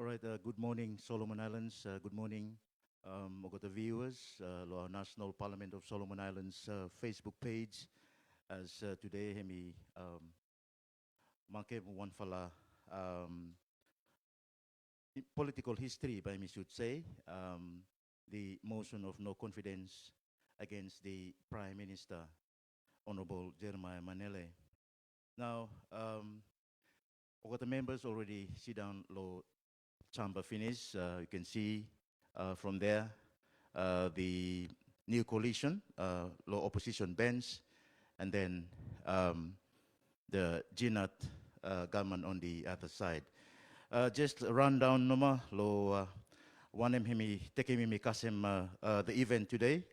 All right, good morning, Solomon Islands. Good morning, mga viewers, lo National Parliament of Solomon Islands Facebook page. As today, hemi manke one fala political history, by me should say, the motion of no confidence against the Prime Minister, Honorable Jeremiah Manele. Now, the members already sit down lo chamber finish. You can see from there the new coalition, low opposition bench, and then the GNAT government on the other side. Just a rundown noma lo one hemi taking me kasem the event today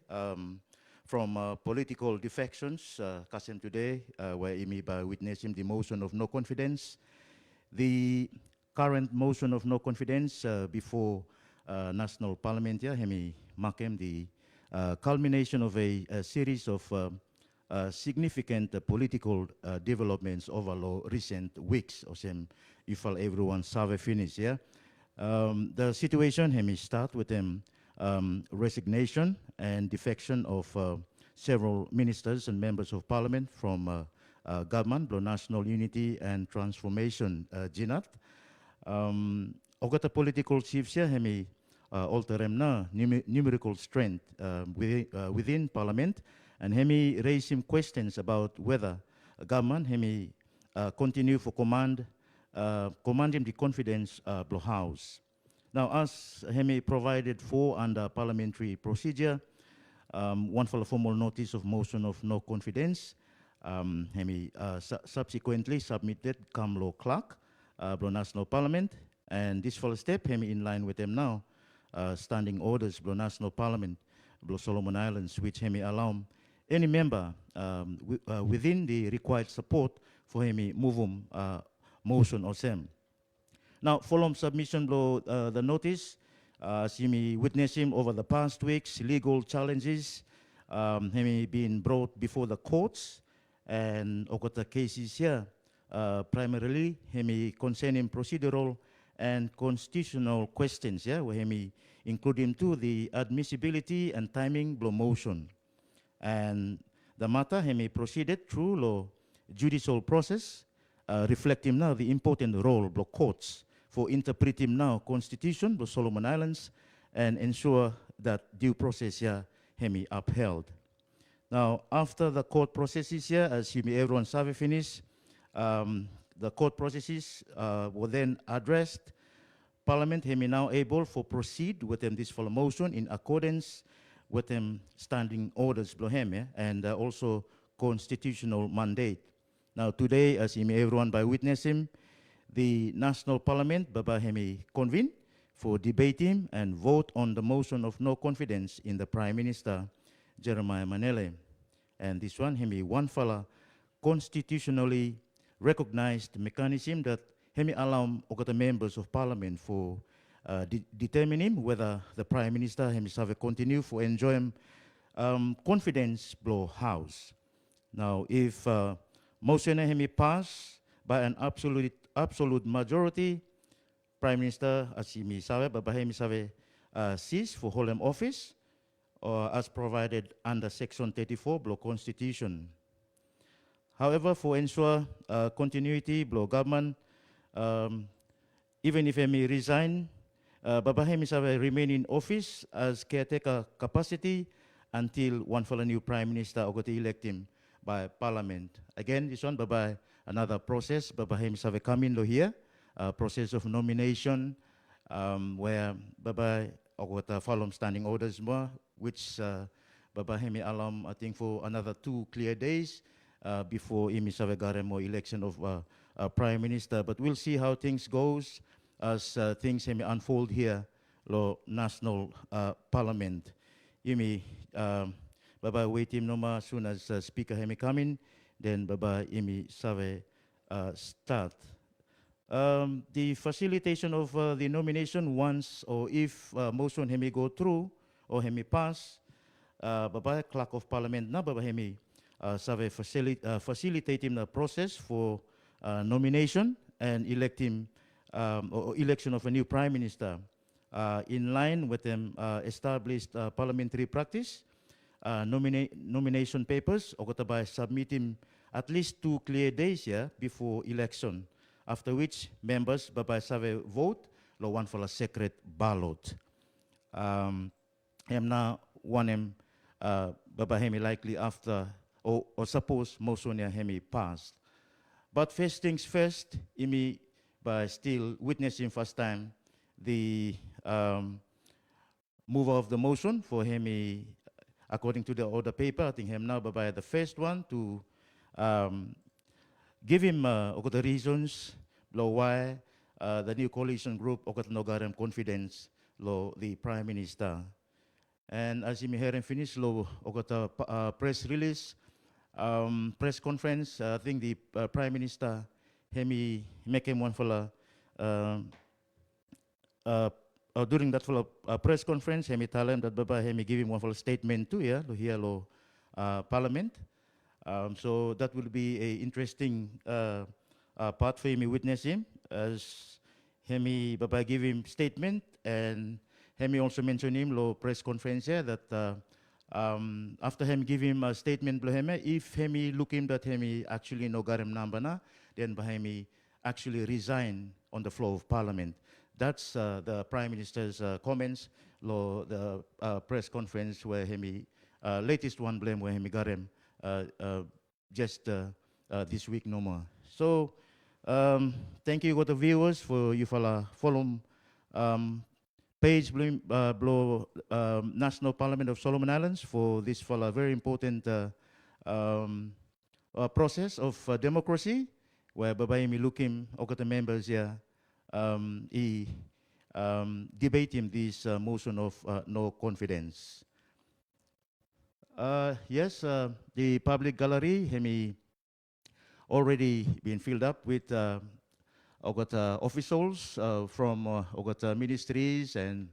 from political defections kasem today where imi by witnessing the motion of no confidence. The current motion of no confidence before National Parliament here, hemi makem the culmination of a series of significant political developments over the recent weeks. Or some, if everyone survey finish, yeah. The situation hemi start with resignation and defection of several ministers and members of parliament from government, national unity and transformation, GNAT. Ogata political chiefs here hemi alterem na numerical strength within parliament, and hemi raise him questions about whether government hemi continue for commanding the confidence blow house. Now, as hemi provided for under parliamentary procedure, one for the formal notice of motion of no confidence, hemi subsequently submitted come law clerk blow national parliament, and this first step hemi in line with them now standing orders blow national parliament blow Solomon Islands, which hemi allow any member within the required support for hemi move motion or same. Now, following submission blow the notice, see me witness him over the past weeks, legal challenges hemi being brought before the courts, and okota cases here, primarily hemi concerning procedural and constitutional questions, yeah, where hemi including to the admissibility and timing blow motion. And the matter hemi proceeded through law judicial process, reflecting now the important role of courts for interpreting now constitution of Solomon Islands and ensure that due process here hemi upheld. Now, after the court processes here, as you may everyone survey finish, the court processes were then addressed. Parliament hemi now able for proceed with this follow motion in accordance with them standing orders blow him, yeah, and also constitutional mandate. Now today, as him everyone by witness him, the National Parliament baba hemi convene for debating and vote on the motion of no confidence in the Prime Minister Jeremiah Manele. And this one hemi one fella constitutionally recognized mechanism that hemi allow the members of Parliament for determining whether the Prime Minister himself continue for enjoy confidence blow house. Now, if motion hemi pass by an absolute majority, Prime Minister as himi sabe baba hemi sabe cease for holding office, or as provided under Section 34 blow Constitution. However, for ensure continuity blow government, even if hemi resign, baba hemi sabe remain in office as caretaker capacity until one for a new Prime Minister or to elect him by Parliament. Again, this one baba another process. Baba hemi sabe come in here, process of nomination, where baba or follow standing orders more, which baba hemi allow I think for another 2 clear days before imi sabe garemo election of Prime Minister. But we'll see how things goes as things hemi unfold here lo National Parliament. Imi baba wait him noma soon as speaker hemi come in, then baba imi sabe start. The facilitation of the nomination once or if motion hemi go through or hemi pass, baba clerk of parliament na baba hemi sabe facilitate him the process for nomination and elect him or election of a new prime minister in line with the established parliamentary practice. Nomination papers o by submitting at least 2 clear days yeah, before election, after which members babay save vote lo one for a secret ballot. Em na one em babay hemi likely after or suppose motion ya hemi passed. But first things first, imi by still witnessing first time the mover of the motion for hemi according to the order paper, I think him now by the first one to um, give him the reasons lo why the new coalition group okat nogarem confidence lo the prime minister. And as you may hear and finish lo okat press release, press conference, I think the prime minister hemi make him one for um, uh, during that full press conference, hemi tell him that baba hemi give him one full statement too, yeah, lo here lo parliament. So that will be a interesting part for him witness him as hemi baba give him statement and hemi also mention him lo press conference here that after him give him a statement blo hemi if hemi look him that hemi actually no garem number na then hemi actually resign on the floor of parliament. That's the Prime Minister's comments, lo the press conference where hemi latest one blame where hemi got him just this week no more. So thank you to the viewers for you follow page below National Parliament of Solomon Islands for this very important um, process of democracy where babay mi looking the members here debating this motion of no confidence. Yes, the public gallery hemi already been filled up with officials from ministries and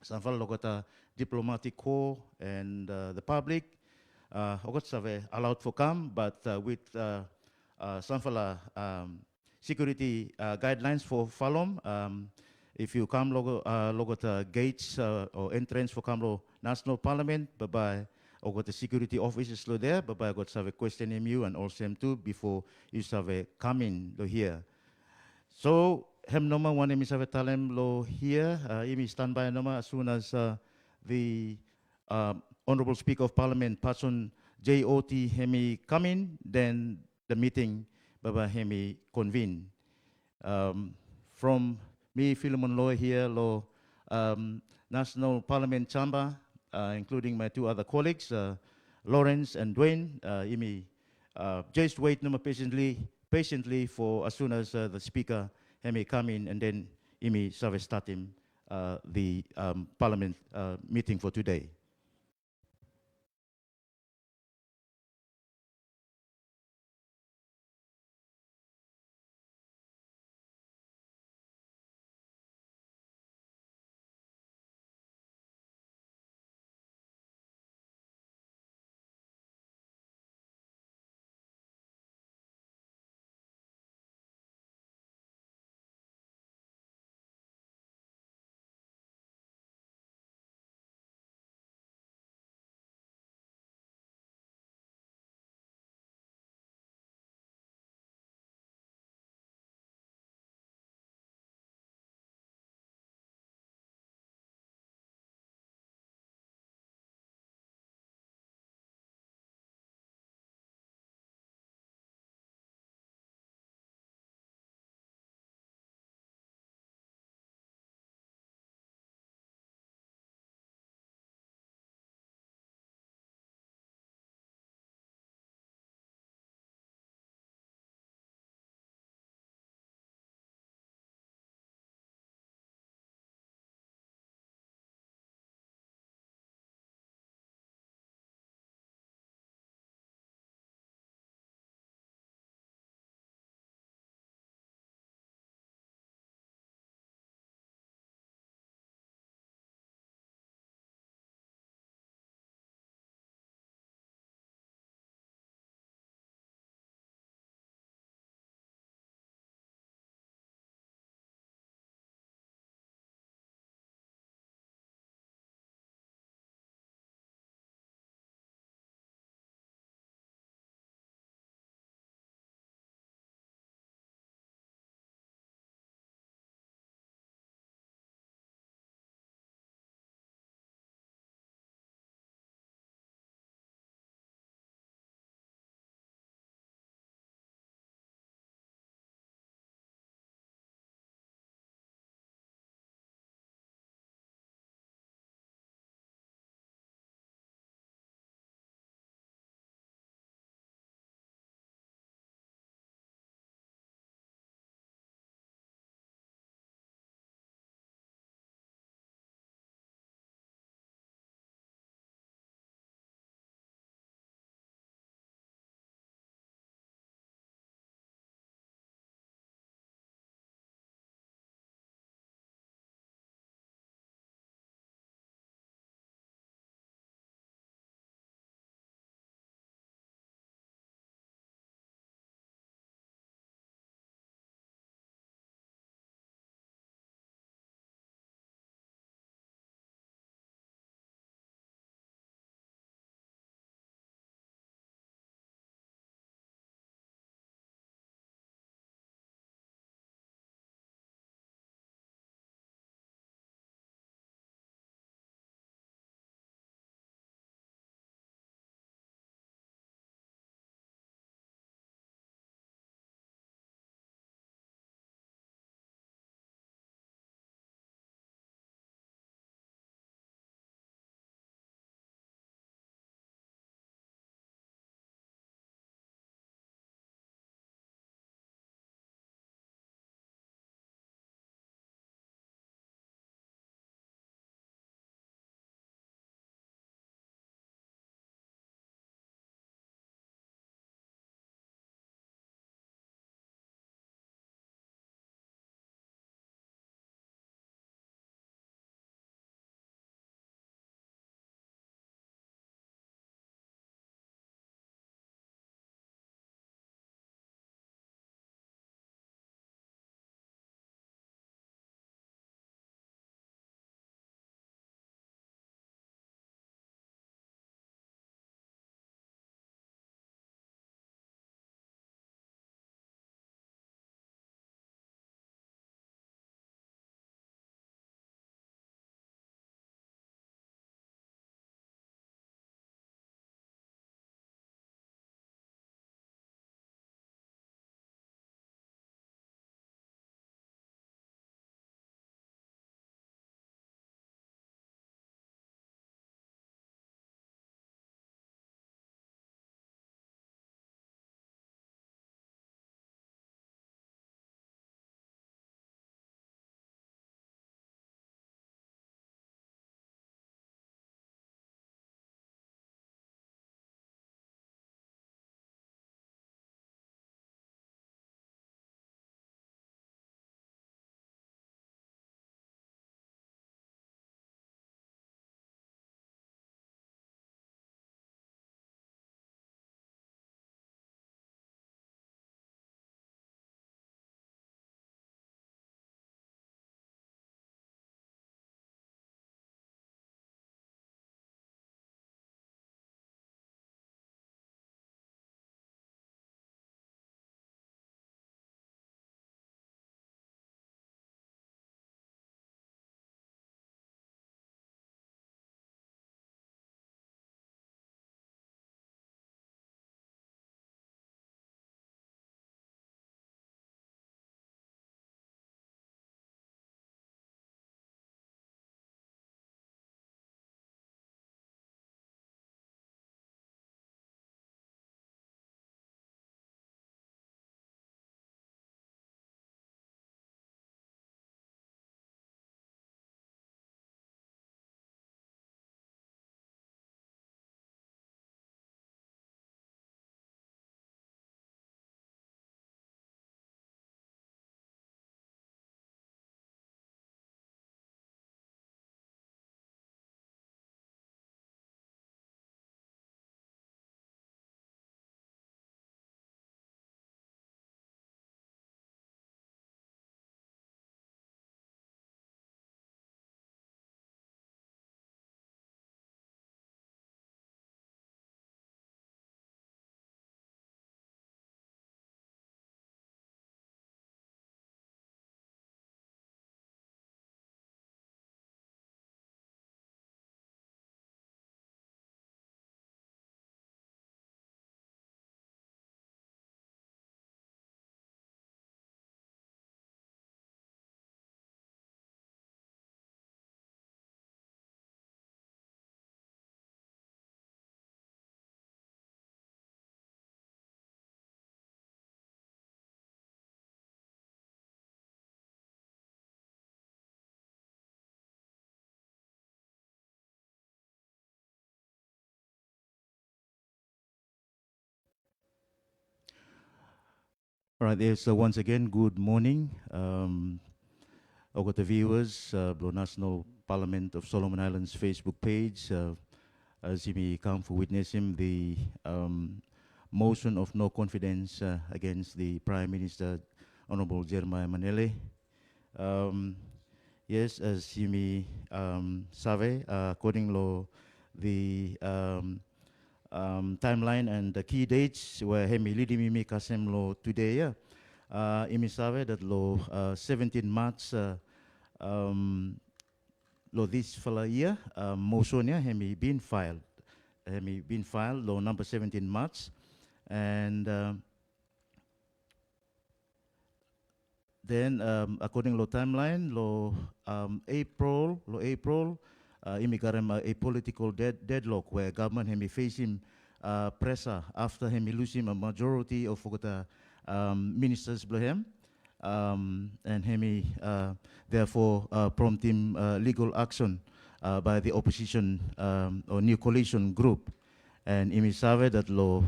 some diplomatic corps and the public. Allowed for come, but with some security guidelines for Falom. If you come logo gates or entrance for Kamlo National Parliament, bye or got the security officers there, bye got have a question in you and also him too before you have a come in here. So hem noma one emis have a talem lo here, imi stand by noma as soon as the Honorable Speaker of Parliament, Person JOT hemi come in, then the meeting baba hemi convene. From me, Philemon Loy here, National Parliament Chamber, including my 2 other colleagues, Lawrence and Dwayne, imi just wait patiently for as soon as the speaker may come in and then imi service start him the Parliament meeting for today. All right, yes, so once again, good morning. All the viewers, the National Parliament of Solomon Islands Facebook page, as you may come for witnessing the motion of no confidence against the Prime Minister, Honorable Jeremiah Manele. Um, yes, as you may survey, according to the timeline and the key dates where hemi leading me kasem lo today, yeah. Imi sabe that lo 17 March lo this fala year motion ya hemi been filed lo number 17 March and then according lo timeline April imi karem a political deadlock where government hemi facing pressure after hemi losing a majority of the ministers below and hemi therefore prompting legal action by the opposition or new coalition group. And imi sabe that lo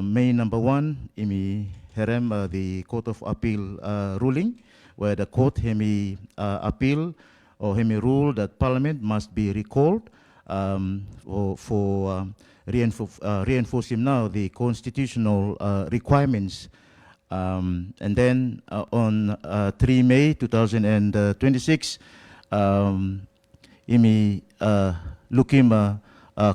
May number 1, imi herem the Court of Appeal ruling, where the court hemi appeal or hemi rule that Parliament must be recalled for reinforcing now the constitutional requirements. And then on 3 May 2026, imi looking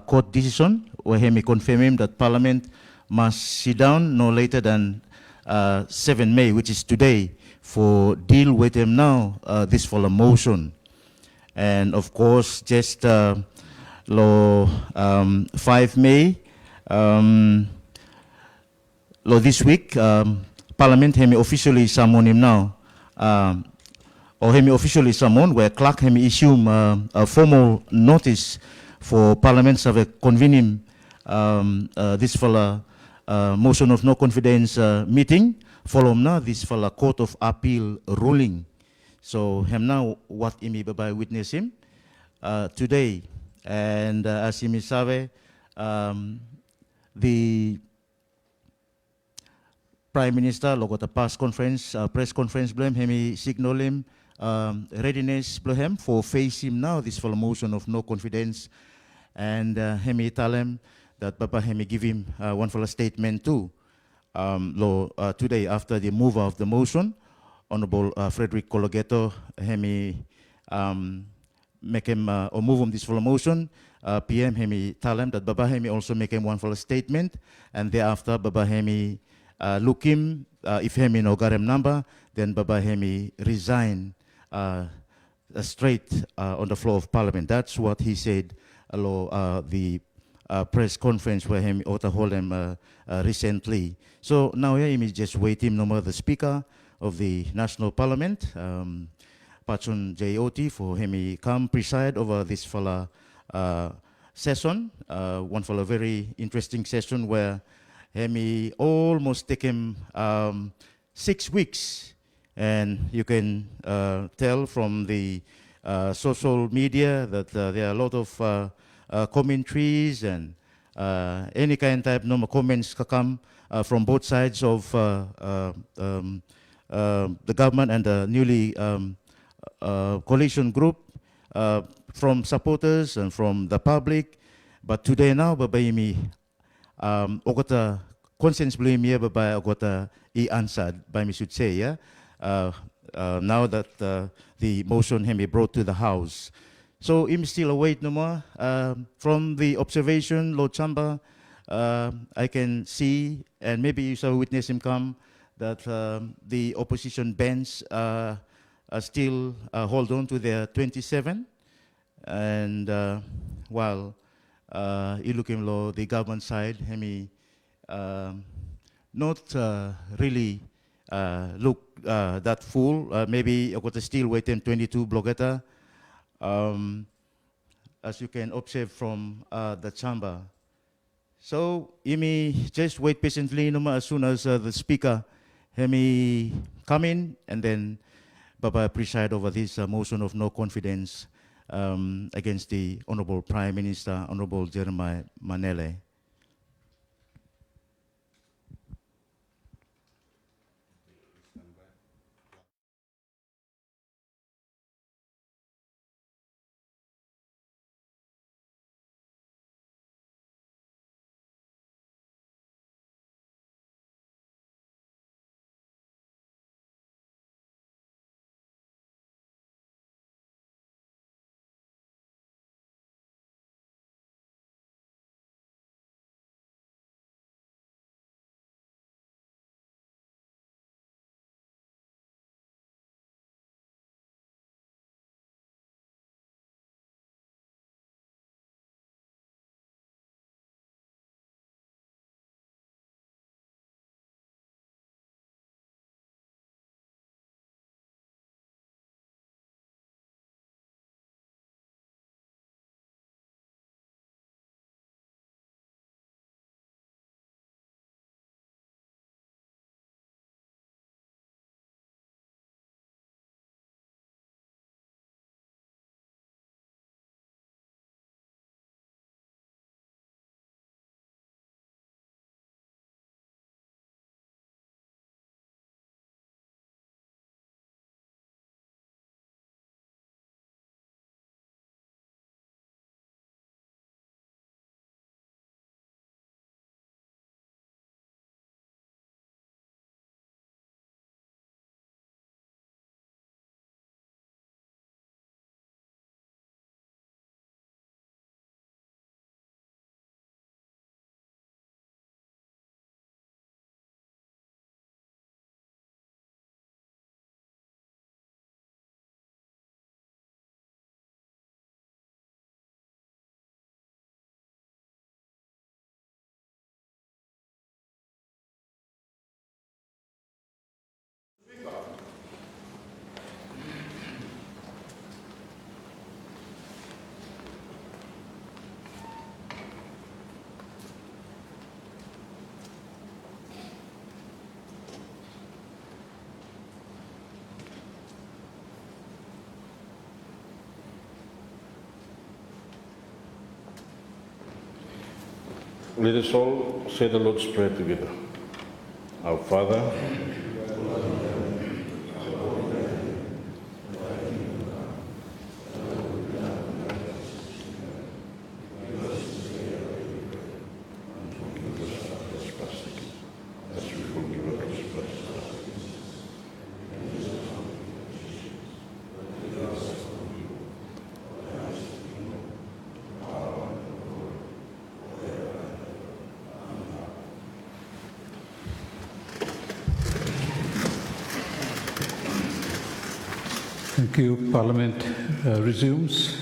court decision where he confirming that Parliament must sit down no later than 7 May, which is today, for deal with him now this for a motion. And of course, just law 5 May, law this week, Parliament hemi officially summon him now. Or hemi officially summoned, where clerk hemi issue a formal notice for Parliament to convene him this for motion of no confidence meeting, follow now this for a Court of Appeal ruling. So him now what imi by witness him today, and as imi sabe, the Prime Minister logo the past conference, press conference blame hemi signal him readiness blame for face him now this for a motion of no confidence, and hemi tell him that Papa hemi give him one for a statement too. Today after the move of the motion, Honorable Frederick Cologetto hemi make him or move him this for a motion. PM hemi tell him that Baba hemi also make him one for a statement, and thereafter Baba hemi look him if hemi no got him number, then Baba hemi resign straight on the floor of Parliament. That's what he said the press conference where him ought to hold him recently. So now yeah, him just waiting no more the Speaker of the National Parliament, Pachun JOT, for him come preside over this fella session, one for a very interesting session where him almost take him 6 weeks, and you can tell from the social media that there are a lot of commentaries and any kind type normal comments come from both sides of the government and the newly coalition group, from supporters and from the public. But today now, babayimi ogota conscience blame here, babay ogota answered by me should say, yeah. Now that the motion can be brought to the House. So I'm still await no more. From the observation, Lord Chamba, I can see, and maybe you shall witness him come, that the opposition bench still hold on to their 27. And while you look in law, the government side, not really look that full. Maybe I got still waiting 22 blocketa, as you can observe from the chamber. So you may just wait patiently as soon as the speaker may come in, and then Baba preside over this motion of no confidence against the Honorable Prime Minister, Honorable Jeremiah Manele. Let us all say the Lord's Prayer together. Our Father, Thank you. Parliament resumes.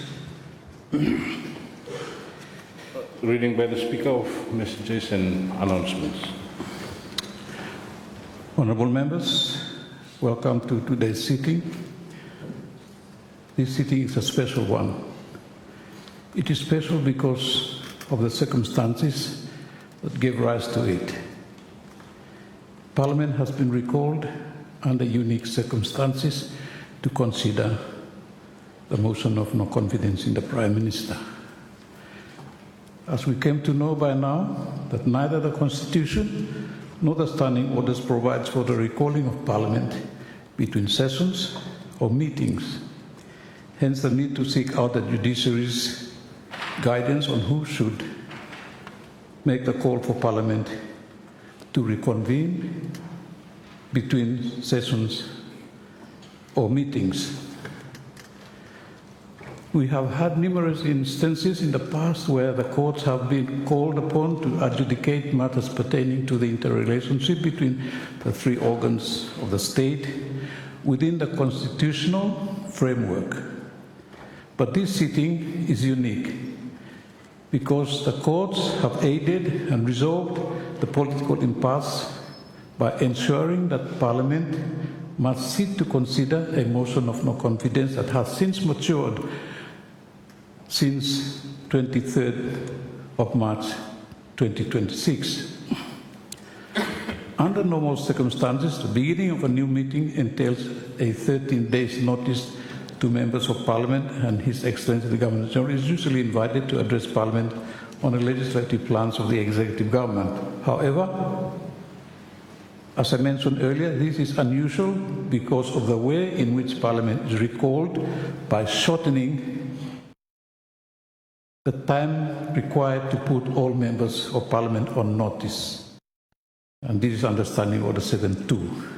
reading by the Speaker of messages and announcements. Honourable members, welcome to today's sitting. This sitting is a special one. It is special because of the circumstances that gave rise to it. Parliament has been recalled under unique circumstances to consider the motion of no confidence in the Prime Minister. As we came to know by now that neither the Constitution nor the standing orders provides for the recalling of Parliament between sessions or meetings. Hence the need to seek out the judiciary's guidance on who should make the call for Parliament to reconvene between sessions or meetings. We have had numerous instances in the past where the courts have been called upon to adjudicate matters pertaining to the interrelationship between the three organs of the state within the constitutional framework. But this sitting is unique because the courts have aided and resolved the political impasse by ensuring that Parliament must sit to consider a motion of no confidence that has since matured since 23rd of March 2026. Under normal circumstances, the beginning of a new meeting entails a 13 days notice to members of Parliament, and His Excellency the Governor General is usually invited to address Parliament on the legislative plans of the executive government. However, as I mentioned earlier, this is unusual because of the way in which Parliament is recalled by shortening the time required to put all members of Parliament on notice. And this is understanding Order 7.2.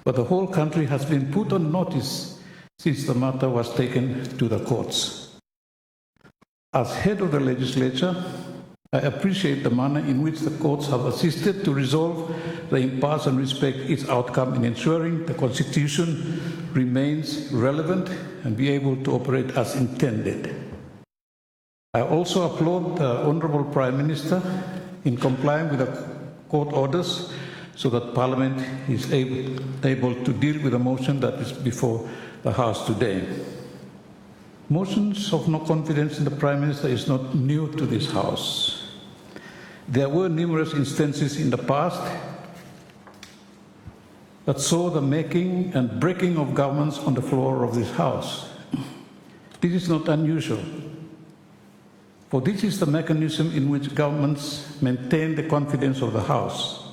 But the whole country has been put on notice since the matter was taken to the courts. As head of the legislature, I appreciate the manner in which the courts have assisted to resolve the impasse and respect its outcome in ensuring the Constitution remains relevant and be able to operate as intended. I also applaud the Honourable Prime Minister in complying with the court orders so that Parliament is able to deal with the motion that is before the House today. Motions of no confidence in the Prime Minister is not new to this House. There were numerous instances in the past that saw the making and breaking of governments on the floor of this House. This is not unusual, for this is the mechanism in which governments maintain the confidence of the House.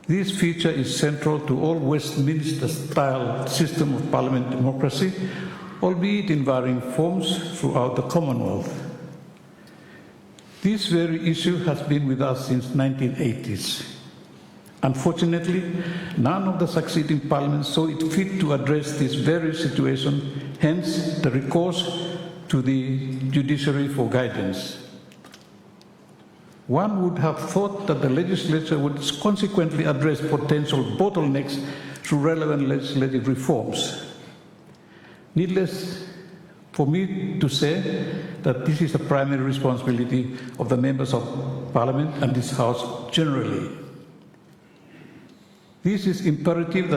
This feature is central to all Westminster-style system of parliament democracy, albeit in varying forms throughout the Commonwealth. This very issue has been with us since 1980s. Unfortunately, none of the succeeding parliaments saw it fit to address this very situation, hence the recourse to the judiciary for guidance. One would have thought that the legislature would consequently address potential bottlenecks through relevant legislative reforms. Needless for me to say that this is a primary responsibility of the members of Parliament and this House generally. Thus, it is imperative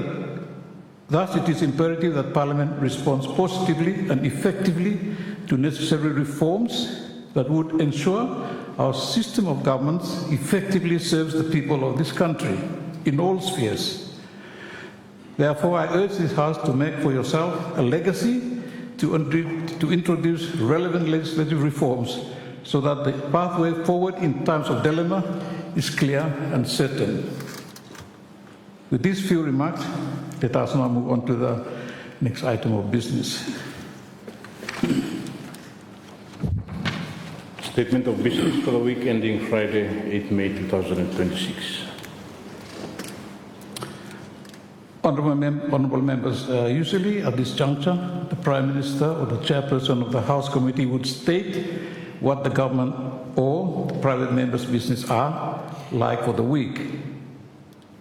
that Parliament responds positively and effectively to necessary reforms that would ensure our system of governance effectively serves the people of this country in all spheres. Therefore, I urge this House to make for yourself a legacy to introduce relevant legislative reforms so that the pathway forward in times of dilemma is clear and certain. With these few remarks, let us now move on to the next item of business. Statement of business for the week ending Friday, 8 May 2026. Honourable members, usually at this juncture, the Prime Minister or the Chairperson of the House Committee would state what the government or the private members' business are like for the week.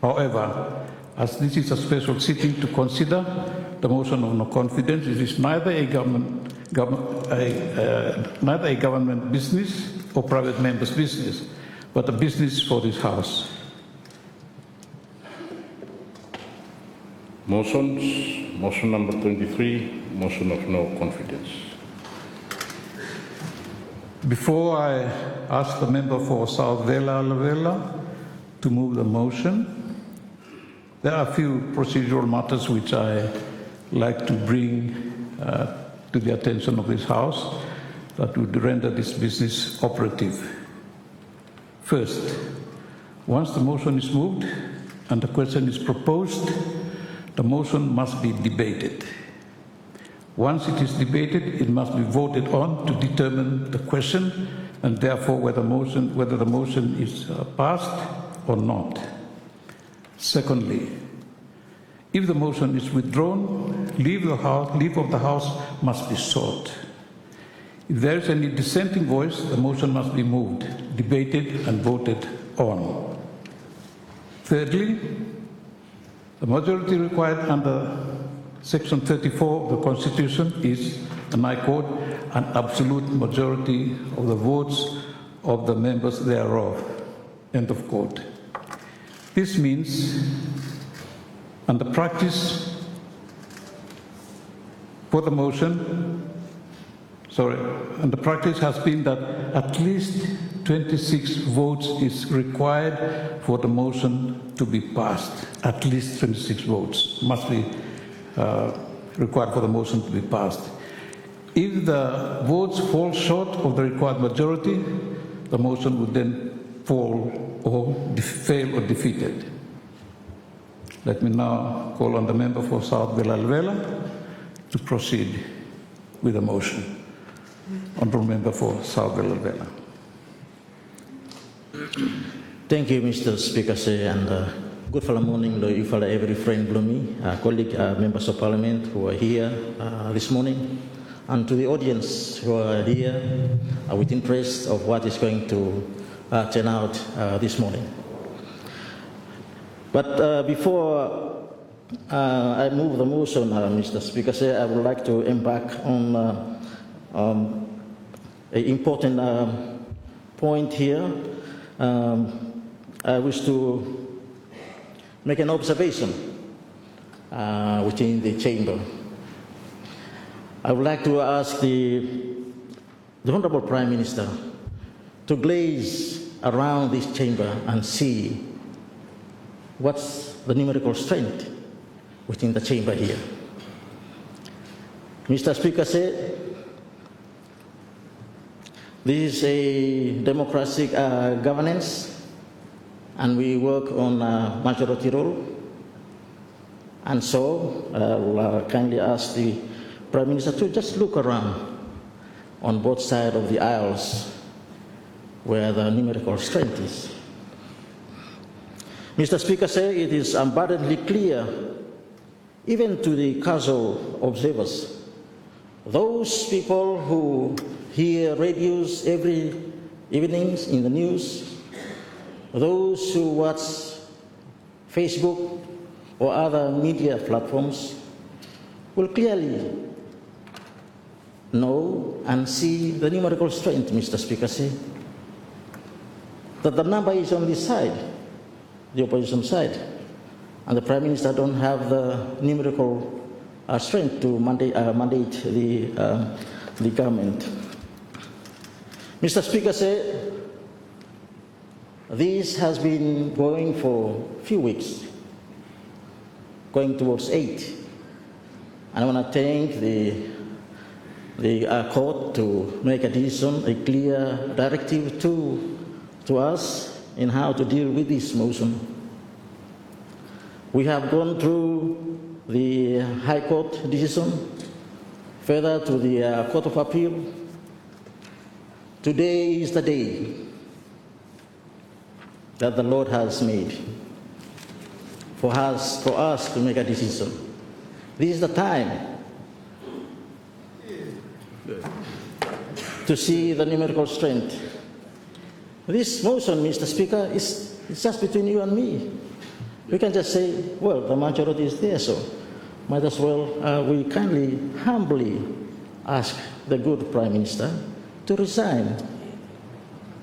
However, as this is a special sitting to consider the motion of no confidence, it is neither a government business or private members' business, but a business for this House. Motions. Motion number 23, motion of no confidence. Before I ask the member for South Vela Lavela to move the motion, there are a few procedural matters which I like to bring to the attention of this House that would render this business operative. First, once the motion is moved and the question is proposed, the motion must be debated. Once it is debated, it must be voted on to determine the question and therefore whether the motion is passed or not. Secondly, if the motion is withdrawn, leave of the House must be sought. If there is any dissenting voice, the motion must be moved, debated and voted on. Thirdly, the majority required under Section 34 of the Constitution is, and I quote, an absolute majority of the votes of the members thereof, end of quote. This means, and the practice for the motion, and the practice has been that at least 26 votes is required for the motion to be passed. At least 26 votes must be required for the motion to be passed. If the votes fall short of the required majority, the motion would then fall or fail or defeated. Let me now call on the member for South Vela to proceed with the motion. Honourable Member for South Vela. Thank you, Mr. Speaker, and good morning to you, every friend, colleague, members of Parliament who are here this morning, and to the audience who are here with interest of what is going to turn out this morning. But before I move the motion, Mr. Speaker, I would like to embark on an important point here. I wish to make an observation within the chamber. I would like to ask the Honourable Prime Minister to glaze around this chamber and see what's the numerical strength within the chamber here. Mr. Speaker said, this is a democratic governance, and we work on a majority rule. And so I will kindly ask the Prime Minister to just look around on both sides of the aisles where the numerical strength is. Mr. Speaker said it is abundantly clear, even to the casual observers, those people who hear radios every evening in the news, those who watch Facebook or other media platforms will clearly know and see the numerical strength, Mr. Speaker, that the number is on this side, the opposition side, and the Prime Minister don't have the numerical strength to mandate the government. Mr. Speaker said, this has been going for a few weeks, going towards 8. And I want to thank the the court to make a decision, a clear directive to us in how to deal with this motion. We have gone through the High Court decision, further to the Court of Appeal. Today is the day that the Lord has made for us to make a decision. This is the time to see the numerical strength. This motion, Mr. Speaker, is just between you and me. We can just say, well, the majority is there, so might as well we kindly, humbly ask the good Prime Minister to resign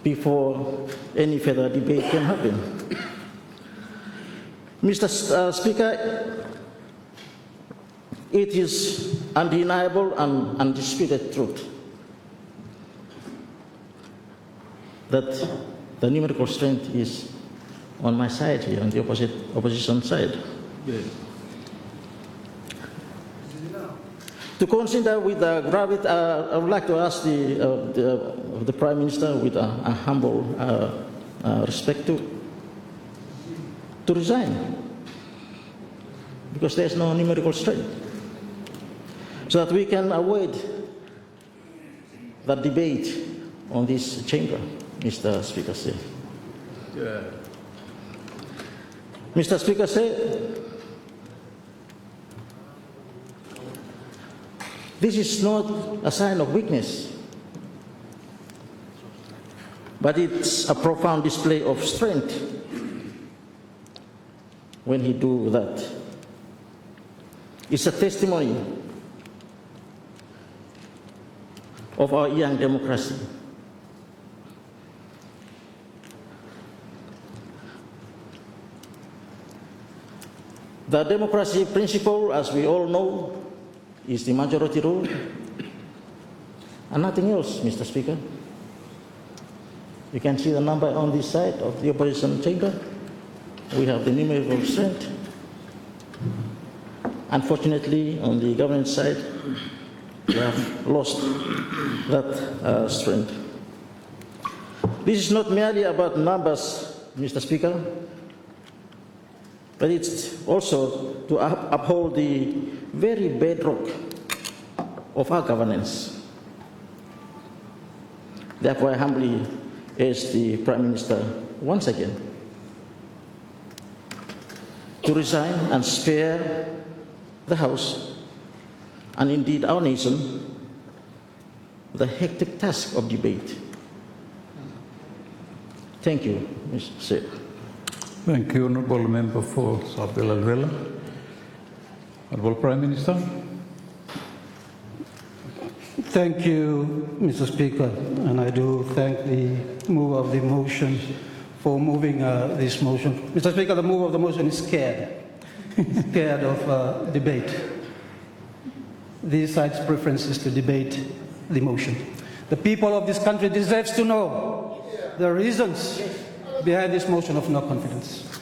before any further debate can happen. Mr. Speaker, it is undeniable and undisputed truth that the numerical strength is on my side here, on the opposition side. Yes. To consider with gravity, I would like to ask the Prime Minister with a humble respect to resign, because there's no numerical strength, so that we can avoid the debate on this chamber, Mr. Speaker. Yeah. Mr. Speaker, this is not a sign of weakness, but it's a profound display of strength when he do that. It's a testimony of our young democracy. The democracy principle, as we all know, is the majority rule and nothing else, Mr. Speaker. You can see the number on this side of the opposition chamber. We have the numerical strength. Unfortunately, on the government side, we have lost that strength. This is not merely about numbers, Mr. Speaker, but it's also to uphold the very bedrock of our governance. Therefore, I humbly ask the Prime Minister once again to resign and spare the House and indeed our nation the hectic task of debate. Thank you, Mr. Chair. Thank you, Honourable Member for South Vela. Honourable Prime Minister. Thank you, Mr. Speaker, and I do thank the mover of the motion for moving this motion. Mr. Speaker, the mover of the motion is scared, scared of debate. The side's preference is to debate the motion. The people of this country deserve to know the reasons behind this motion of no confidence.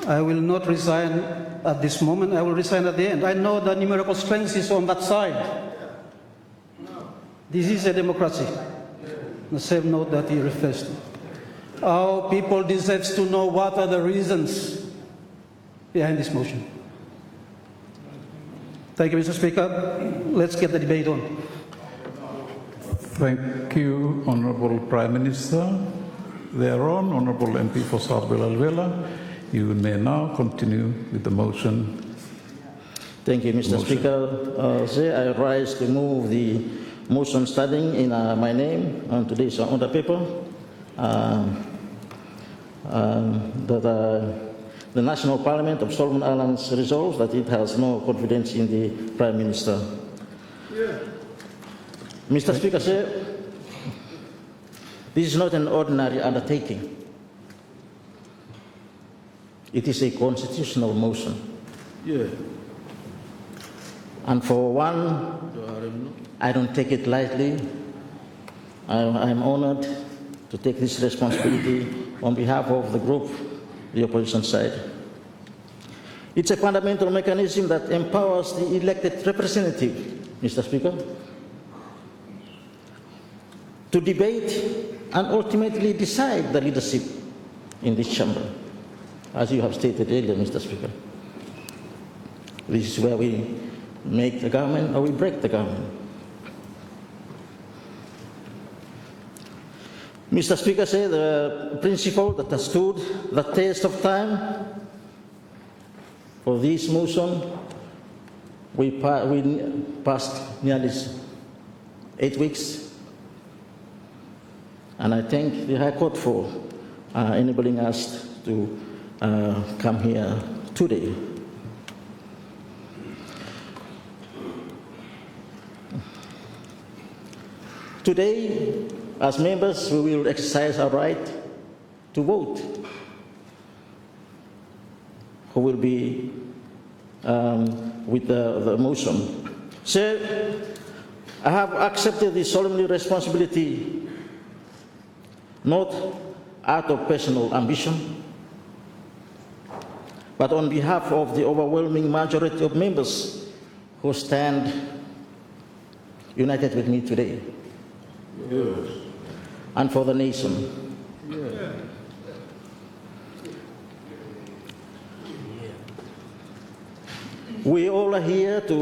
I will not resign at this moment. I will resign at the end. I know the numerical strength is on that side. This is a democracy. The same note that he refers to. Our people deserve to know what are the reasons behind this motion. Thank you, Mr. Speaker. Let's get the debate on. Thank you, Honourable Prime Minister. Thereon, Honourable MP for South Vela, you may now continue with the motion. Thank you, Mr. Speaker. I rise to move the motion standing in my name on today's on the paper that the National Parliament of Solomon Islands resolves that it has no confidence in the Prime Minister. Mr. Speaker, this is not an ordinary undertaking. It is a constitutional motion. And for one, I don't take it lightly. I'm honored to take this responsibility on behalf of the group, the opposition side. It's a fundamental mechanism that empowers the elected representative, Mr. Speaker, to debate and ultimately decide the leadership in this chamber, as you have stated earlier, Mr. Speaker. This is where we make the government or we break the government. Mr. Speaker said the principle that has stood the test of time for this motion, we passed nearly 8 weeks, and I thank the High Court for enabling us to come here today. Today, as members, we will exercise our right to vote. Who will be with the motion? So, I have accepted this solemn responsibility, not out of personal ambition, but on behalf of the overwhelming majority of members who stand united with me today. Yes. And for the nation. Yeah. We all are here to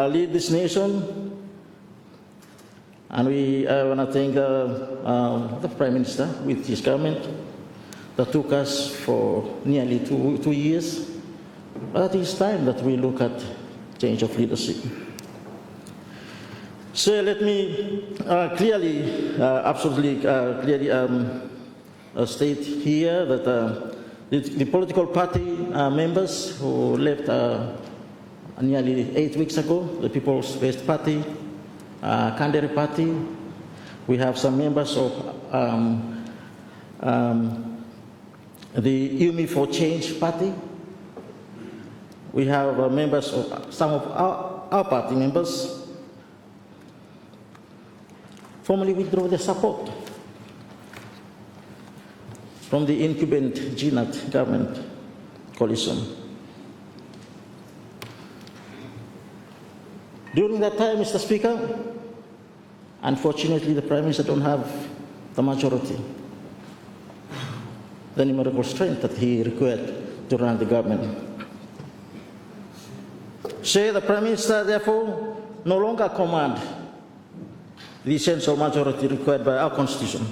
lead this nation, and we want to thank the Prime Minister with his government that took us for nearly two years. But it is time that we look at change of leadership. So let me absolutely clearly state here that the political party members who left nearly 8 weeks ago, the People's First Party, Kandere Party, we have some members of the UMI for Change Party, we have members of some of our party members formally withdraw their support from the incumbent GNAT government coalition. During that time, Mr. Speaker, unfortunately the Prime Minister don't have the majority, the numerical strength that he required to run the government. So the Prime Minister, therefore, no longer commands the essential majority required by our Constitution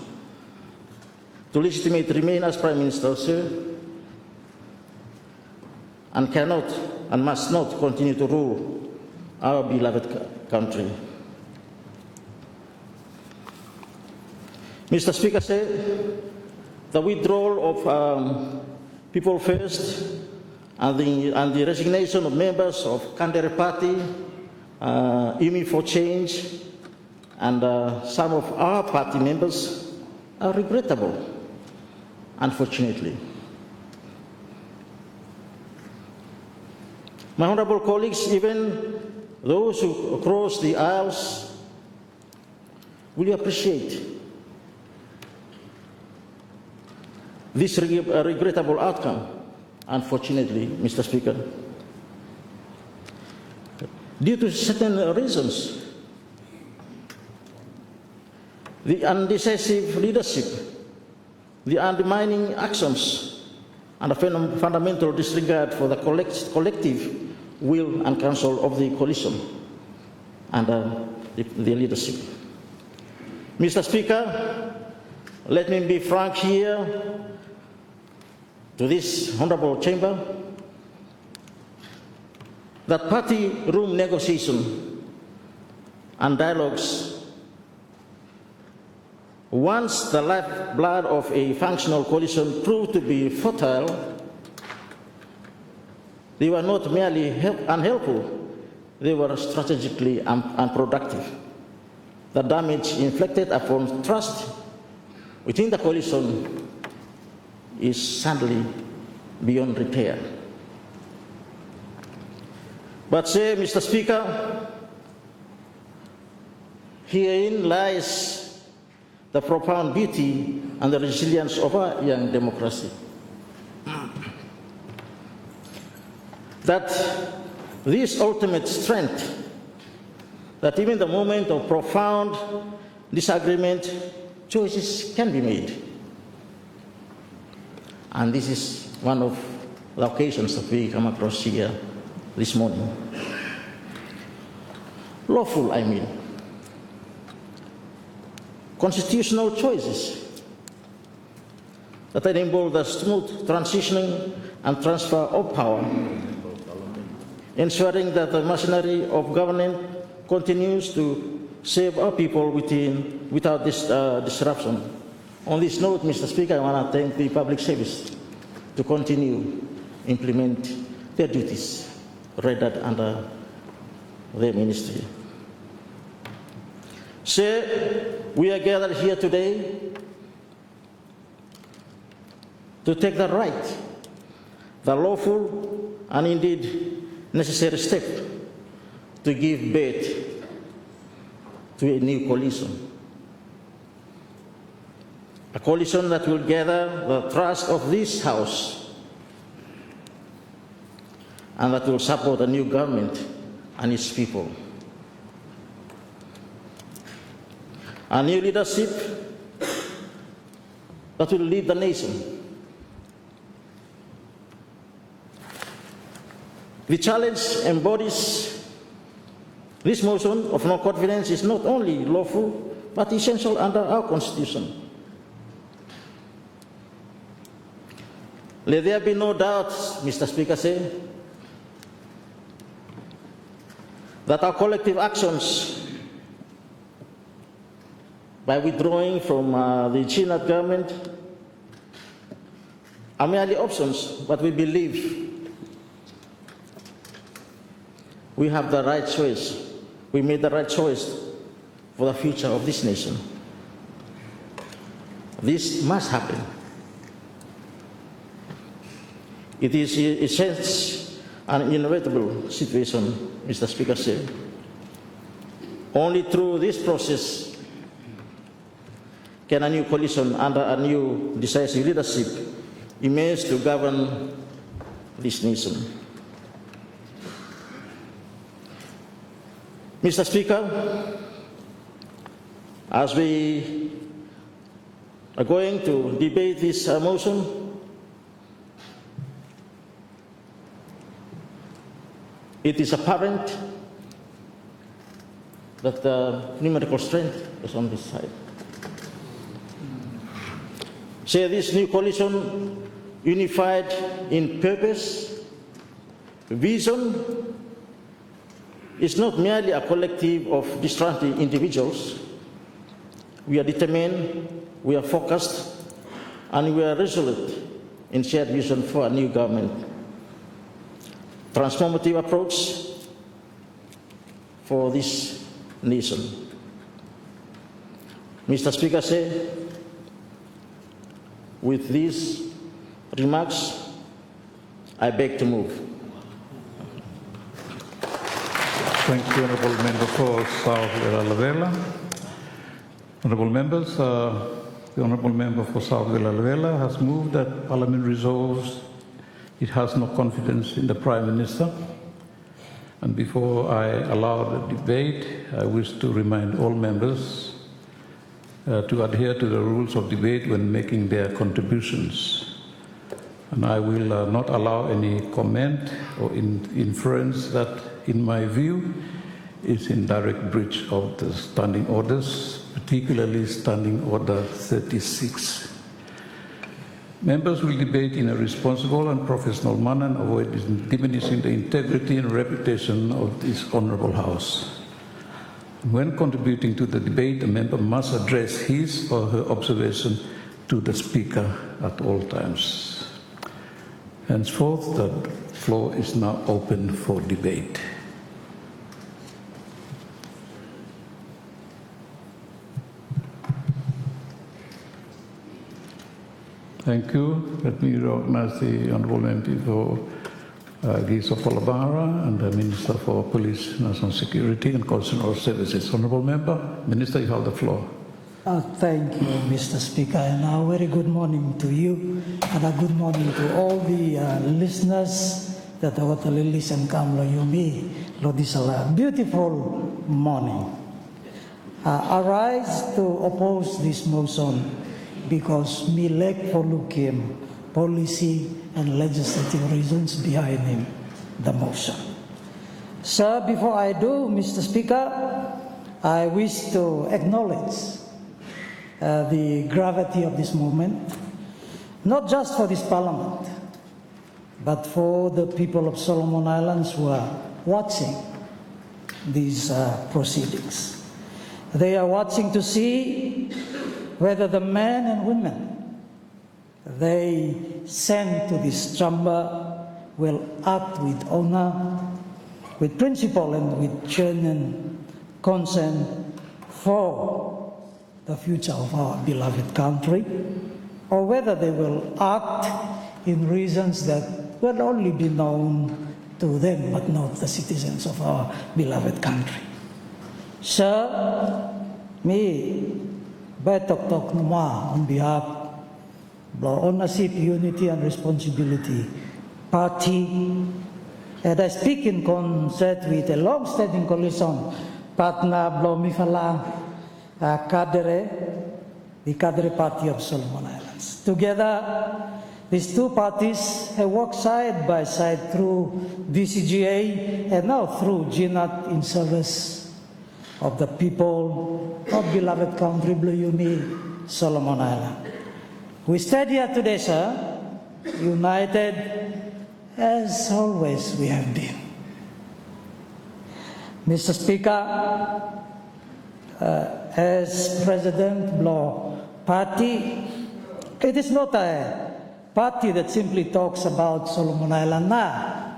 to legitimately remain as Prime Minister, sir, and cannot and must not continue to rule our beloved country. Mr. Speaker, sir, the withdrawal of People First and the resignation of members of Kandere Party, UMI for Change, and some of our party members are regrettable, unfortunately. My honorable colleagues, even those who cross the aisles, will appreciate this regrettable outcome, unfortunately, Mr. Speaker. Due to certain reasons, the undecisive leadership, the undermining actions, and the fundamental disregard for the collective will and counsel of the coalition and the leadership. Mr. Speaker, let me be frank here to this honorable chamber that party room negotiation and dialogues, once the lifeblood of a functional coalition proved to be fertile, they were not merely unhelpful, they were strategically unproductive. The damage inflicted upon trust within the coalition is sadly beyond repair. But say, Mr. Speaker, herein lies the profound beauty and the resilience of our young democracy. That this ultimate strength, that even the moment of profound disagreement choices can be made. And this is one of the occasions that we come across here this morning. Lawful, I mean. Constitutional choices that enable the smooth transitioning and transfer of power, ensuring that the machinery of government continues to serve our people without this disruption. On this note, Mr. Speaker, I want to thank the public service to continue implement their duties rendered under their ministry. Sir, we are gathered here today to take the right, the lawful, and indeed necessary step to give birth to a new coalition. A coalition that will gather the trust of this House and that will support a new government and its people. A new leadership that will lead the nation. The challenge embodies this motion of no confidence is not only lawful but essential under our Constitution. Let there be no doubt, Mr. Speaker, that our collective actions by withdrawing from the Chinat government are merely options, but we believe we have the right choice. We made the right choice for the future of this nation. This must happen. It is a sense an inevitable situation, Mr. Speaker said. Only through this process can a new coalition under a new decisive leadership emerge to govern this nation. Mr. Speaker, as we are going to debate this motion, it is apparent that the numerical strength is on this side. Say this new coalition, unified in purpose, vision, is not merely a collective of distracted individuals. We are determined, we are focused, and we are resolute in shared vision for a new government. Transformative approach for this nation. Mr. Speaker, with these remarks, I beg to move. Thank you, Honourable Member for South Villa Lavella. Honourable Members, the Honourable Member for South Villa Lavella has moved that Parliament resolves it has no confidence in the Prime Minister. And before I allow the debate, I wish to remind all members to adhere to the rules of debate when making their contributions. And I will not allow any comment or inference that, in my view, is in direct breach of the standing orders, particularly Standing Order 36. Members will debate in a responsible and professional manner and avoid diminishing the integrity and reputation of this Honourable House. When contributing to the debate, a member must address his or her observation to the Speaker at all times. Henceforth, the floor is now open for debate. Thank you. Let me recognize the Honourable MP for Giso Polabara and the Minister for Police, National Security and Consular Services. Honourable Member, Minister, you have the floor. Thank you, Mr. Speaker, and a very good morning to you, and a good morning to all the listeners that are going to listen. This is a beautiful morning. arise to oppose this motion because me lack for looking policy and legislative reasons behind him, the motion. Sir, before I do, Mr. Speaker, I wish to acknowledge the gravity of this moment, not just for this Parliament, but for the people of Solomon Islands who are watching these proceedings. They are watching to see whether the men and women they send to this chamber will act with honor, with principle, and with genuine concern for the future of our beloved country, or whether they will act in reasons that will only be known to them but not the citizens of our beloved country. Sir, me Betok Numa on behalf of Ownership, Unity and Responsibility Party, and I speak in concert with a long-standing coalition partner Mifala Kadere, the Kadere Party of Solomon Islands. Together, these two parties have worked side by side through DCGA and now through GNAT in service of the people of beloved country, Blue Uni, Solomon Island. We stand here today, sir, united as always we have been. Mr. Speaker, as President Blow Party, it is not a party that simply talks about Solomon Island.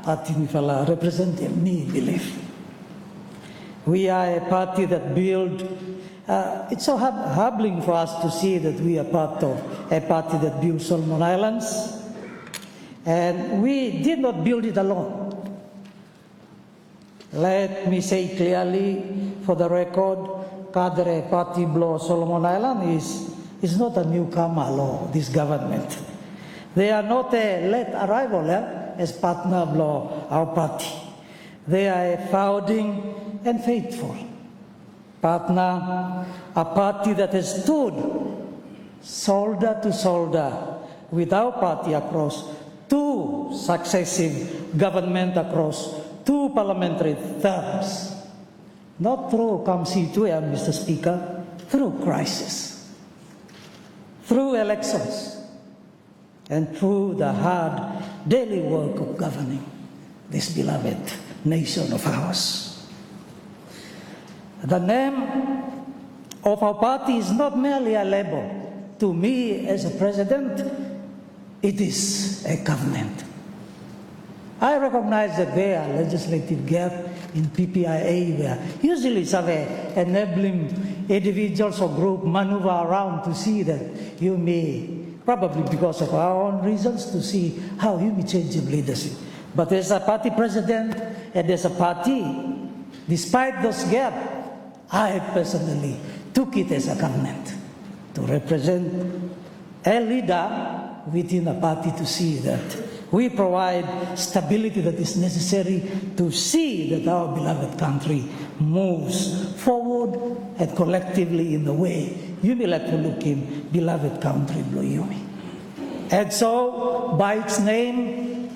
Party Mifala representative me believe. We are a party that build. It's so humbling for us to see that we are part of a party that builds Solomon Islands, and we did not build it alone. Let me say clearly, for the record, Kadre Party Blow Solomon Island is not a newcomer law, this government. They are not a late arrival as partner Blow, our party. They are a founding and faithful partner, a party that has stood shoulder to shoulder with our party across two successive governments, across two parliamentary terms. Not through come-see-to-em, Mr. Speaker, through crisis, through elections, and through the hard daily work of governing this beloved nation of ours. The name of our party is not merely a label. To me, as a president, it is a covenant. I recognize that there are legislative gaps in PPIA where usually some enabling individuals or group maneuver around to see that you may, probably because of our own reasons, to see how you may change your leadership. But as a party president and as a party, despite those gaps, I personally took it as a covenant to represent a leader within a party to see that we provide stability that is necessary to see that our beloved country moves forward and collectively in the way you will like to look in beloved country, Blue Yumi. And so, by its name,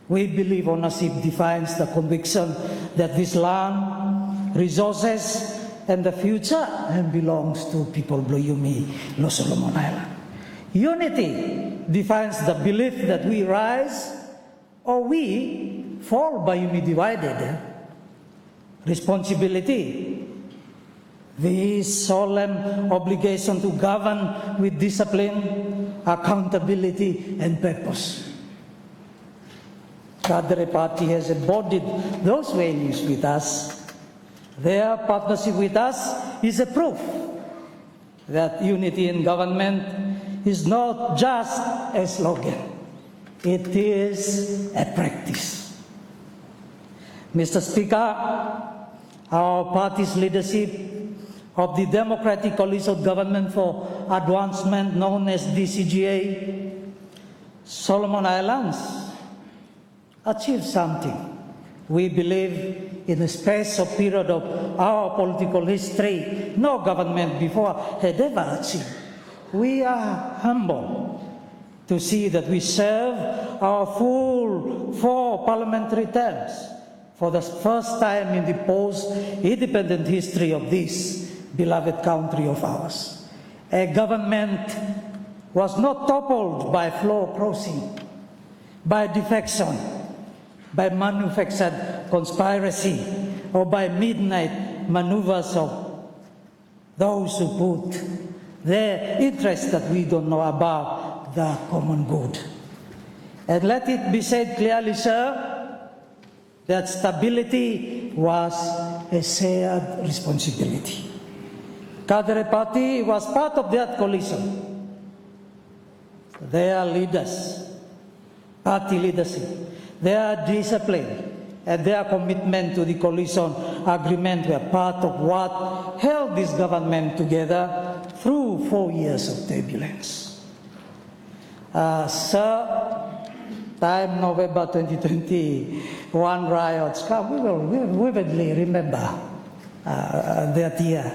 we believe ownership defines the conviction that this land, resources, and the future belongs to people Blue Yumi, Lo Solomon Island. Unity defines the belief that we rise or we fall by Yumi divided. Responsibility, the solemn obligation to govern with discipline, accountability, and purpose. Kadre Party has embodied those values with us. Their partnership with us is a proof that unity in government is not just a slogan, it is a practice. Mr. Speaker, our party's leadership of the Democratic Coalition Government for Advancement, known as DCGA, Solomon Islands, achieved something We believe in a space of period of our political history no government before had ever achieved. We are humble to see that we serve our full 4 parliamentary terms for the first time in the post-independent history of this beloved country of ours. A government was not toppled by floor crossing, by defection, by manufactured conspiracy, or by midnight maneuvers of those who put their interests that we don't know about the common good. And let it be said clearly, sir, that stability was a shared responsibility. Cadre Party was part of that coalition. Their leaders, party leadership, their discipline, and their commitment to the coalition agreement were part of what held this government together through 4 years of turbulence. Sir, time November 2021 riots come, we will vividly remember that year.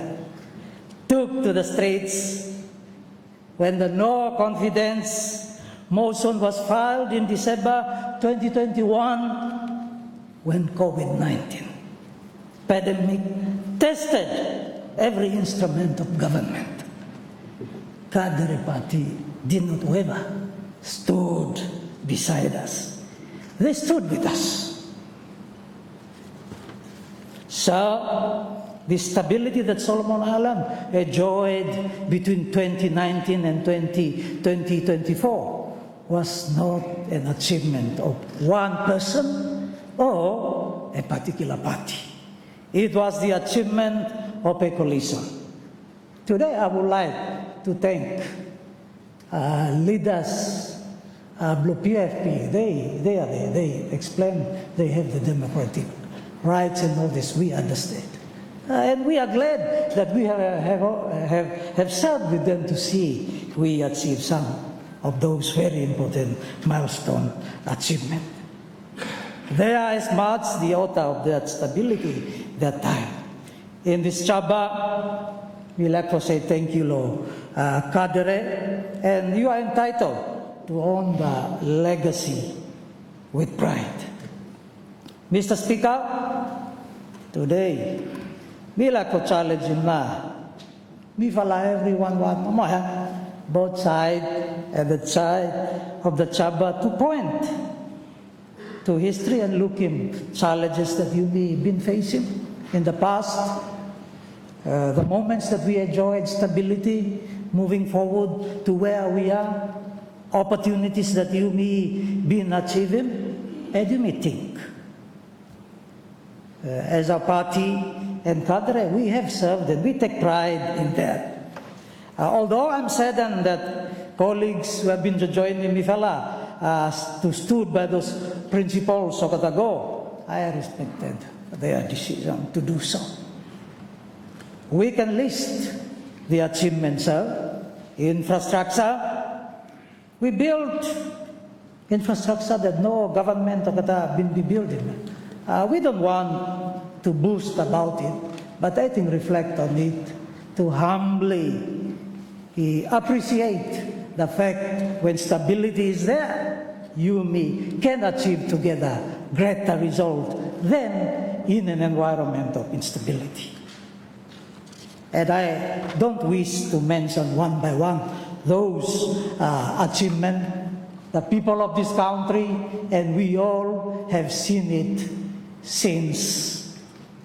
Took to the streets when the no confidence motion was filed in December 2021, when COVID-19 pandemic tested every instrument of government. Cadre Party did not waver, stood beside us. They stood with us. So, the stability that Solomon Island enjoyed between 2019 and 2024 was not an achievement of one person or a particular party. It was the achievement of a coalition. Today I would like to thank leaders, Blue PFP, they explain they have the democratic rights and all this, we understand. And we are glad that we have served with them to see we achieve some of those very important milestone achievements. They are as much the author of that stability that time. In this chamber, we like to say thank you, Lord Cadre, and you are entitled to own the legacy with pride. Mr. Speaker, today, we like to challenge him now. We follow everyone, both sides and the side of the chamber to point to history and look in challenges that you may have been facing in the past, the moments that we enjoyed stability, moving forward to where we are, opportunities that you may be achieving, and you may think. As a party and cadre, we have served and we take pride in that. Although I'm saddened that colleagues who have been joining me to stood by those principles of ago, I respected their decision to do so. We can list the achievements of infrastructure. We built infrastructure that no government of Qatar been building. We don't want to boast about it, but I think reflect on it to humbly appreciate the fact when stability is there, you and me can achieve together greater result than in an environment of instability. And I don't wish to mention one by one those achievements. The people of this country and we all have seen it since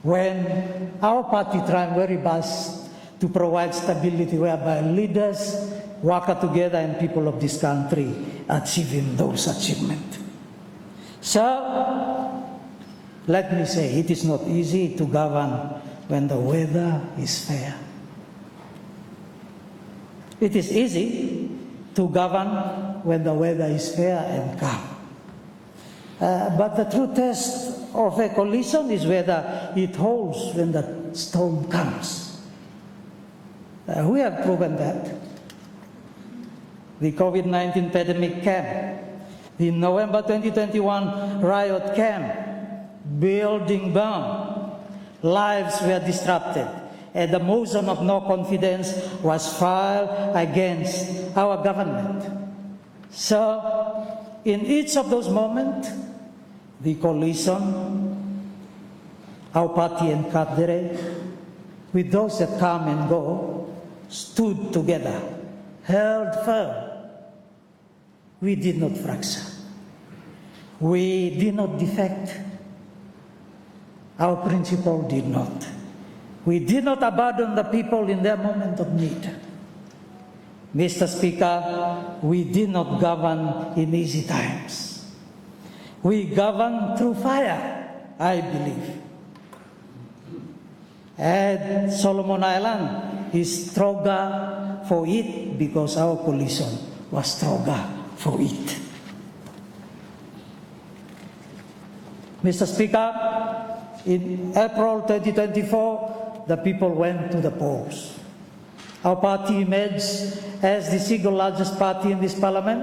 when our party tried very best to provide stability whereby leaders work together and people of this country achieving those achievements. So, let me say, it is not easy to govern when the weather is fair. It is easy to govern when the weather is fair and calm. But the true test of a coalition is whether it holds when the storm comes. We have proven that. The COVID-19 pandemic came. The November 2021 riot came. building burned, lives were disrupted, and the motion of no confidence was filed against our government. So, in each of those moments, the coalition, our party and cadre, with those that come and go, stood together, held firm. We did not fracture. We did not defect. Our principle did not. We did not abandon the people in their moment of need. Mr. Speaker, we did not govern in easy times. We governed through fire, I believe. And Solomon Island is stronger for it because our coalition was stronger for it. Mr. Speaker, in April 2024, the people went to the polls. Our party emerged as the single largest party in this parliament.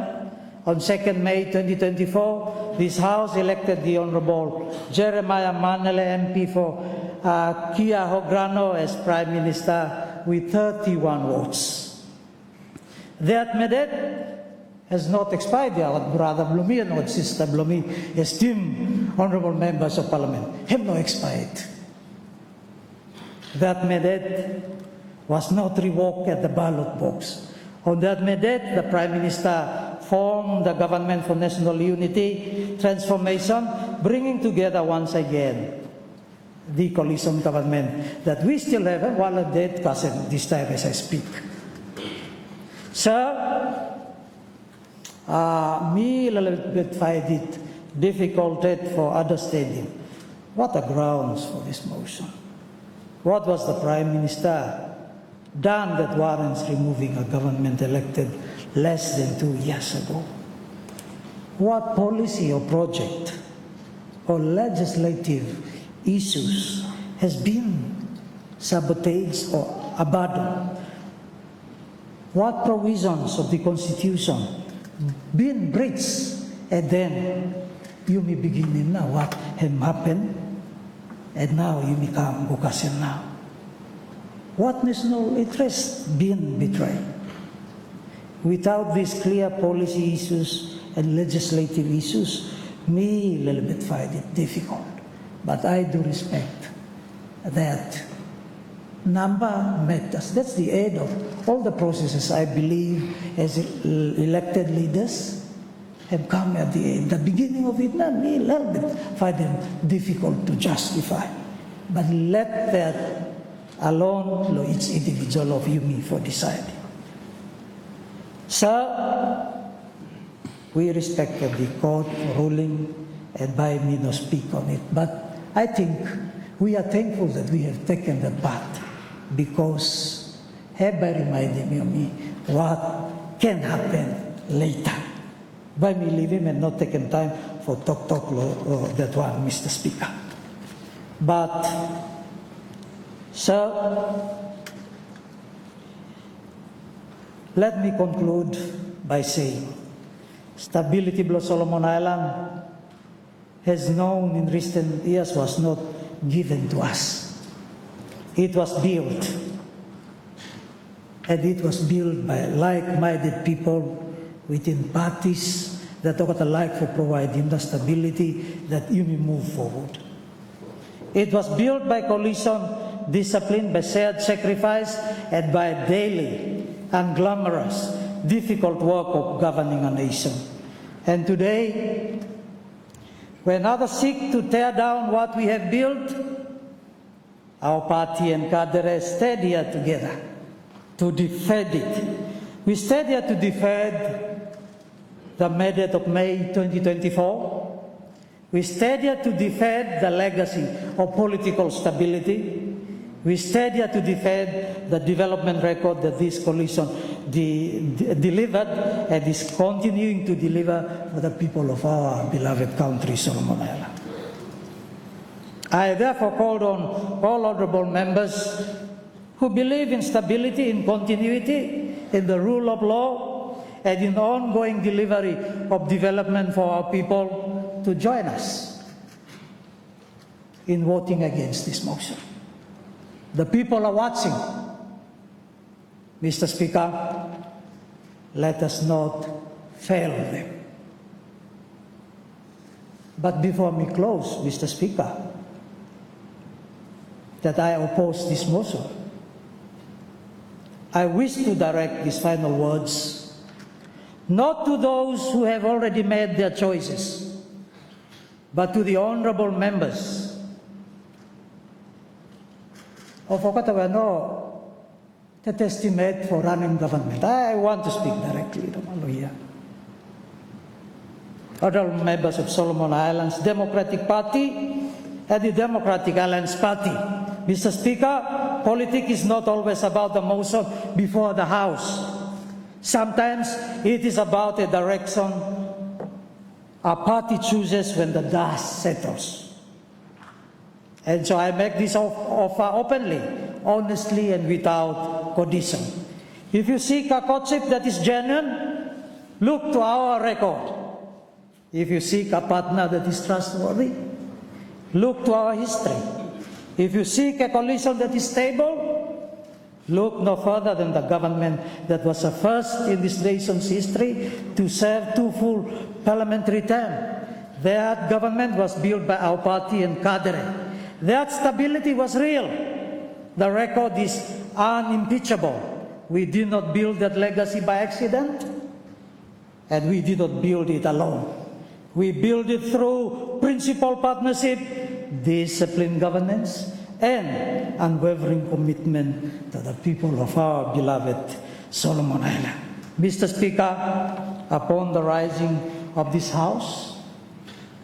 On 2nd May 2024, this House elected the Honorable Jeremiah Manele MP for Kia Hograno as Prime Minister with 31 votes. That mandate has not expired yet. Our brother Blumi and our sister Blumi, esteemed honorable members of Parliament, have not expired. That mandate was not revoked at the ballot box. On that mandate, the Prime Minister formed the Government for National Unity Transformation, bringing together once again the coalition government that we still have one dead cousin this time as I speak. So, me a little bit find it difficult for understanding what are grounds for this motion. What was the Prime Minister done that warrants removing a government elected less than 2 years ago? What policy or project or legislative issues has been sabotaged or abandoned? What provisions of the Constitution been breached? And then you may begin in now what had happened, and now you become Bukasin now. What national interest been betrayed? Without these clear policy issues and legislative issues, me a little bit find it difficult. But I do respect that number matters. That's the end of all the processes, I believe, as elected leaders have come at the end. The beginning of it, me a little bit find them difficult to justify. But let that alone, each individual of you, me, for deciding. So, we respect the court ruling, and by me no speak on it. But I think we are thankful that we have taken that path, because have by reminding me what can happen later. By me leaving and not taking time for talk that one, Mr. Speaker. But, so, let me conclude by saying, stability below Solomon Island has known in recent years was not given to us. It was built. And it was built by like-minded people within parties that got alike for providing the stability that you may move forward. It was built by coalition, disciplined by shared sacrifice, and by daily, unglamorous, difficult work of governing a nation. And today, when others seek to tear down what we have built, our party and cadre stand here together to defend it. We stand here to defend the mandate of May 2024. We stand here to defend the legacy of political stability. We stand here to defend the development record that this coalition delivered and is continuing to deliver for the people of our beloved country, Solomon Island. I therefore called on all honorable members who believe in stability, in continuity, in the rule of law, and in ongoing delivery of development for our people to join us. in voting against this motion. The people are watching. Mr. Speaker, let us not fail them. But before we close, Mr. Speaker, that I oppose this motion, I wish to direct these final words not to those who have already made their choices, but to the honorable members of Okatawano that estimate for running government. I want to speak directly to Maluya. Honorable members of Solomon Islands Democratic Party and the Democratic Alliance Party. Mr. Speaker, politics is not always about the motion before the House. Sometimes it is about a direction a party chooses when the dust settles. And so I make this offer openly, honestly, and without condition. If you seek a courtship that is genuine, look to our record. If you seek a partner that is trustworthy, look to our history. If you seek a coalition that is stable, look no further than the government that was the first in this nation's history to serve 2 full parliamentary terms. That government was built by our party and cadre. That stability was real. The record is unimpeachable. We did not build that legacy by accident, and we did not build it alone. We built it through principled partnership, disciplined governance, and unwavering commitment to the people of our beloved Solomon Island. Mr. Speaker, upon the rising of this House,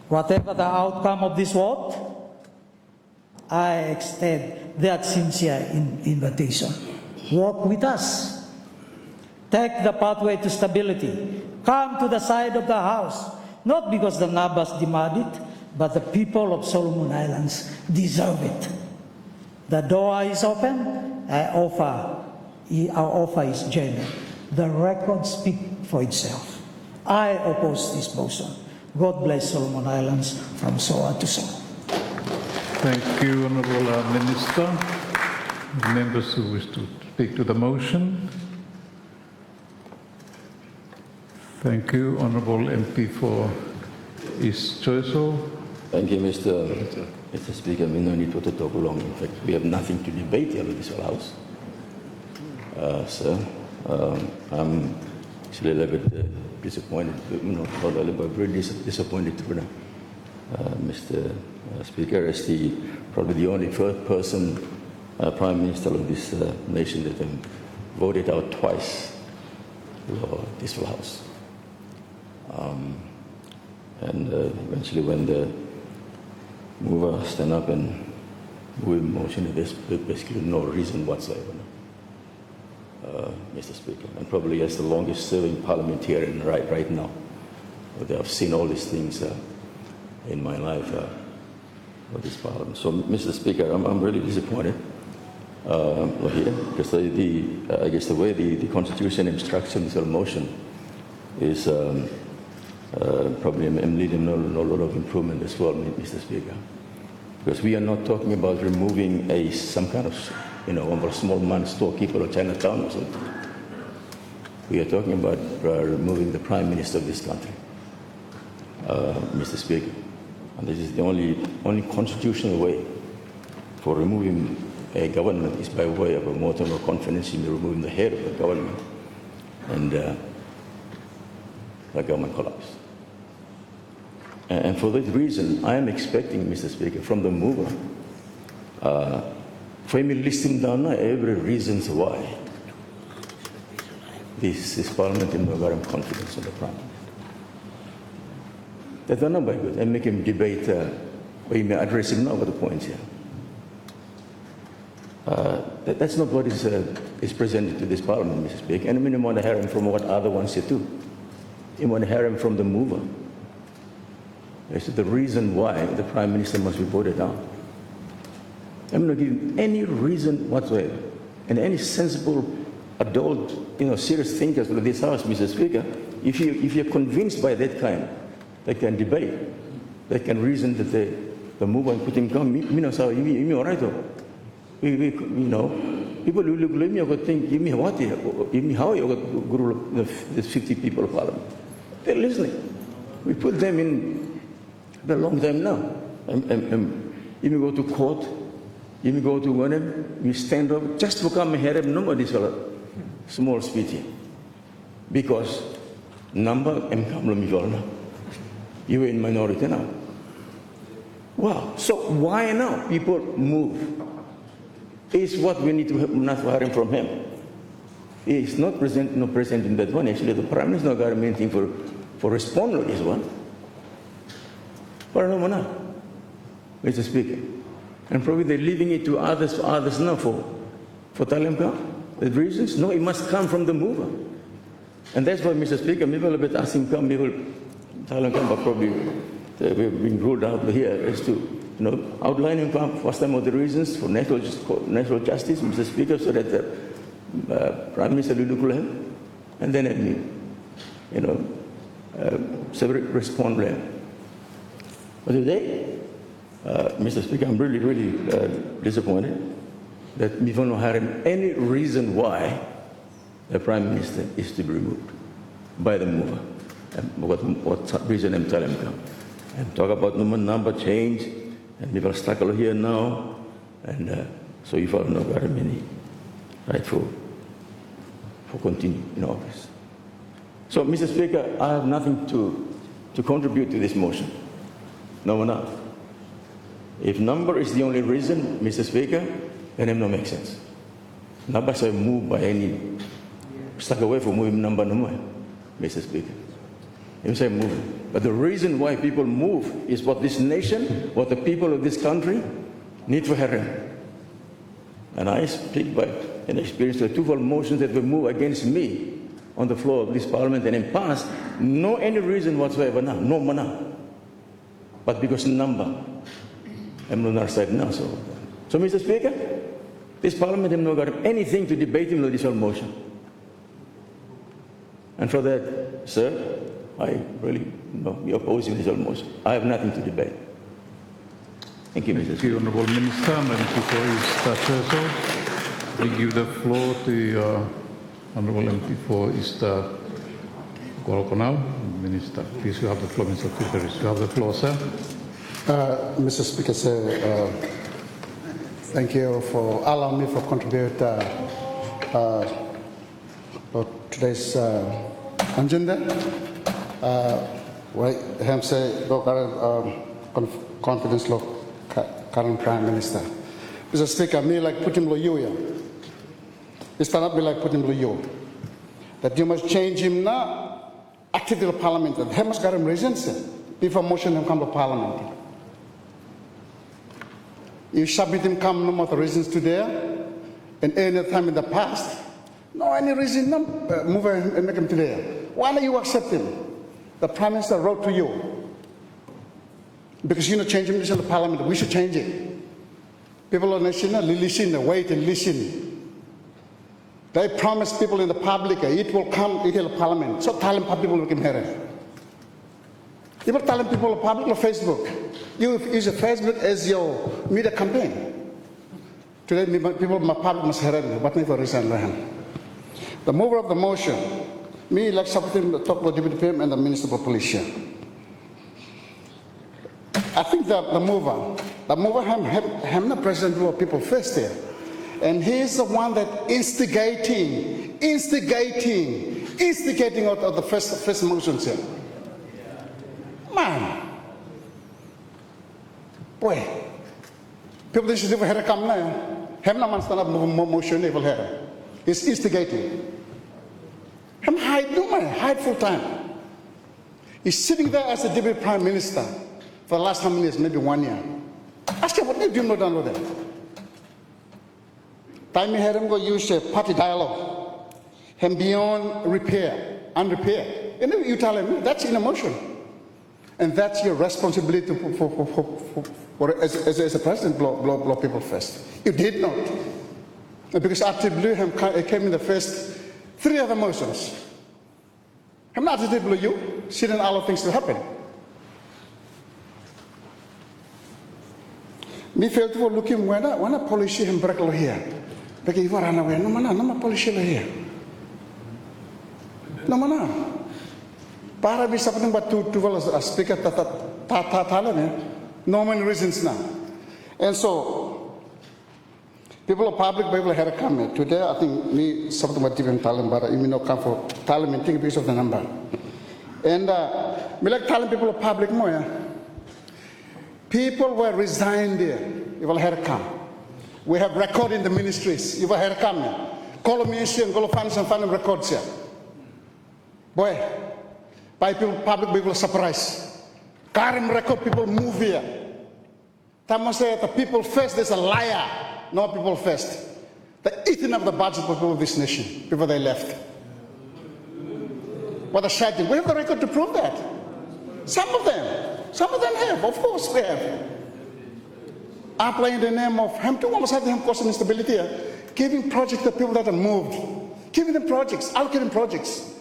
whatever the outcome of this vote, I extend that sincere invitation. Walk with us. Take the pathway to stability. Come to the side of the House, not because the Nabas demand it, but the people of Solomon Islands deserve it. The door is open. Our offer is genuine. The record speaks for itself. I oppose this motion. God bless Solomon Islands from Soa to Soa. Thank you, Honourable Minister. Members who wish to speak to the motion. Thank you, Honourable MP for East Choiso. Thank you, Mr. Speaker. We no need to talk long. In fact, we have nothing to debate here in this House. Sir, I'm actually a little bit disappointed, not a little bit, very disappointed to Mr. Speaker, as probably the only first person, Prime Minister of this nation that voted out twice for this House. And eventually when the mover stand up and move motion, there's basically no reason whatsoever, Mr. Speaker. And probably as the longest serving parliamentarian right now, I've seen all these things in my life with this parliament. So, Mr. Speaker, I'm really disappointed here, because I guess the way the Constitution instructs this motion is probably leading no lot of improvement as well, Mr. Speaker. Because we are not talking about removing some kind of, a small man storekeeper or Chinatown or something. We are talking about removing the Prime Minister of this country, Mr. Speaker. And this is the only constitutional way for removing a government is by way of a motion of confidence in removing the head of the government, and the government collapsed. And for that reason, I am expecting, Mr. Speaker, from the mover, for him listing down every reasons why this Parliament in Nagaram confidence in the Prime Minister. That's not very good, and make him debate, or he may address him now with the points here. That's not what is presented to this Parliament, Mr. Speaker. And I mean, you want to hear him from what other ones here too. You want to hear him from the mover. It's the reason why the Prime Minister must be voted down. I'm not giving any reason whatsoever. And any sensible adult, serious thinkers of this House, Mr. Speaker, if you're convinced by that kind, they can debate, they can reason that the move and put him come, me no, so you all right, you know, people who look at me, I could think, you mean what, you mean how you got group the 50 people of Parliament. They're listening. We put them in a long time now. You may go to court, you may go to whatever, you stand up, just to come here, nobody's small speech. Because number, you are in minority now. Wow, so why now people move? Is what we need to not hear from him. He is not present in that one. Actually, the Prime Minister is not got anything for respond to this one. But no one, Mr. Speaker. And probably they're leaving it to others now for Talemka. The reasons? No, it must come from the mover. And that's why, Mr. Speaker, people are a bit asking people, Talemka, but probably they've been ruled out here as to outlining first time of the reasons for natural justice, Mr. Speaker, so that the Prime Minister will look at him, and then separate respond to him. But today, Mr. Speaker, I'm really, really disappointed that we don't have any reason why the Prime Minister is to be removed by the mover. And what reason I'm telling them. And talk about number change, and people are stuck here now, and so you have no very many right for continue in office. So, Mr. Speaker, I have nothing to contribute to this motion. No one else. If number is the only reason, Mr. Speaker, then it don't make sense. Numbers are moved by any stuck away from moving number no more, Mr. Speaker. You say moving. But the reason why people move is what this nation, what the people of this country need for hearing. And I speak by an experience of twofold motions that were moved against me on the floor of this parliament and in past, no any reason whatsoever now, no mana. But because number, I'm on our side now. So Mr. Speaker, this parliament has not got anything to debate in this whole motion. And for that, sir, I really be opposing this whole motion. I have nothing to debate. Thank you, Mr. Speaker. Honourable Minister, Madam Speaker is Chairso. We give the floor to the Honourable MP for East Gorokonau. Minister, please, you have the floor, Mr. Speaker. You have the floor, sir. Mr. Speaker, sir, thank you for allowing me to contribute to today's agenda. Ham say confidence current Prime Minister. Mr. Speaker, me like put him lo you ya. It's not be like put him lo you. That you must change him now. Active in the Parliament. That he must get him reasons before motion him come to Parliament. You submit him come no more reasons today, and any time in the past. No any reason no move and make him today. Why do you accept him? The Prime Minister wrote to you. Because you know changing this in the Parliament, we should change it. People of the nation listen, wait and listen. They promise people in the public it will come into the Parliament. So tell them people will come here. You will tell them people in the public or Facebook. You use Facebook as your media campaign. Today people in the public must hear it. What never reason the mover of the motion, me like supporting the top of the Deputy PM and the Minister for Police. I think the mover have the president of people first here. And he's the one that instigating out of the first motion, sir. Man. Boy. People should never have come now. Have no man stand up motion evil here. He's instigating. Him hide full time. He's sitting there as the Deputy Prime Minister for the last how many years, maybe 1 year. Ask him what did you know done with that? Time you had him go use a party dialogue. Him beyond repair, unrepair. And you tell him that's in emotion. And that's your responsibility for as a president, blow people first. You did not. Because after blue him came in the first 3 other motions. I'm not to blue you, sitting all of things to happen. Me felt for looking when I polish him breaklo here. Because you run away, no man, polish here. No man. Para be something but to speaker no many reasons now. And so people of public people had a comment. Today I think me something about different talent, but you know come for talent think because of the number. And me like telling people of public more. People were resigned there. You will have come. We have record in the ministries. You will have come. Call ministry and call funds and fund records here. Boy, by people, public people surprised. Karim record people move here. Tama say the people first. There's a liar. No people first. They're eating up the budget for people of this nation before they left. What a shouting. We have the record to prove that. Some of them have, of course we have. Applying the name of him to almost have him cause instability here, giving projects to people that are moved, giving them projects, allocating projects.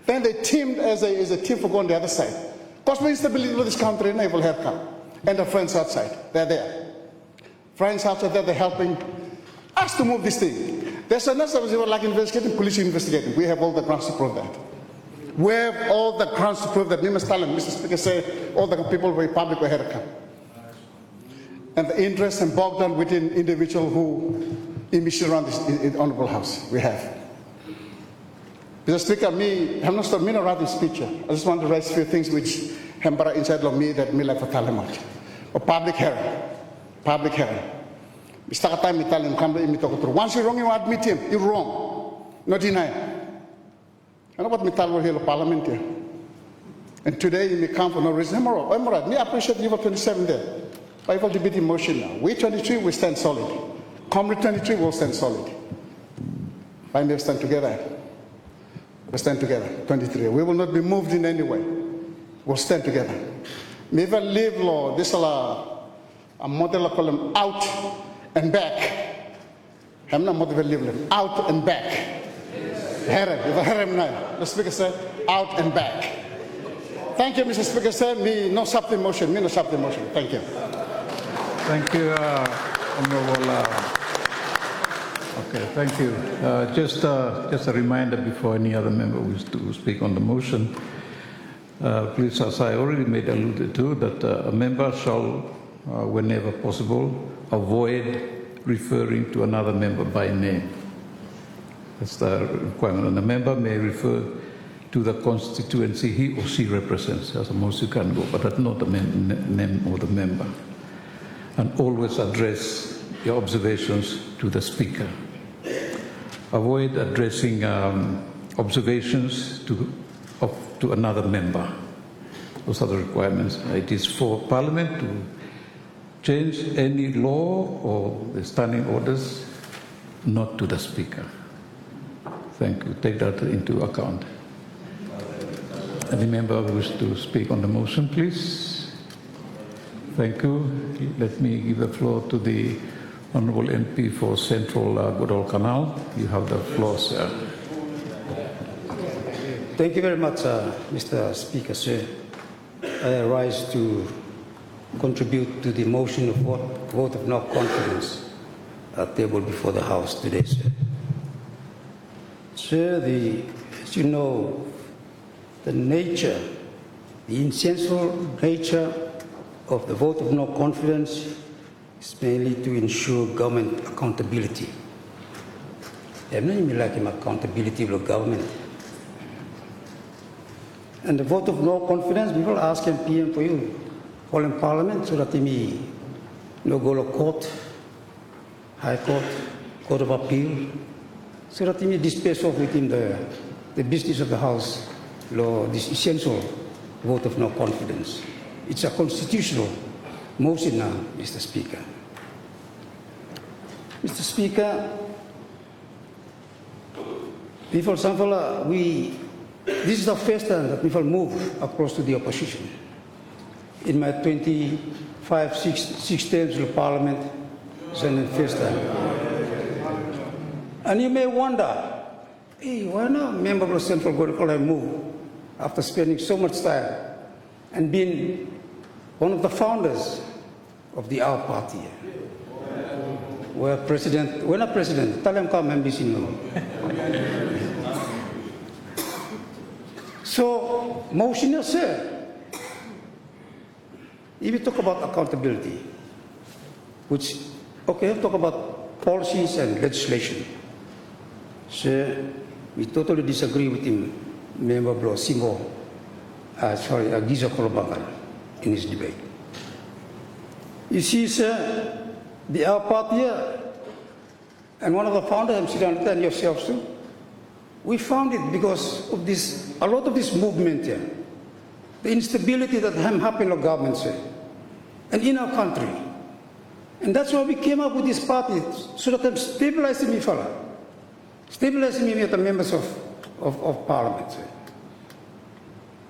Then they teamed as a team for going the other side. Cause me instability with this country, and they will help come. And the friends outside, they're there. Friends outside there, they're helping us to move this thing. There's another like investigating, police investigating. We have all the grounds to prove that. We have all the grounds to prove that. Mr. Speaker say all the people were public were here to come. And the interest and bogged down within individual who emission around this in the Honorable House. We have. Mr. Speaker, I'm not writing speech. I just want to raise a few things which hamper inside of me that me like for Talamat. But public hearing. Public hearing. Mr. Time Italian come to talk through. Once you're wrong, you admit him. You're wrong. Not deny. I know what Mital will hear Parliament here. And today you may come for no reason. I'm me appreciate you for 27 there. But for debate motion now. We 23 we stand solid. Comrade 23 will stand solid. I may stand together. We stand together. 23. We will not be moved in any way. We'll stand together. Never leave law. This is a model call them out and back. I'm not model leave them out and back. The Speaker said, out and back. Thank you, Mr. Speaker. Said me no substitute motion. Me no substitute motion. Thank you. Thank you, Honorable. Okay, thank you. Just a reminder before any other member wishes to speak on the motion. Please, as I already made alluded to, that a member shall, whenever possible, avoid referring to another member by name. That's the requirement. And the member may refer to the constituency he or she represents, as the most you can go, but that's not the name of the member. And always address your observations to the Speaker. Avoid addressing observations to another member. Those are the requirements. It is for Parliament to change any law or the standing orders, not to the Speaker. Thank you. Take that into account. Any member who wishes to speak on the motion, please. Thank you. Let me give the floor to the Honourable MP for Central Goodall Canal. You have the floor, sir. Thank you very much, Mr. Speaker, sir. I rise to contribute to the motion of vote of no confidence tabled before the House today, sir. Sir, as you know, the essential nature of the vote of no confidence is mainly to ensure government accountability. I'm not even like accountability of the government. And the vote of no confidence, we will ask PM for you, all in Parliament, so that they may no go to court, High Court, Court of Appeal, so that they may dispense off within the business of the House law, this essential vote of no confidence. It's a constitutional motion now, Mr. Speaker. Mr. Speaker, before example, this is the first time that we will move across to the opposition. In my 6 terms of Parliament, it's the first time. And you may wonder, hey, why not member of the Central Goodall move after spending so much time and being one of the founders of the Our Party. We're not president, talam ka members in. So, motion is sir. If you talk about accountability, which, okay, talk about policies and legislation. So, we totally disagree with him, Member Bro Simo, Giza Kolobakar, in his debate. You see, sir, the Our Party and one of the founders, and yourselves too, we found it because of this, a lot of this movement here, the instability that happened in our government, sir, and in our country. And that's why we came up with this party, so that I'm stabilizing me, fella. Stabilizing me with the members of parliament, sir.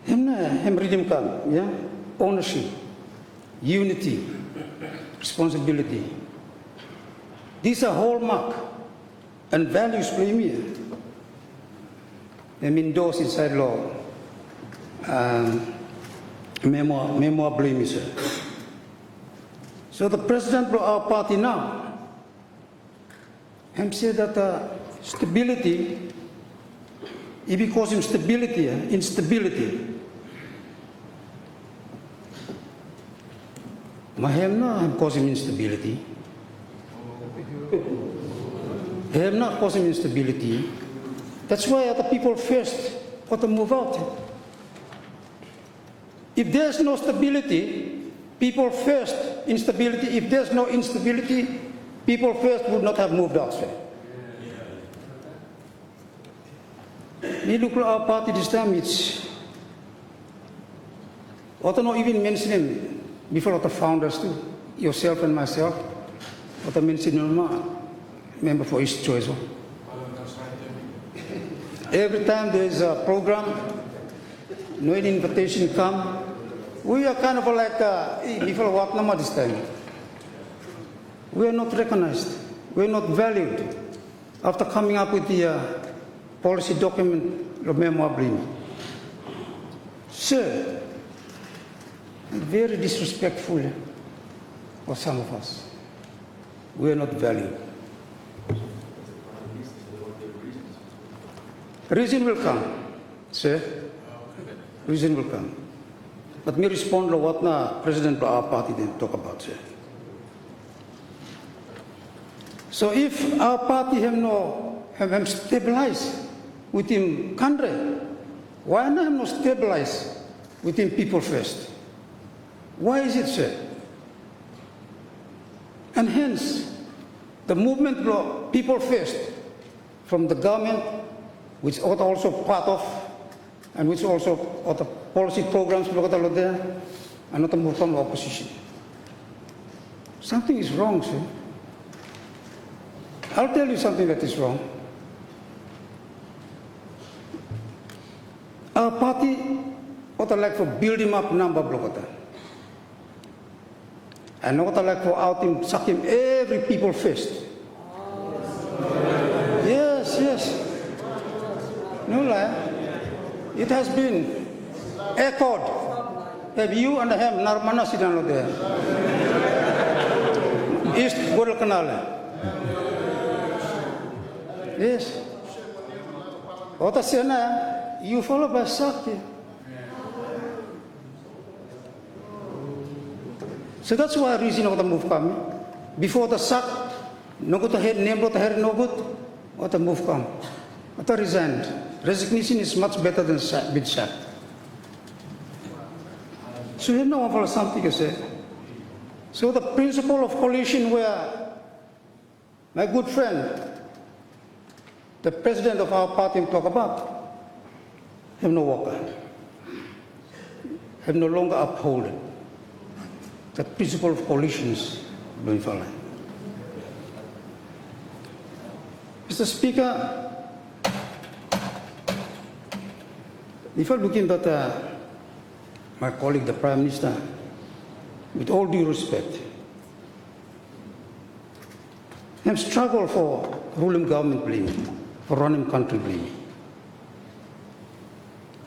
Yeah? Ownership, unity, responsibility. These are hallmark and values play me. I'm endorsed inside law. Memoir blame, sir. So the president of our party now, I'm saying that stability, if he calls him stability, instability. I'm causing instability. I am not causing instability. That's why other people first got to move out. If there's no stability, people first, instability. If there's no instability, people first would not have moved out. We look at our party this time, it's, I don't know, even mention him before the founders too, yourself and myself, what I mentioned, member for East Choice. Every time there is a program, no invitation come, we are kind of like, before what number this time? We are not recognized, we are not valued. After coming up with the policy document, the memoir bring. Sir, very disrespectful for some of us. We are not valued. Reason will come, sir. Reason will come. But me respond to what na President of our party didn't talk about, sir. So if our party have stabilized within country, why not have no stabilized within people first? Why is it, sir? And hence, the movement of people first, from the government, which are also part of, and which also are the policy programs there, and not the move from the opposition. Something is wrong, sir. I'll tell you something that is wrong. Our party, what I like for build him up number block. And what I like for out him, suck him every people first. Yes, yes. No lie. It has been echoed. Have you and him Narmana Sidano there? East Guadalcanal. Yes. What I say now, you follow by Sakti. So that's why reason of the move coming. Before the sack, no good to head, name to head, no good. What the move come. What I resigned. Resignation is much better than being sacked. So you know for something to say. So the principle of coalition where my good friend, the president of our party talk about, have no worker. Have no longer uphold it. The principle of coalitions going forward. Mr. Speaker, if I'm looking at my colleague, the Prime Minister, with all due respect, have struggled for ruling government blaming, for running country blaming.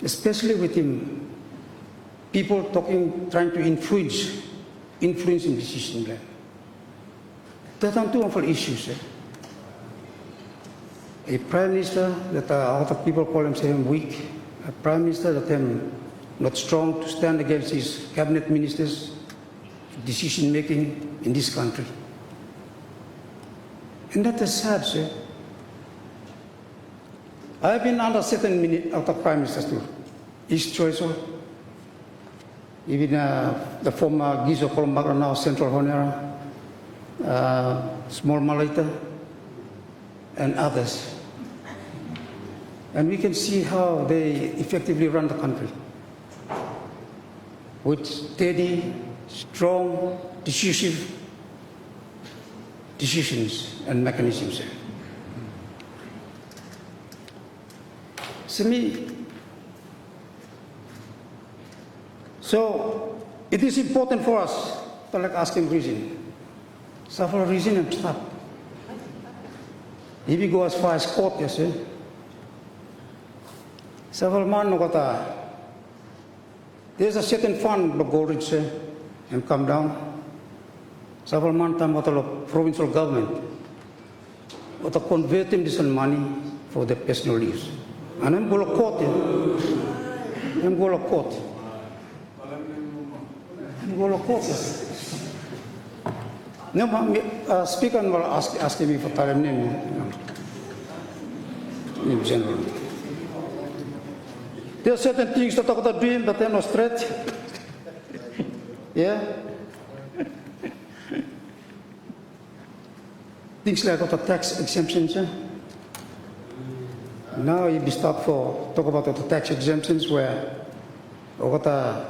Especially with him, people talking, trying to influence influencing decision. That are two awful issues. A prime minister that other people call him weak, a prime minister that him not strong to stand against his cabinet ministers' decision making in this country. And that is sad, sir. I have been under certain other prime ministers too. East Choice, even the former Gizo Kolombagra, now Central Honiara, Small Malaita, and others. And we can see how they effectively run the country with steady, strong, decisive decisions and mechanisms. So it is important for us to ask him reason. Several reason and stop. If we go as far as court, yes, several man nogata. There's a certain fund the gold rich and come down. Several man time what the provincial government what to convert him this money for the personal use. And I'm going to court. I'm going to court. I'm going to court. No, speaker will ask me for time name in general. There are certain things that I could dream, but they're not straight. Yeah? Things like the tax exemptions. Now you start for talk about the tax exemptions where the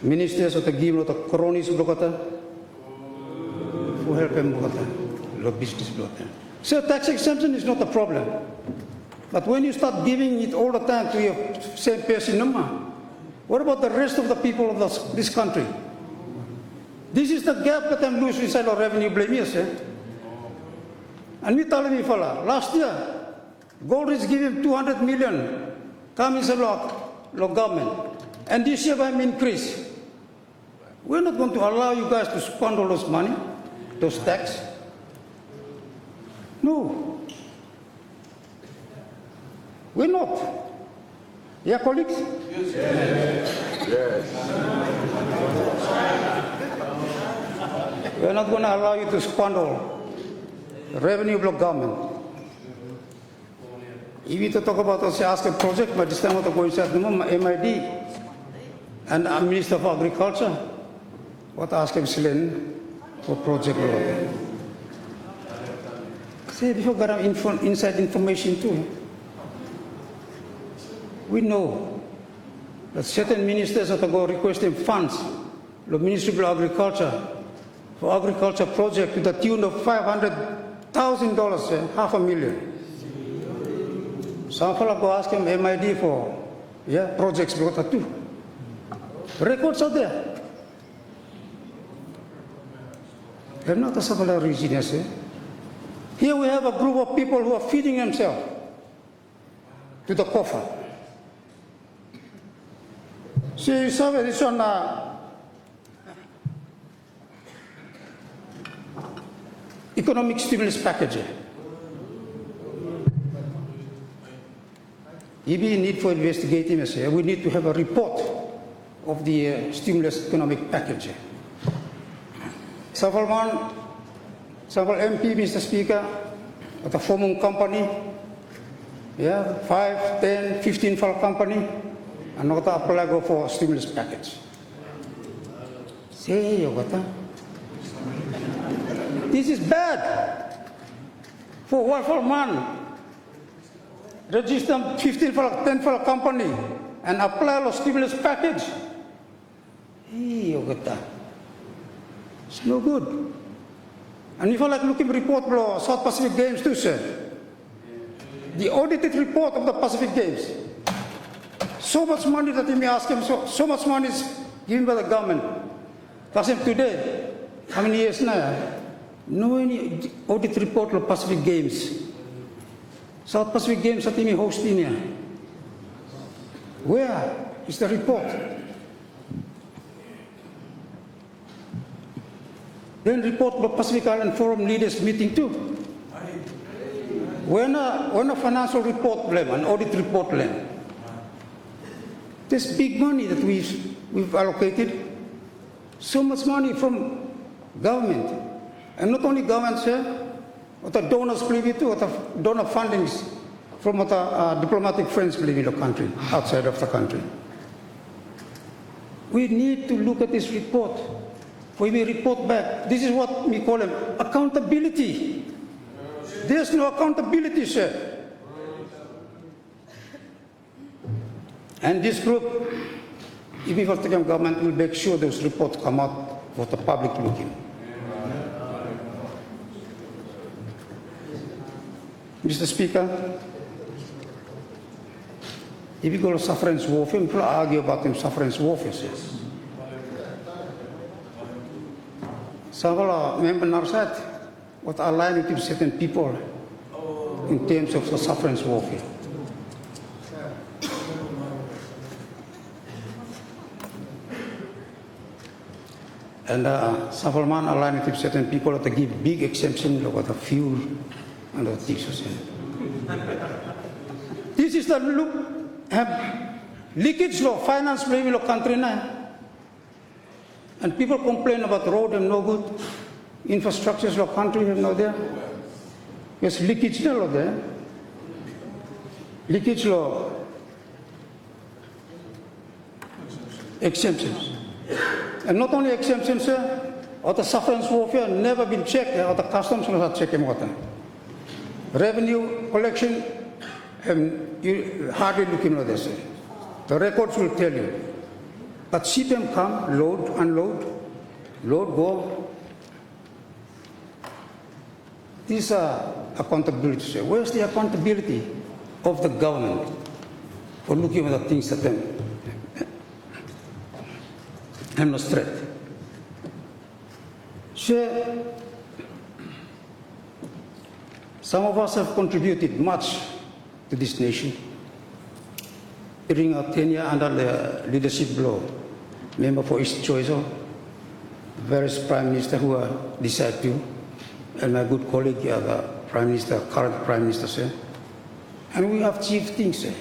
ministers of the give the cronies who help them the business. So tax exemption is not a problem. But when you start giving it all the time to your same person, what about the rest of the people of this country? This is the gap that I'm losing inside our revenue blame, yes. And we tell me, fella, last year, gold is giving 200 million, come inside the government. And this year I'm increase. We're not going to allow you guys to squander those money, those tax. No. We're not. Yeah, colleagues? Yes. We're not going to allow you to squander the revenue block government. If you talk about us ask a project, but this time I go inside the MID and I'm Minister of Agriculture, what ask him for project. Say, before got inside information too. We know that certain ministers have to go requesting funds, the Ministry of Agriculture, for agriculture project to the tune of $500,000, $500,000. Some fellow go ask him MID for projects too. Records are there. They're not a similar region, yes. Here we have a group of people who are feeding themselves to the coffer. See, you saw this on economic stimulus package. If we need for investigating, we need to have a report of the stimulus economic package. Several MP, Mr. Speaker, at a former company, 5, 10, 15 for a company, and not apply go for stimulus package. Say, this is bad. For what for man? Register 15 for 10 for a company and apply a stimulus package. Hey, it's no good. And if I like looking report for South Pacific Games too, sir. The audited report of the Pacific Games. So much money that you may ask him, so much money is given by the government. Because today, how many years now? No any audit report of Pacific Games. South Pacific Games at me hosting here. Where is the report? Then report the Pacific Island Forum leaders meeting too. When a financial report blame, an audit report blame, this big money that we've allocated, so much money from government, and not only government, sir, but the donors believe it too, what the donor fundings from what the diplomatic friends believe in the country, outside of the country. We need to look at this report. When we report back, this is what we call accountability. There's no accountability, sir. And this group, even for the government, will make sure those reports come out for the public looking. Mr. Speaker, if you go to sufferance warfare, people argue about them sufferance warfare. Some of our members said what are aligning to certain people in terms of the sufferance warfare. And some of them are aligning to certain people that give big exemption about the fuel and the things. This is the leakage law, finance level of country now. And people complain about road and no good, infrastructures of country have no there. There's leakage law there. Leakage law, exemptions. And not only exemptions, or the sufferance warfare never been checked, or the customs not checking what. Revenue collection, you hardly looking at this. The records will tell you. But see them come, load, unload, load, go. These are accountability. Where's the accountability of the government for looking at the things that them have no threat? So, some of us have contributed much to this nation during our tenure under the leadership blow. Member for East Choice, various prime minister who are decided to, and my good colleague, the prime minister, current prime minister, sir. And we have achieved things, sir.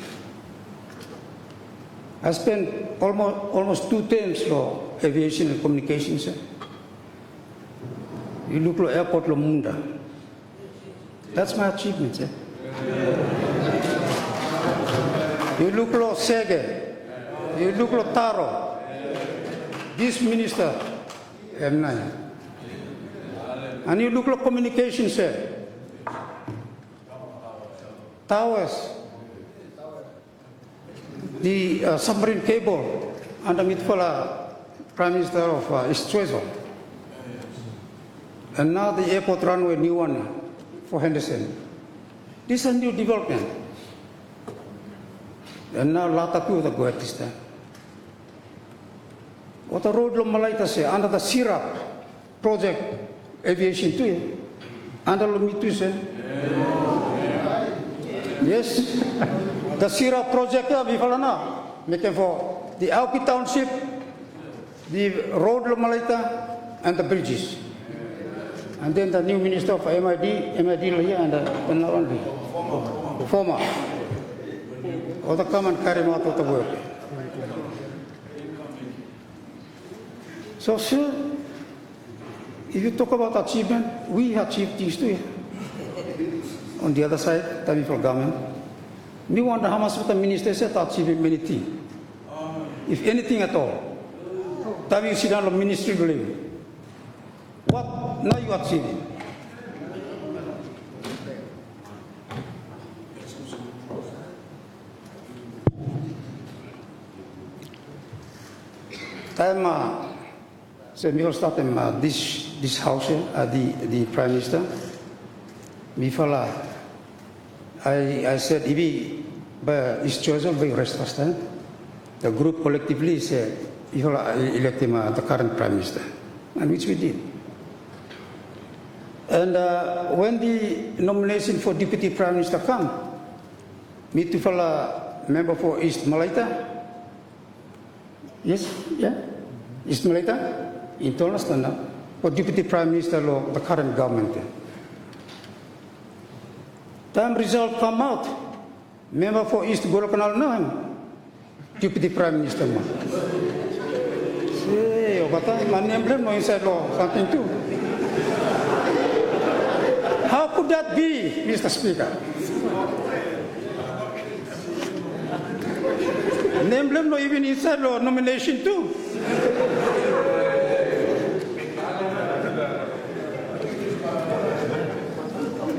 I spent almost 2 terms for aviation and communications, sir. You look at airport Lumumba. That's my achievement, sir. You look at Sege. You look at Taro. This minister, M9. And you look at communications, sir. Towers. The submarine cable under Mitfala, Prime Minister of East Choice. And now the airport runway, new one for Henderson. This is a new development. And now Lataku the go at this time. What a road lo Malaita say under the SIRAP project aviation too. Under lo mitu say. Yes. The SIRAP project before na making for the Auki Township, the road lo Malaita and the bridges. And then the new minister of MID here and not only former. Or the come and carry out of the work. So, sir, if you talk about achievement, we achieved things too. On the other side, the for government, we wonder how much the minister said to achieve many things. If anything at all, then you sit down on ministry believe. What now you achieve? Time so we will start this house, the Prime Minister. Before I said, if we is chosen by rest first time, the group collectively said, if we elect him the current Prime Minister, and which we did. And when the nomination for Deputy Prime Minister come, me to follow member for East Malaita. Yes, yeah, East Malaita. Internal stand up. for Deputy Prime Minister of the current government. Time result come out. Member for East Gorokanal Nahan, Deputy Prime Minister. Say, my emblem no inside law, something too. How could that be, Mr. Speaker? An emblem no even inside law nomination too.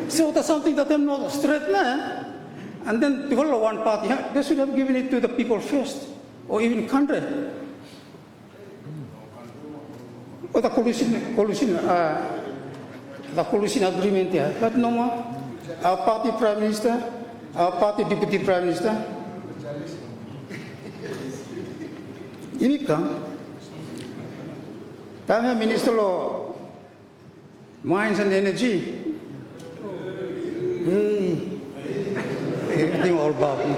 So that's something that I'm not straight now. And then the whole one party, they should have given it to the people first, or even country. Or the coalition agreement here. But no more. Our party Prime Minister, our party Deputy Prime Minister. Ini kan, kami Minister of Mines and Energy. Everything all about me.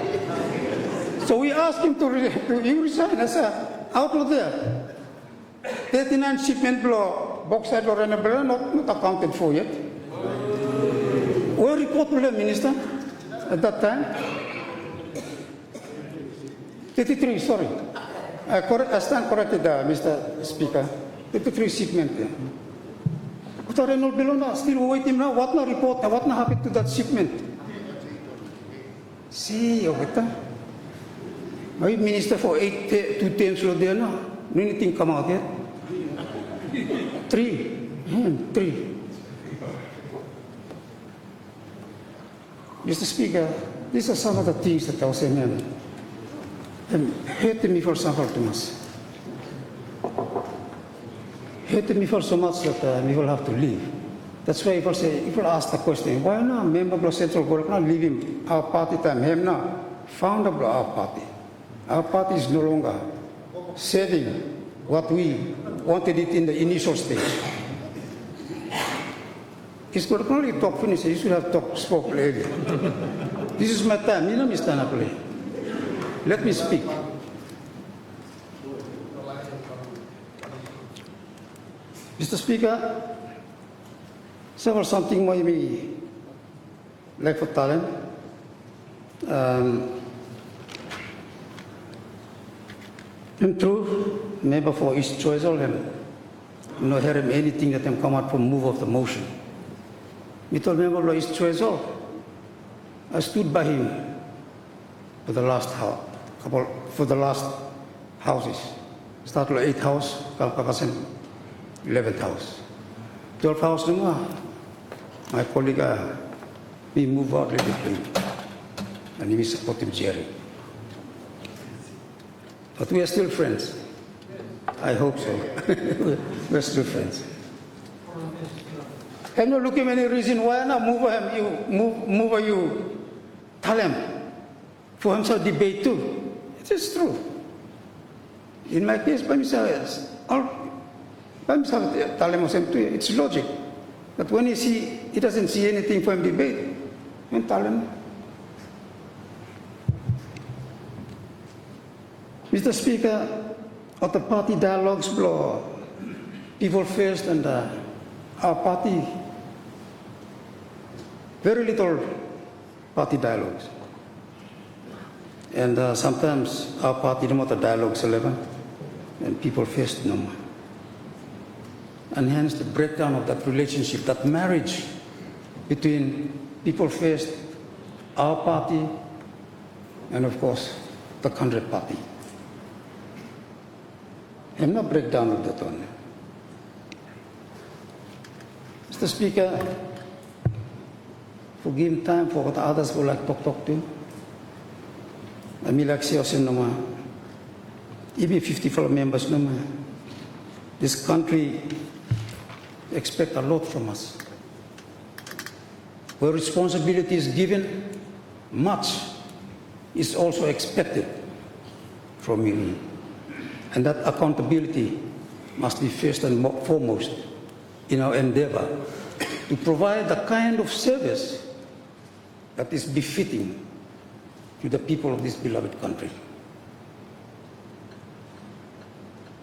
So we asked him to resign as an outlaw there. 39 shipment below bauxite or renewable not accounted for yet. We report to the minister at that time. 33, sorry. I stand corrected, Mr. Speaker. 33 shipment there. But the renewable below now, still waiting now. What na report? What na happened to that shipment? See, my minister for 2 terms there now. Anything come out yet? 3. 3. Mr. Speaker, these are some of the things that I was saying. Hurt me for example too much. Hurt me for so much that we will have to leave. That's why people ask the question, why not member of Central Gorokanal leaving our party time? Him now, founder of our party. Our party is no longer serving what we wanted it in the initial stage. It's Gorokanal, you talk finish, you should have spoke earlier. This is my time, you know, Mr. Napoli. Let me speak. Mr. Speaker, several something maybe lack of talent. In truth, member for East Choice, and no hear him anything that can come out from move of the motion. Me told member for East Choice, I stood by him for the last houses. Started with 8 house, Kalpakasan 11th house. 12th house no my colleague we move out a little bit and we support him Jerry. But we are still friends. I hope so. We're still friends. Have you look at any reason why not move you tell him for himself debate too. It is true. In my case, by himself, it's logic. But when he doesn't see anything for him debate, then tell him. Mr. Speaker, of the party dialogues blow, people first and our party, very little party dialogues. And sometimes our party no matter dialogues 11 and people first no more. And hence the breakdown of that relationship, that marriage between people first, our party, and of course the country party. I'm not breakdown of that one. Mr. Speaker, for giving time for what others would like to talk to. I mean, like even 54 members, this country expects a lot from us. Where responsibility is given, much is also expected from you. And that accountability must be first and foremost in our endeavor to provide the kind of service that is befitting to the people of this beloved country.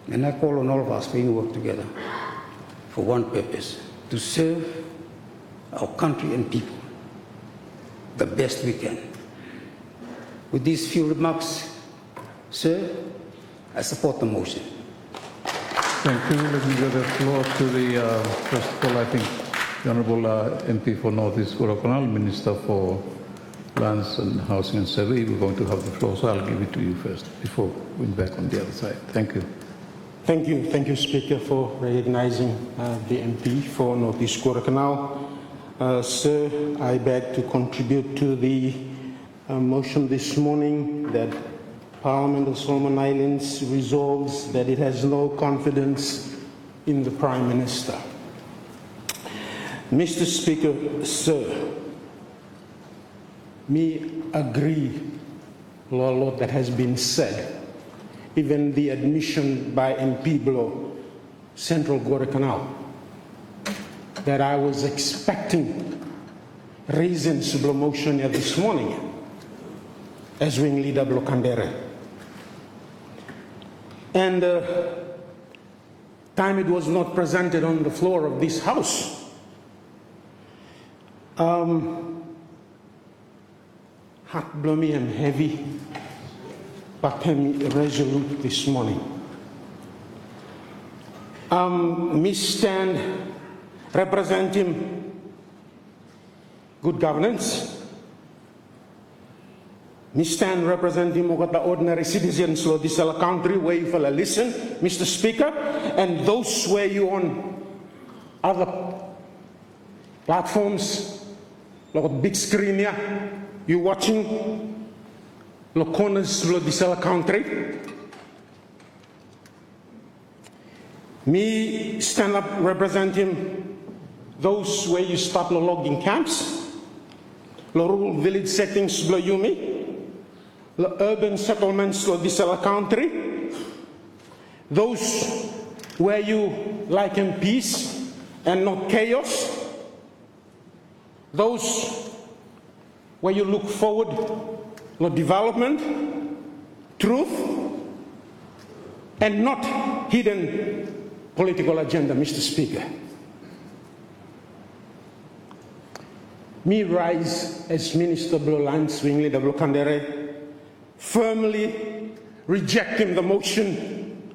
And I call on all of us to work together. for one purpose, to serve our country and people the best we can. With these few remarks, sir, I support the motion. Thank you. Let me give the floor to the, first of all, I think, the Honourable MP for North East Guadalcanal, Minister for Lands and Housing and Survey. We're going to have the floor, so I'll give it to you first before going back on the other side. Thank you. Thank you, Speaker, for recognizing the MP for North East Guadalcanal. Sir, I beg to contribute to the motion this morning that Parliament of Solomon Islands resolves that it has no confidence in the Prime Minister. Mr. Speaker, sir, me agree a lot that has been said. Even the admission by MP Blow, Central Guadalcanal, that I was expecting reasons for motion here this morning as Wing Leader Blokandere. And time it was not presented on the floor of this House, heart blow me and heavy, but I'm resolute this morning. Me stand representing good governance. Me stand representing the ordinary citizens of this country where you will listen, Mr. Speaker, and those where you on other platforms, like big screen here, you watching the corners of this country. Me stand up representing those where you start the logging camps, the rural village settings below Yumi, the urban settlements of this country, those where you like in peace and not chaos, those where you look forward to development, truth, and not hidden political agenda, Mr. Speaker. Me rise as Minister of Lands, Wing Leader Blokandere, firmly rejecting the motion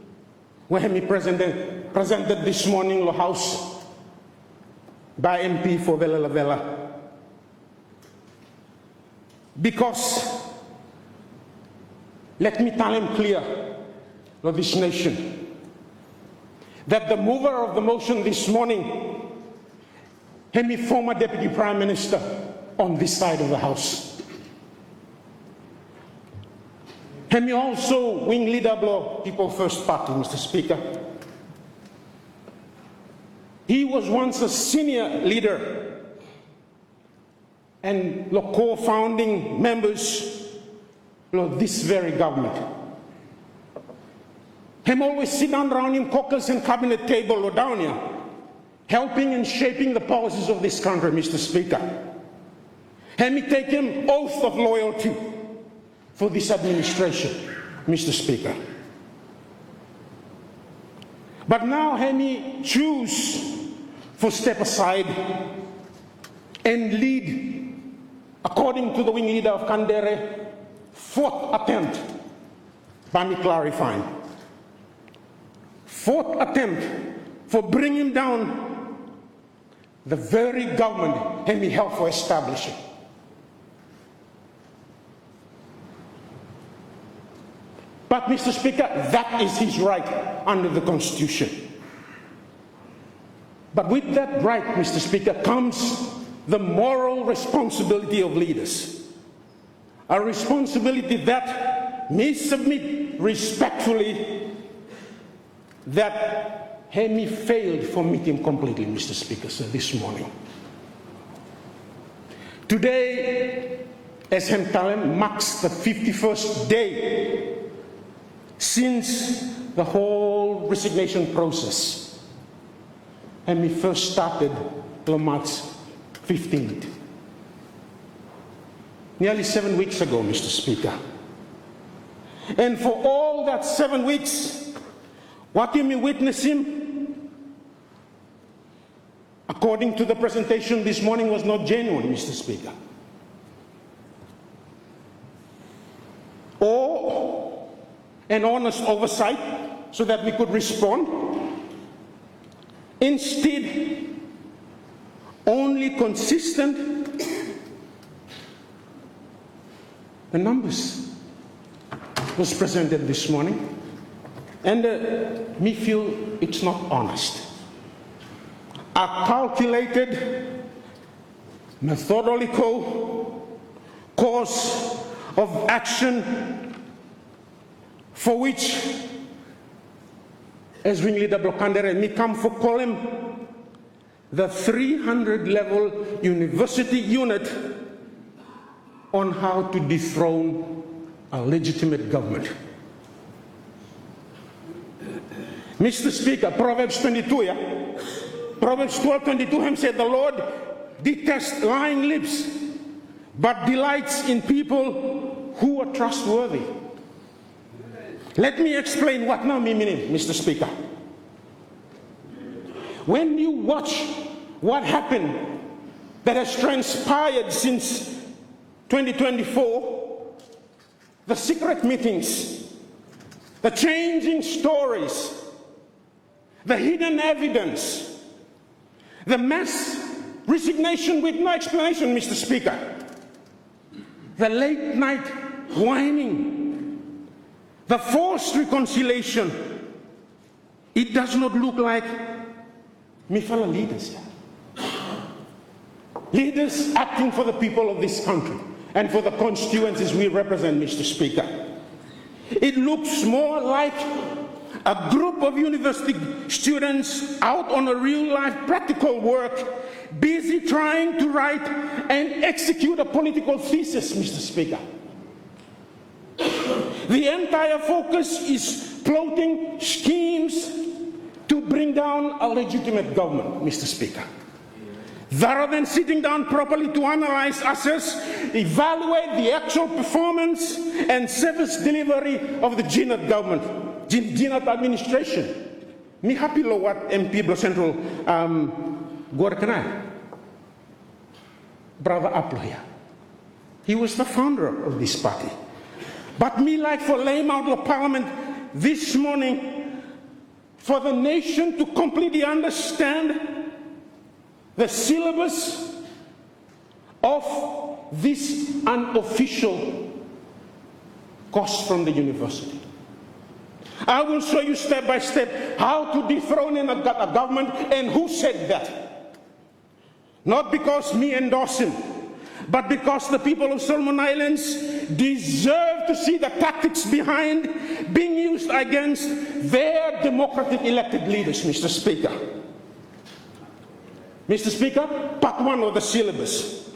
where me presented this morning in the House by MP for Vela La Vela. Because, let me tell him clear to this nation, that the mover of the motion this morning and me former Deputy Prime Minister on this side of the House. And me also Wing Leader of People First Party, Mr. Speaker. He was once a senior leader and the co-founding members of this very government. Him always sit down around him caucus and cabinet table or down here, helping and shaping the policies of this country, Mr. Speaker. And me take him oath of loyalty for this administration, Mr. Speaker. But now Hemi choose to step aside and lead, according to the Wing Leader of Kandere, fourth attempt by me clarifying. Fourth attempt for bringing down the very government Hemi helped for establishing. But, Mr. Speaker, that is his right under the Constitution. But with that right, Mr. Speaker, comes the moral responsibility of leaders. A responsibility that may submit respectfully that Hemi failed for meeting completely, Mr. Speaker, sir, this morning. Today, as Hemtalem marks the 51st day since the whole resignation process, and we first started on March 15th. Nearly 7 weeks ago, Mr. Speaker. And for all that 7 weeks, what you may witness him, according to the presentation this morning, was not genuine, Mr. Speaker. Or an honest oversight so that we could respond. Instead, only consistent the numbers was presented this morning, and me feel it's not honest. A calculated, methodical course of action for which, as Ringleader Blokandere and me come for column, the 300-level university unit on how to dethrone a legitimate government. Mr. Speaker, Proverbs 22, yeah? Proverbs 12:22 him said, the Lord detests lying lips, but delights in people who are trustworthy. Let me explain what now meaning, Mr. Speaker. When you watch what happened that has transpired since 2024, the secret meetings, the changing stories, the hidden evidence, the mass resignation with no explanation, Mr. Speaker, the late night whining, the forced reconciliation, it does not look like me fellow leaders. Leaders acting for the people of this country and for the constituencies we represent, Mr. Speaker. It looks more like a group of university students out on a real-life practical work, busy trying to write and execute a political thesis, Mr. Speaker. The entire focus is plotting schemes to bring down a legitimate government, Mr. Speaker. Rather than sitting down properly to analyze, assess, evaluate the actual performance and service delivery of the Jinat government, Jinat administration. Me happy lo what MP Blo Central Gorkanai, Brother Aploya. He was the founder of this party. But me like for lame out of Parliament this morning, for the nation to completely understand the syllabus of this unofficial course from the university. I will show you step by step how to dethrone a government and who said that. Not because me endorse him, but because the people of Solomon Islands deserve to see the tactics behind being used against their democratic elected leaders, Mr. Speaker. Mr. Speaker, part 1 of the syllabus.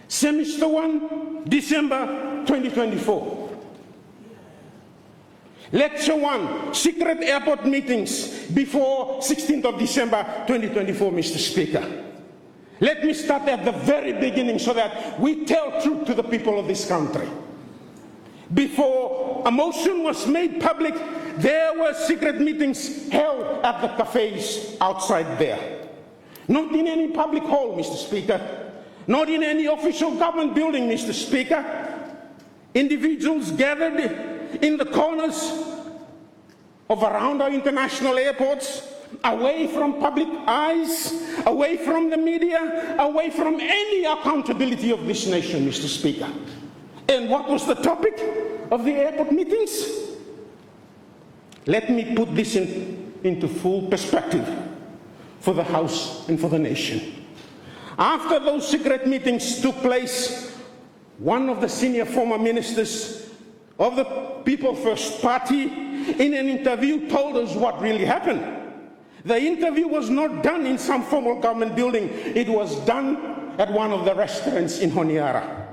Semester 1, December 2024. Lecture 1, secret airport meetings before 16th of December 2024, Mr. Speaker. Let me start at the very beginning so that we tell truth to the people of this country. Before a motion was made public, there were secret meetings held at the cafes outside there. Not in any public hall, Mr. Speaker. Not in any official government building, Mr. Speaker. Individuals gathered in the corners of around our international airports, away from public eyes, away from the media, away from any accountability of this nation, Mr. Speaker. And what was the topic of the airport meetings? Let me put this into full perspective for the House and for the nation. After those secret meetings took place, one of the senior former ministers of the People First Party in an interview told us what really happened. The interview was not done in some formal government building. It was done at one of the restaurants in Honiara.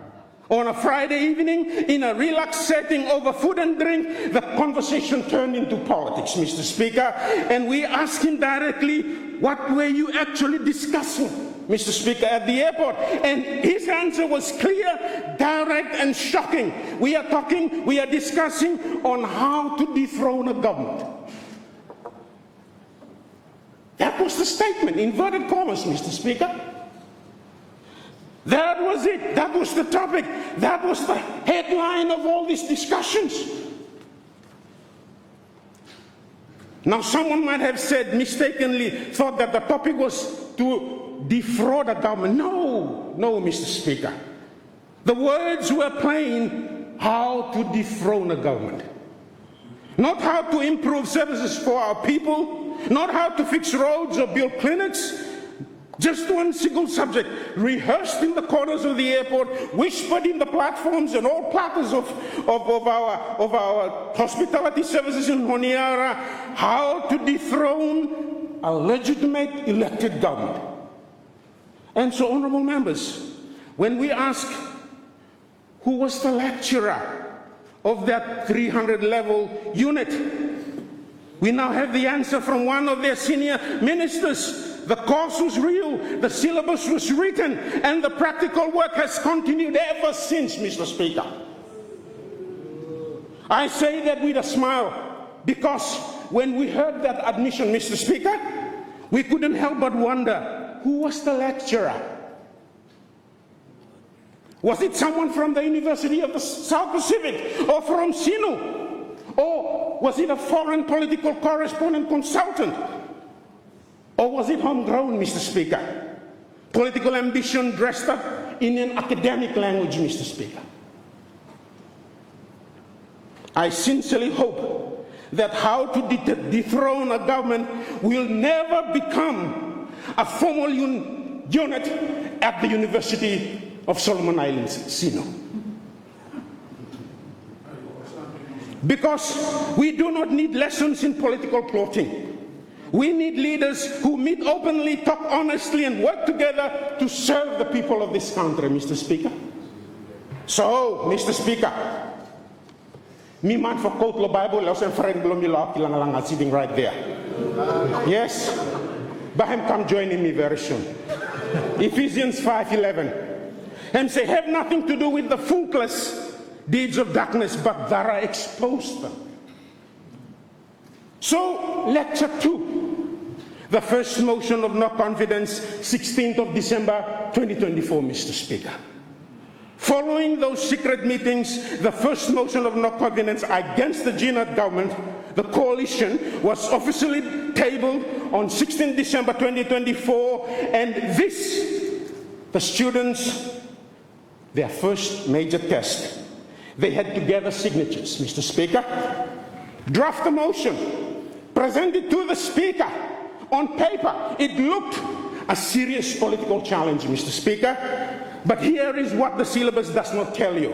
On a Friday evening, in a relaxed setting over food and drink, the conversation turned into politics, Mr. Speaker, and we asked him directly, what were you actually discussing, Mr. Speaker, at the airport? And his answer was clear, direct, and shocking. We are discussing on how to dethrone a government. That was the statement, inverted commas, Mr. Speaker. That was it. That was the topic. That was the headline of all these discussions. Now, someone might have said, mistakenly thought that the topic was to defraud a government. No, Mr. Speaker. The words were plain: how to dethrone a government. Not how to improve services for our people, not how to fix roads or build clinics. Just one single subject, rehearsed in the corners of the airport, whispered in the platforms and all platters of our hospitality services in Honiara: how to dethrone a legitimate elected government. And so, honorable members, when we ask who was the lecturer of that 300-level unit, we now have the answer from one of their senior ministers. The course was real, the syllabus was written, and the practical work has continued ever since, Mr. Speaker. I say that with a smile, because when we heard that admission, Mr. Speaker, we couldn't help but wonder, who was the lecturer? Was it someone from the University of the South Pacific, or from SINU? Or was it a foreign political correspondent consultant? Or was it homegrown, Mr. Speaker? Political ambition dressed up in an academic language, Mr. Speaker. I sincerely hope that how to dethrone a government will never become a formal unit at the University of Solomon Islands, SINU. Because we do not need lessons in political plotting. We need leaders who meet openly, talk honestly, and work together to serve the people of this country, Mr. Speaker. So, Mr. Speaker, me man for quote the Bible, I was friend Blomila sitting right there. Yes, Baham come joining me very soon. Ephesians 5:11, and say, have nothing to do with the fruitless deeds of darkness, but Dara exposed them. So, lecture 2, the first motion of no confidence, 16th of December 2024, Mr. Speaker. Following those secret meetings, the first motion of no confidence against the Jinat government, the coalition, was officially tabled on 16th December 2024, and this, the students, their first major test. They had to gather signatures, Mr. Speaker, draft a motion, present it to the Speaker. On paper, it looked a serious political challenge, Mr. Speaker, but here is what the syllabus does not tell you.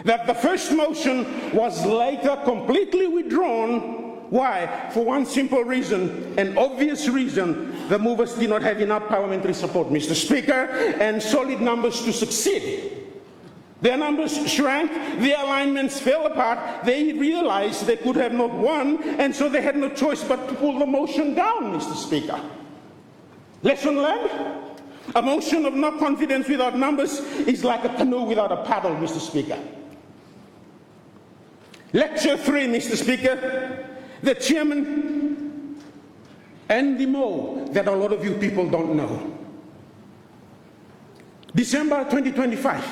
That the first motion was later completely withdrawn. Why? For one simple reason, an obvious reason: the movers did not have enough parliamentary support, Mr. Speaker, and solid numbers to succeed. Their numbers shrank, their alignments fell apart, they realized they could have not won, and so they had no choice but to pull the motion down, Mr. Speaker. Lesson learned? A motion of no confidence without numbers is like a canoe without a paddle, Mr. Speaker. Lecture 3, Mr. Speaker, the chairman and the mo that a lot of you people don't know. December 2024,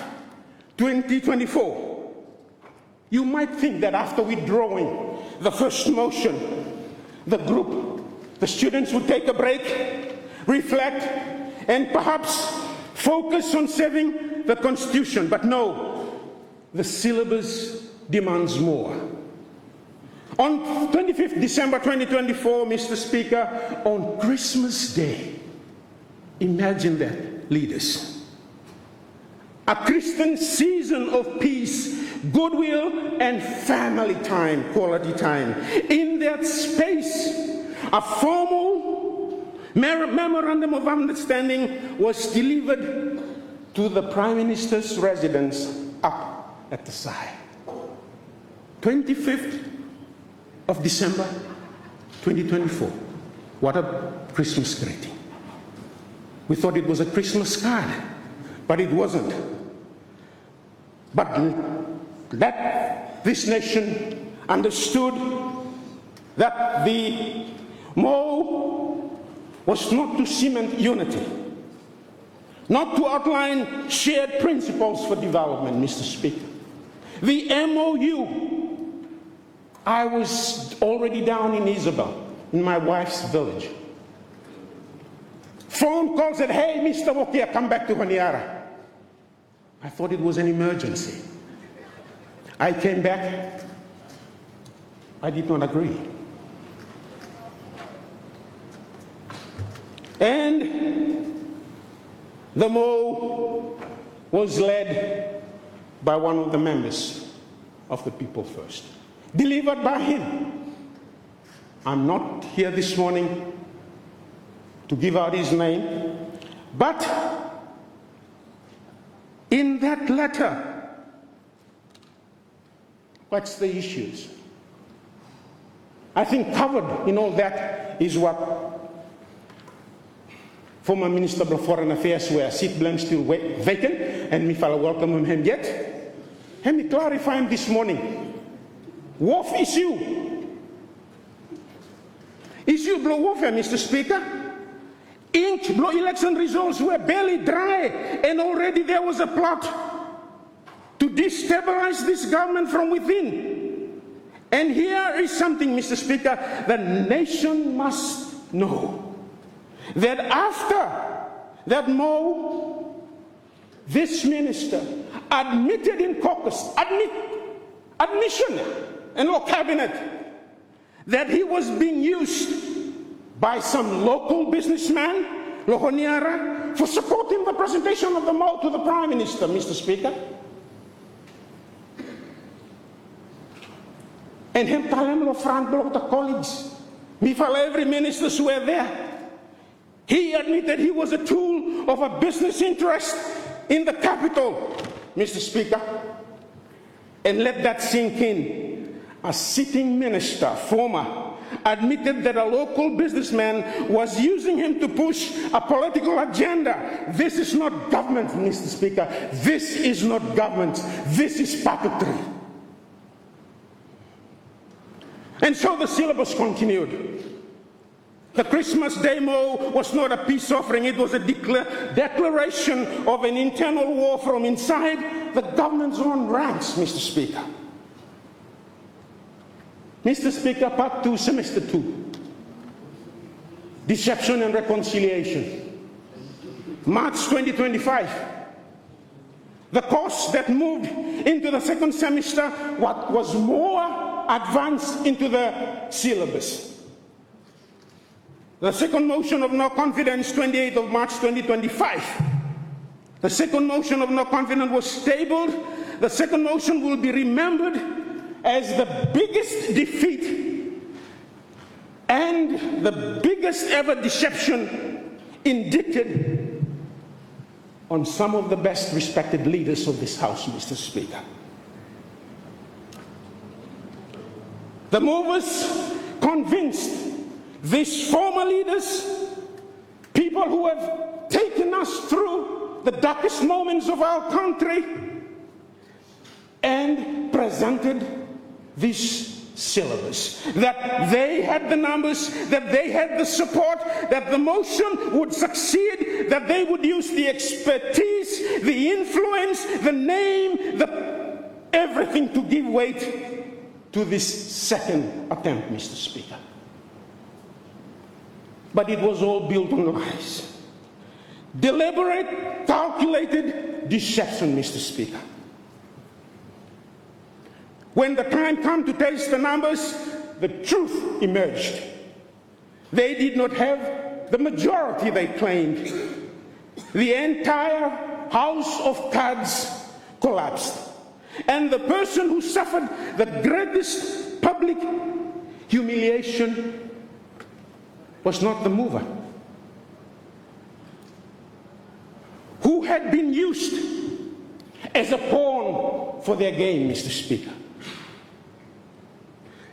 you might think that after withdrawing the first motion, the group, the students would take a break, reflect, and perhaps focus on saving the Constitution. But no, the syllabus demands more. On 25th December 2024, Mr. Speaker, on Christmas Day, imagine that, leaders. A Christian season of peace, goodwill, and family time, quality time. In that space, a formal memorandum of understanding was delivered to the Prime Minister's residence up at the side. 25th of December 2024. What a Christmas greeting. We thought it was a Christmas card, but it wasn't. But that this nation understood that the Mo was not to cement unity, not to outline shared principles for development, Mr. Speaker. The MOU, I was already down in Isabel, in my wife's village. Phone call said, hey, Mr. Wokia, come back to Honiara. I thought it was an emergency. I came back. I did not agree. And the MO was led by one of the members of the People First, delivered by him. I'm not here this morning to give out his name, but in that letter, what's the issues? I think covered in all that is what former Minister of Foreign Affairs, where seat blame still vacant, and me fala welcome him yet. Let me clarify him this morning. Wolf issue. Issue blow warfare, Mr. Speaker. Ink blow election results were barely dry, and already there was a plot to destabilize this government from within. And here is something, Mr. Speaker, the nation must know. That after that this minister admitted in caucus, admission in law cabinet, that he was being used by some local businessman, Honiara, for supporting the presentation of the MO to the Prime Minister, Mr. Speaker. And him tell him lo front block the colleagues. Me fala every minister were there. He admitted he was a tool of a business interest in the capital, Mr. Speaker. And let that sink in. A sitting minister, former, admitted that a local businessman was using him to push a political agenda. This is not government, Mr. Speaker. This is not government. This is puppetry. And so the syllabus continued. The Christmas demo was not a peace offering, it was a declaration of an internal war from inside the government's own ranks, Mr. Speaker. Mr. Speaker, Part 2, Semester 2. Deception and Reconciliation. March 2025. The course that moved into the second semester, what was more advanced into the syllabus. The second motion of no confidence, 28th of March 2025. The second motion of no confidence was tabled. The second motion will be remembered as the biggest defeat and the biggest ever deception indicted on some of the best respected leaders of this House, Mr. Speaker. The movers convinced these former leaders, people who have taken us through the darkest moments of our country, and presented this syllabus, that they had the numbers, that they had the support, that the motion would succeed, that they would use the expertise, the influence, the name, everything to give weight to this second attempt, Mr. Speaker. But it was all built on lies. Deliberate, calculated deception, Mr. Speaker. When the time came to taste the numbers, the truth emerged. They did not have the majority they claimed. The entire House of Cards collapsed. And the person who suffered the greatest public humiliation was not the mover, who had been used as a pawn for their game, Mr. Speaker.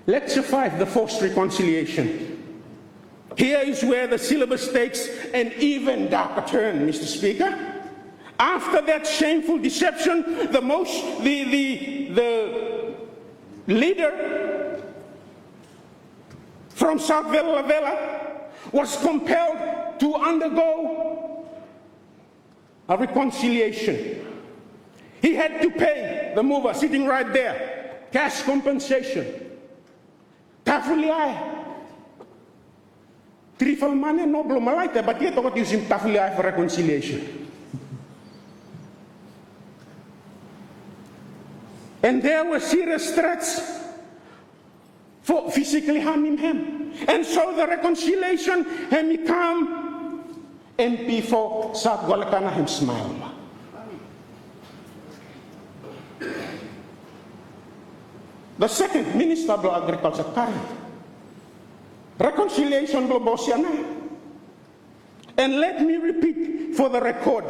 Lecture 5, the forced reconciliation. Here is where the syllabus takes an even darker turn, Mr. Speaker. After that shameful deception, the leader from South Vela was compelled to undergo a reconciliation. He had to pay the mover sitting right there cash compensation. Tafuliai. Trifle money no blow malaita, but yet what using tafuliai for reconciliation. And there were serious threats for physically harming him. And so the reconciliation had become MP for South Golekana him smile. The second Minister of Agriculture, current. Reconciliation globosiana. And let me repeat for the record.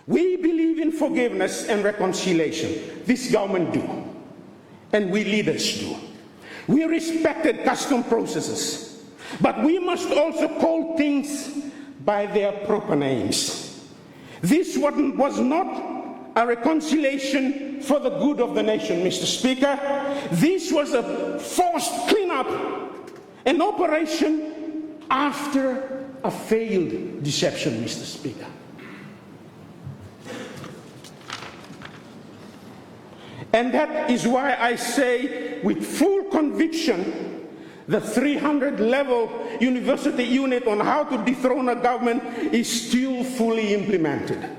We believe in forgiveness and reconciliation. This government do. And we leaders do. We respected custom processes. But we must also call things by their proper names. This was not a reconciliation for the good of the nation, Mr. Speaker. This was a forced cleanup, an operation after a failed deception, Mr. Speaker. And that is why I say with full conviction the 300-level university unit on how to dethrone a government is still fully implemented.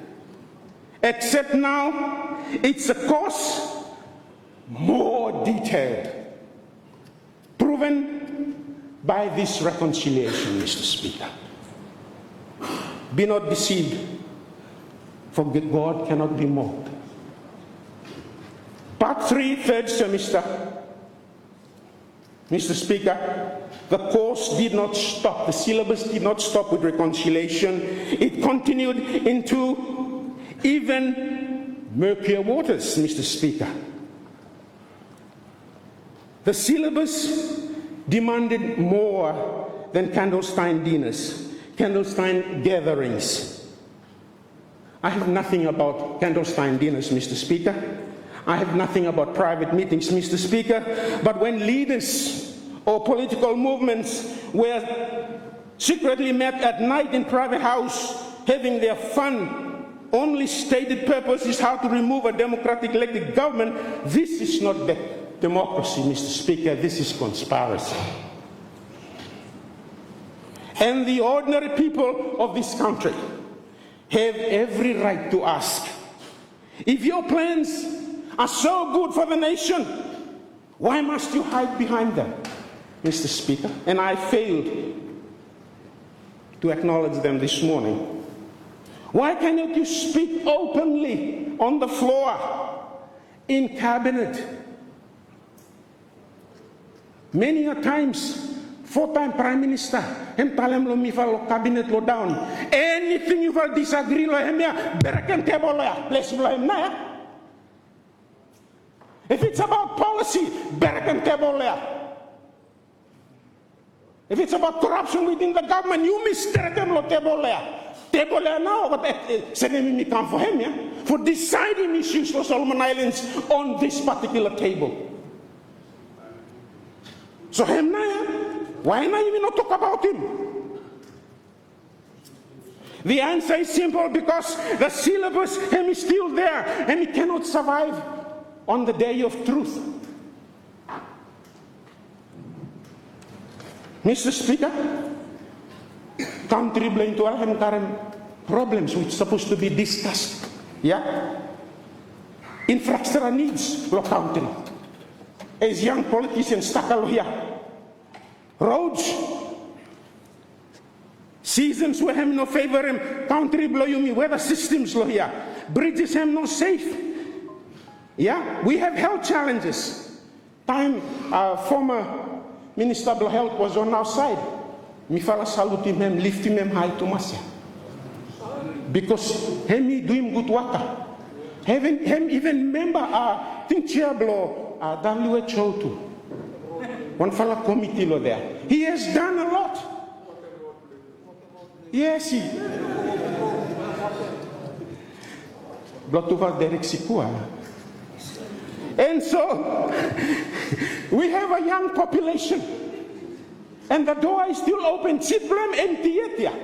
Except now, it's a course more detailed, proven by this reconciliation, Mr. Speaker. Be not deceived, for God cannot be mocked. Part 3, third semester. Mr. Speaker, the course did not stop, the syllabus did not stop with reconciliation. It continued into even murkier waters, Mr. Speaker. The syllabus demanded more than candlestein dinners, candlestein gatherings. I have nothing about candlestein dinners, Mr. Speaker. I have nothing about private meetings, Mr. Speaker. But when leaders or political movements were secretly met at night in private house, having their fun, only stated purpose is how to remove a democratic elected government, this is not democracy, Mr. Speaker, this is conspiracy. And the ordinary people of this country have every right to ask, if your plans are so good for the nation, why must you hide behind them, Mr. Speaker? And I failed to acknowledge them this morning. Why cannot you speak openly on the floor, in cabinet? Many a times, 4-time Prime Minister, hem talem lo mifa lo cabinet lo down. Anything you will disagree lo hem ya, berken table ya, place lo hem na ya. If it's about policy, berken table ya. If it's about corruption within the government, you mistreat them lo table ya. Table ya now, but sending me come for him, yeah, for deciding issues for Solomon Islands on this particular table. So him na ya. Why not even not talk about him? The answer is simple, because the syllabus him is still there and he cannot survive on the day of truth. Mr. Speaker, country blame to all him current problems which are supposed to be discussed. Yeah? Infrastructure needs lo country. As young politicians takal here. Roads, seasons where him no favor him, country blow you me, weather systems lo here, bridges him no safe. Yeah, we have health challenges. Time former Minister of Health was on our side. Me fala salute him, lift him high to Masya. Because him doing good work. Him even member think chair blow WHO too. One fella committee lo there. He has done a lot. Yes, he. Blotuval Derek Sikua. And so we have a young population. And the door is still open. Sit blame empty yet, yeah.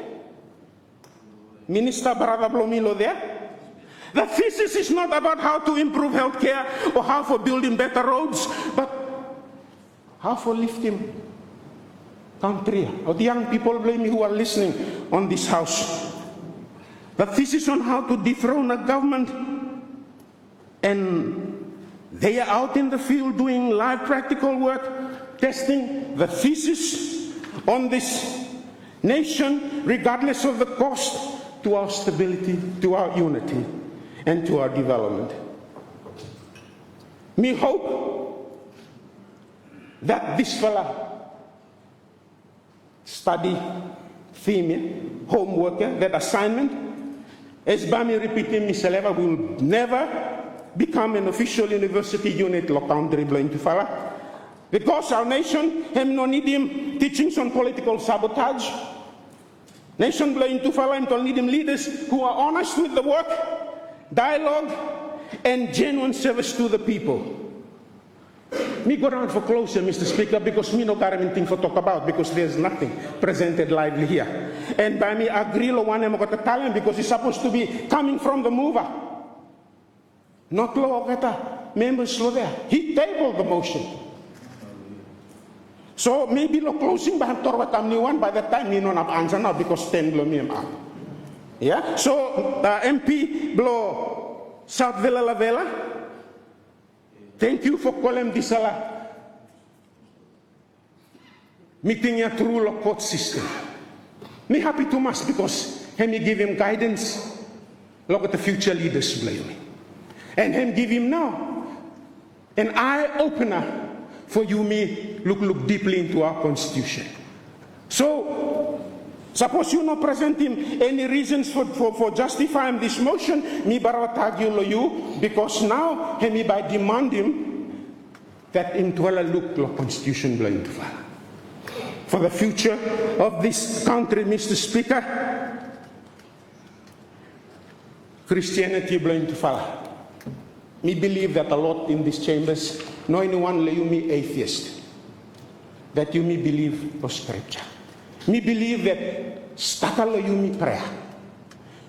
Minister Brother Blomilo there. The thesis is not about how to improve healthcare or how for building better roads, but how for lifting country. Or the young people blame me who are listening on this house. The thesis on how to dethrone a government, and they are out in the field doing live practical work, testing the thesis on this nation, regardless of the cost to our stability, to our unity, and to our development. Me hope that this fella study theme, homework, that assignment, as Bami repeating, Mr. Leva will never become an official university unit lo country blowing to fala. Because our nation hem no need him teachings on political sabotage. Nation blowing to fala and to need him leaders who are honest with the work, dialogue, and genuine service to the people. Me go around for closer, Mr. Speaker, because me no got anything for talk about, because there's nothing presented lively here. And by me agree lo one got Italian because it's supposed to be coming from the mover. Not lo kata members lo there. He tabled the motion. So maybe lo closing by torwatam ni one by the time me no have answer now because 10 lo me am. Yeah. So MP blo South Villa La Vela. Thank you for calling this meeting through the court system. Me happy too much because him give him guidance. Look at the future leaders blame me. And him give him now an eye opener for you me look deeply into our constitution. So suppose you not present him any reasons for justifying this motion, me baratag you because now him by demand him that him to look the constitution blind for the future of this country, Mr. Speaker. Christianity blind to follow. Me believe that a lot in these chambers, no anyone lay you me atheist, that you me believe of scripture. Me believe that stakalo you me prayer.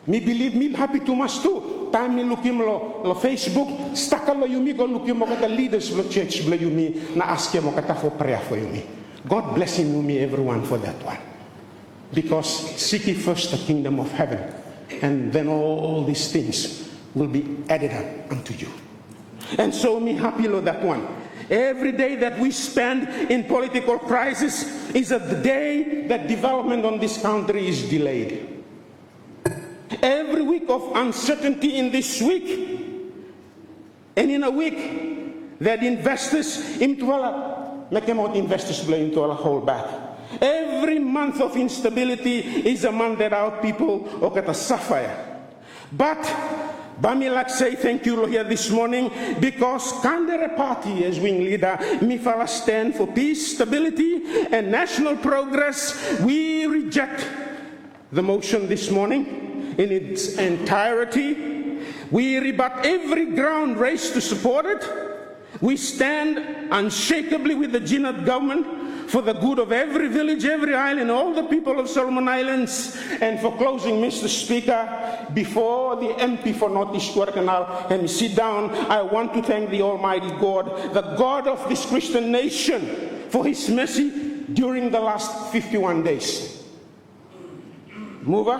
Me believe me happy too much too. Time me look him lo Facebook, stakalo you me go look him at the leaders of the church you me na ask him for prayer for you me. God bless you me everyone for that one. Because seek ye first the kingdom of heaven, and then all these things will be added up unto you. And so me happy lo that one. Every day that we spend in political crisis is a day that development on this country is delayed. Every week of uncertainty in this week, and in a week that investors into investors into a whole back. Every month of instability is a month that our people are going to suffer. But Bamilak say thank you here this morning because Kandere Party as wing leader Mifala stand for peace, stability and national progress. We reject the motion this morning in its entirety. We rebut every ground raised to support it. We stand unshakably with the Jinad government for the good of every village, every island, all the people of Solomon Islands. And for closing, Mr. Speaker, before the MP for Northeast Guadalcanal and sit down, I want to thank the Almighty God, the God of this Christian nation, for His mercy during the last 51 days. Mover,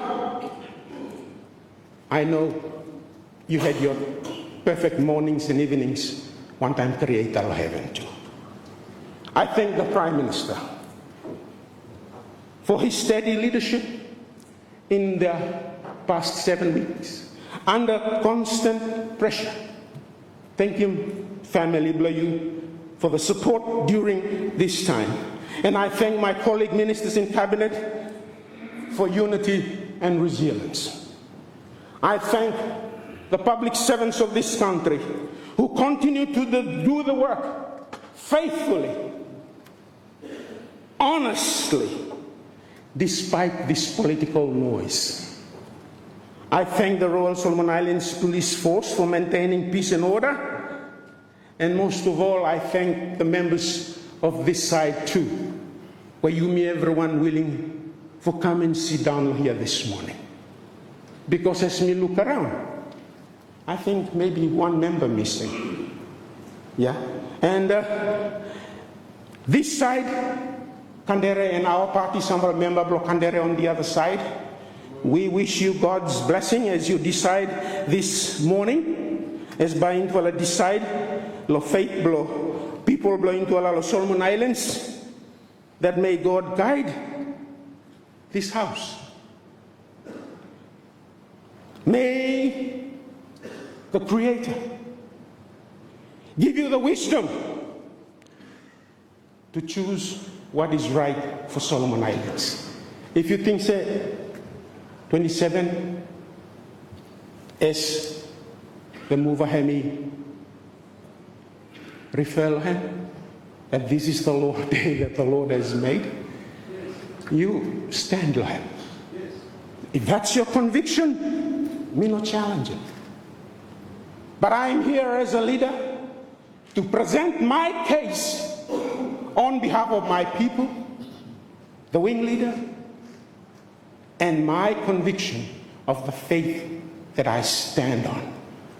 I know you had your perfect mornings and evenings. One time Creator of heaven too. I thank the Prime Minister for his steady leadership in the past 7 weeks under constant pressure. Thank him, family Blayu, for the support during this time. And I thank my colleague ministers in Cabinet for unity and resilience. I thank the public servants of this country who continue to do the work faithfully, honestly, despite this political noise. I thank the Royal Solomon Islands Police Force for maintaining peace and order. And most of all, I thank the members of this side too were you, me, everyone willing for come and sit down here this morning? Because as me look around, I think maybe one member missing. Yeah? And this side, Kandere and our party, some member block Kandere on the other side. We wish you God's blessing as you decide this morning, as by into a decide, lo faith blow, people blow into a Solomon Islands, that may God guide this house. May the Creator give you the wisdom to choose what is right for Solomon Islands. If you think, say, 27 as the mover Hemi refer him that this is the Lord day that the Lord has made, you stand to him. If that's your conviction, me not challenge it. But I'm here as a leader to present my case on behalf of my people, the wing leader, and my conviction of the faith that I stand on.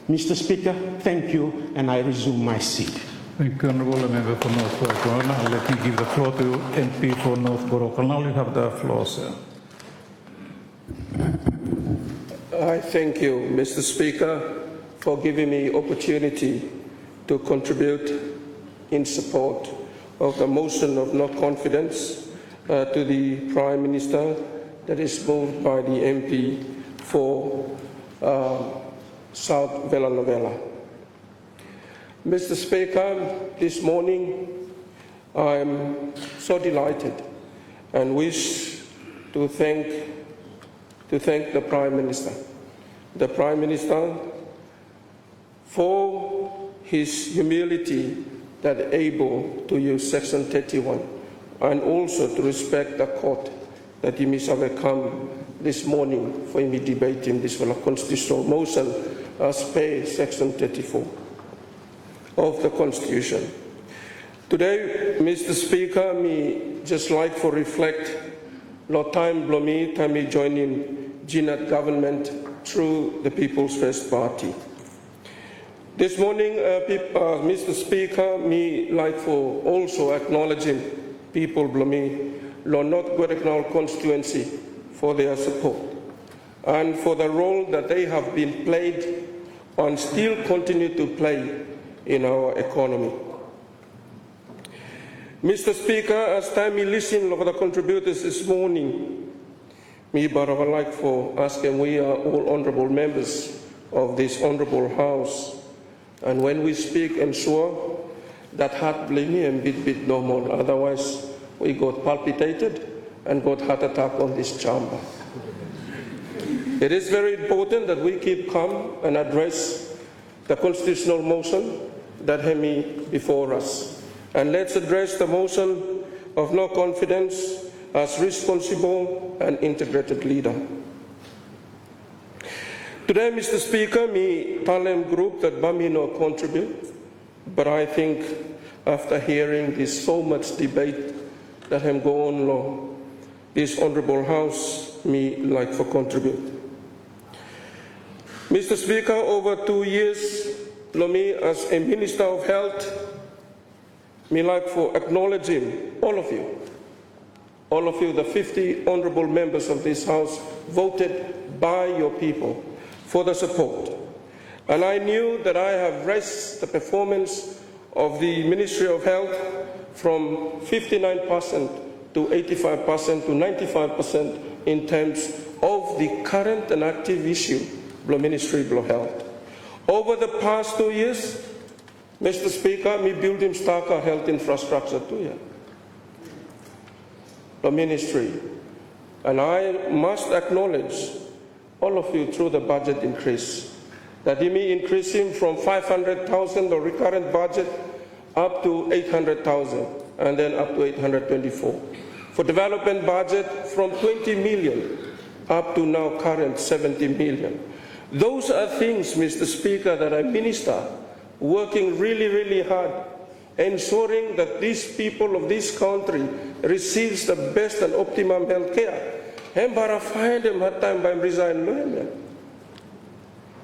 Mr. Speaker, thank you, and I resume my seat. Thank you, Honourable Member for North Borokalal. Let me give the floor to MP for North Borokalal. You have the floor, sir. I thank you, Mr. Speaker, for giving me opportunity to contribute in support of the motion of no confidence to the Prime Minister that is moved by the MP for South Vella Novella. Mr. Speaker, this morning I am so delighted and wish to thank the Prime Minister. The Prime Minister for his humility that able to use Section 31 and also to respect the court that he must have come this morning for me debating this constitutional motion as per Section 34 of the Constitution. Today, Mr. Speaker, me just like to reflect no time blow time me joining GNAT government through the People's First Party. This morning, Mr. Speaker, me like for also acknowledging people blow me North Guadalcanal constituency for their support and for the role that they have been played and still continue to play in our economy. Mr. Speaker, as time we listen to the contributors this morning, me but I would like for asking, we are all honourable members of this honourable house, and when we speak, ensure that heart bleeding and bit no more, otherwise we got palpitated and got heart attack on this chamber. It is very important that we keep calm and address the constitutional motion that hemi before us. And let's address the motion of no confidence as responsible and integrated leader. Today, Mr. Speaker, me Talem group that Bami no contribute, but I think after hearing this so much debate that have gone on this honourable house, me like for contribute. Mr. Speaker, over 2 years, me as a Minister of Health, me like for acknowledging all of you, the 50 honourable members of this House, voted by your people for the support. And I knew that I have raised the performance of the Ministry of Health from 59% to 85% to 95% in terms of the current and active issue of Ministry of Health. Over the past 2 years, Mr. Speaker, me building starker health infrastructure too, yeah. The ministry. And I must acknowledge all of you through the budget increase, that he may increase him from 500,000 the recurrent budget up to 800,000 and then up to 824. For development budget from 20 million up to now current 70 million. Those are things, Mr. Speaker, that I minister working really, really hard ensuring that these people of this country receives the best and optimum health care.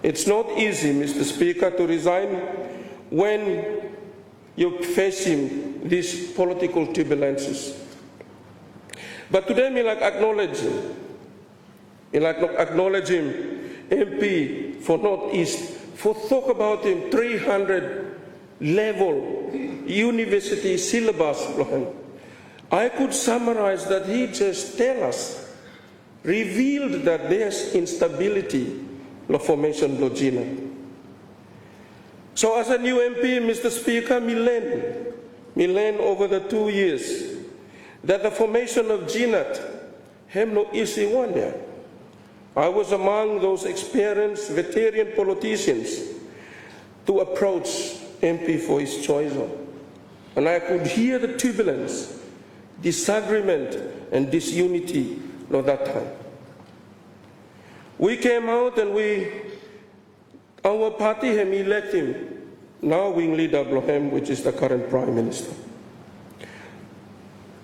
It's not easy, Mr. Speaker, to resign when you're facing these political turbulences. But today, me like acknowledge him. Me like acknowledge him, MP for Northeast, for talk about him 300 level university syllabus. I could summarize that he just tell us, revealed that there's instability in formation of Gina. So as a new MP, Mr. Speaker, me learn over the 2 years that the formation of GNAT have no easy one there. I was among those experienced veteran politicians to approach MP for his choice. And I could hear the turbulence, disagreement, and disunity at that time. We came out and our party had elected him, now wing leader Blohem, which is the current Prime Minister.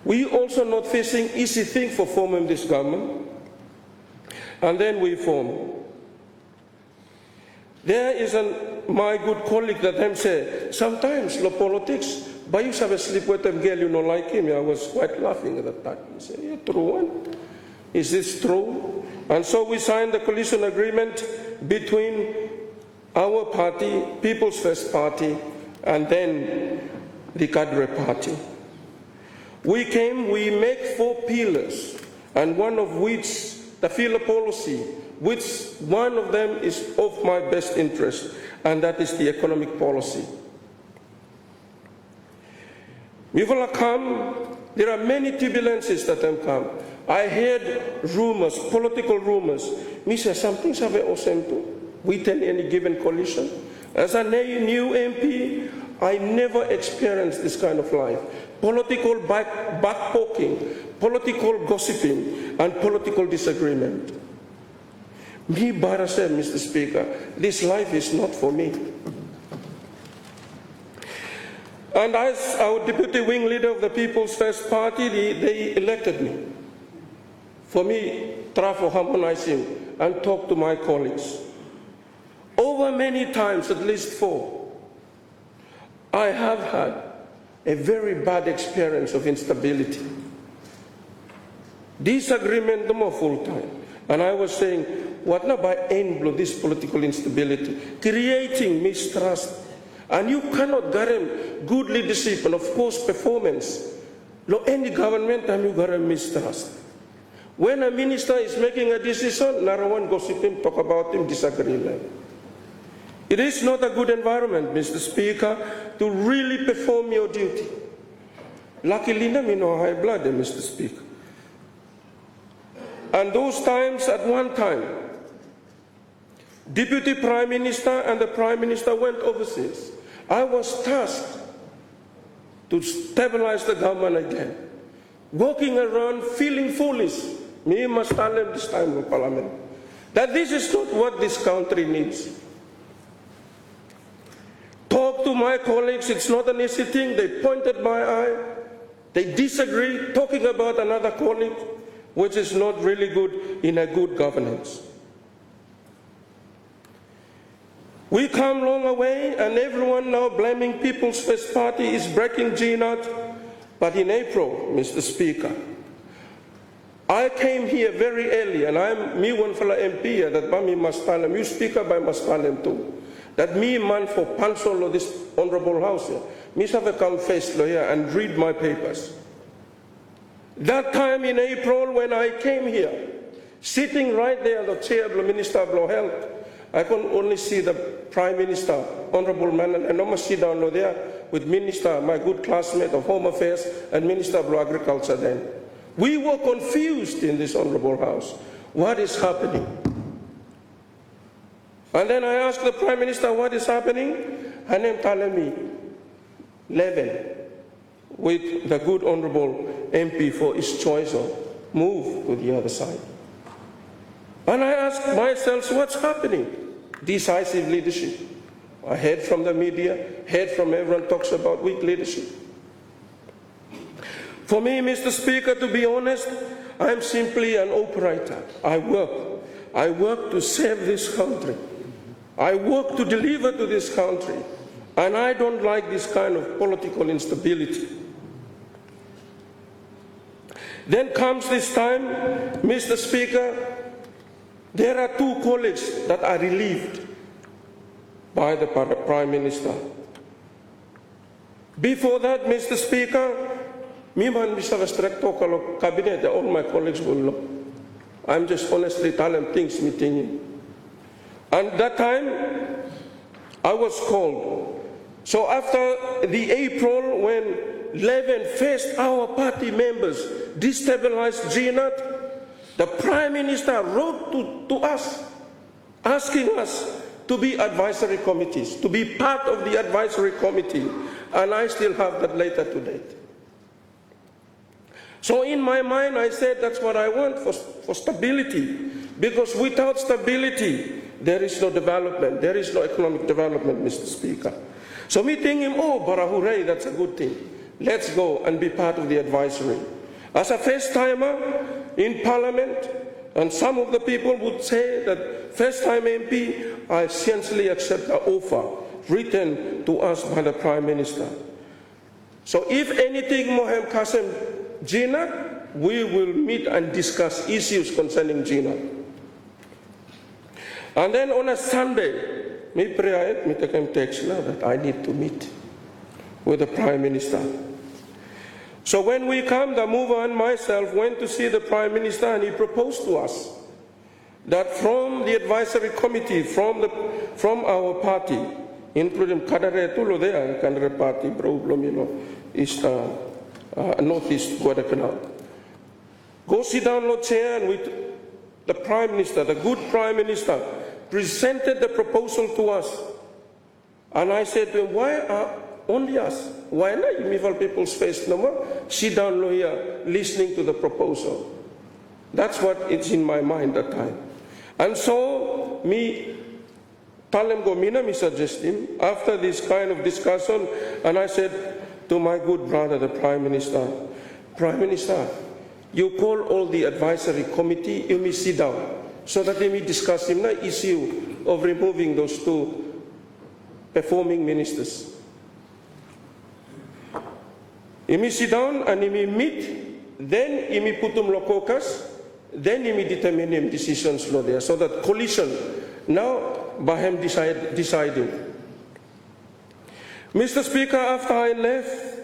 We also not facing easy thing for forming this government. And then we form. There is my good colleague that them say, sometimes the politics, but you have a sleep with them girl, you don't like him. I was quite laughing at that time. He said, yeah, true one. Is this true? And so we signed the coalition agreement between our party, People's First Party, and then the Cadre Party. We make 4 pillars, and one of which, the pillar policy, which one of them is of my best interest, and that is the economic policy. We will come, there are many turbulences that have come. I heard rumors, political rumors. Me say something have within any given coalition. As a new MP, I never experienced this kind of life. Political backpoking, political gossiping, and political disagreement. Me, Bara said, Mr. Speaker, this life is not for me. And as our deputy wing leader of the People's First Party, they elected me. For me, try to harmonize him and talk to my colleagues. Over many times, at least 4, I have had a very bad experience of instability. Disagreement no more full time. And I was saying, what not by end blow this political instability, creating mistrust. And you cannot guarantee good leadership and of course performance. No any government time you guarantee mistrust. When a minister is making a decision, no one gossip him, talk about him, disagreement. It is not a good environment, Mr. Speaker, to really perform your duty. Luckily, me no high blood, Mr. Speaker. And those times, at one time, Deputy Prime Minister and the Prime Minister went overseas. I was tasked to stabilize the government again. Walking around feeling foolish. Me must tell them this time in Parliament that this is not what this country needs. Talk to my colleagues, it's not an easy thing. They pointed my eye. They disagree, talking about another colleague, which is not really good in a good governance. We come a long way, and everyone now blaming People's First Party is breaking GNAT. But in April, Mr. Speaker, I came here very early, and I'm me one fellow MP that Bami Mastalem, you speaker by Mastalem too, that me man for Pansol of this honorable house here, me have come face here and read my papers. That time in April when I came here, sitting right there, the chair of the Minister of Health, I could only see the Prime Minister, Honorable Man, and I must sit down there with Minister, my good classmate of Home Affairs, and Minister of Agriculture then. We were confused in this Honorable House. What is happening? And then I asked the Prime Minister, what is happening? And then telling me, 11, with the good Honorable MP for his choice of move to the other side. And I asked myself, what's happening? Decisive leadership. I heard from the media, heard from everyone talks about weak leadership. For me, Mr. Speaker, to be honest, I'm simply an operator. I work to save this country. I work to deliver to this country. And I don't like this kind of political instability. Then comes this time, Mr. Speaker, there are two colleagues that are relieved by the Prime Minister. Before that, Mr. Speaker, me man Mr. Restricto cabinet, all my colleagues will know. I'm just honestly telling things meeting. And that time, I was called. So after the April, when 11 first our party members destabilized GNAT, the Prime Minister wrote to us, asking us to be advisory committees, to be part of the advisory committee, and I still have that letter to date. So in my mind, I said that's what I want for stability, because without stability, there is no development, there is no economic development, Mr. Speaker. So me thinking, oh, Barahurei, that's a good thing. Let's go and be part of the advisory. As a first-timer in Parliament, and some of the people would say that first-time MP, I essentially accept the offer written to us by the Prime Minister. So if anything, Mohem Kasem Gina, we will meet and discuss issues concerning Gina. And then on a Sunday, me take him text now that I need to meet with the Prime Minister. So when we come, the mover and myself went to see the Prime Minister, and he proposed to us that from the advisory committee, from our party, including Kadare Tulo there, Kadare Party, East, Northeast Guadalcanal, go sit down, Lord Chair, and with the Prime Minister, the good Prime Minister, presented the proposal to us. And I said to him, why are only us? Why not you people's face no more? Sit down here listening to the proposal. That's what is in my mind at that time. And so me Talem Gomina, me suggest him after this kind of discussion, and I said to my good brother, the Prime Minister, you call all the advisory committee, you may sit down, so that they may discuss the issue of removing those two performing ministers. You may sit down and you may meet, then you may put them lokokas, then you may determine decisions there. So that coalition, now Bahem deciding. Mr. Speaker, after I left,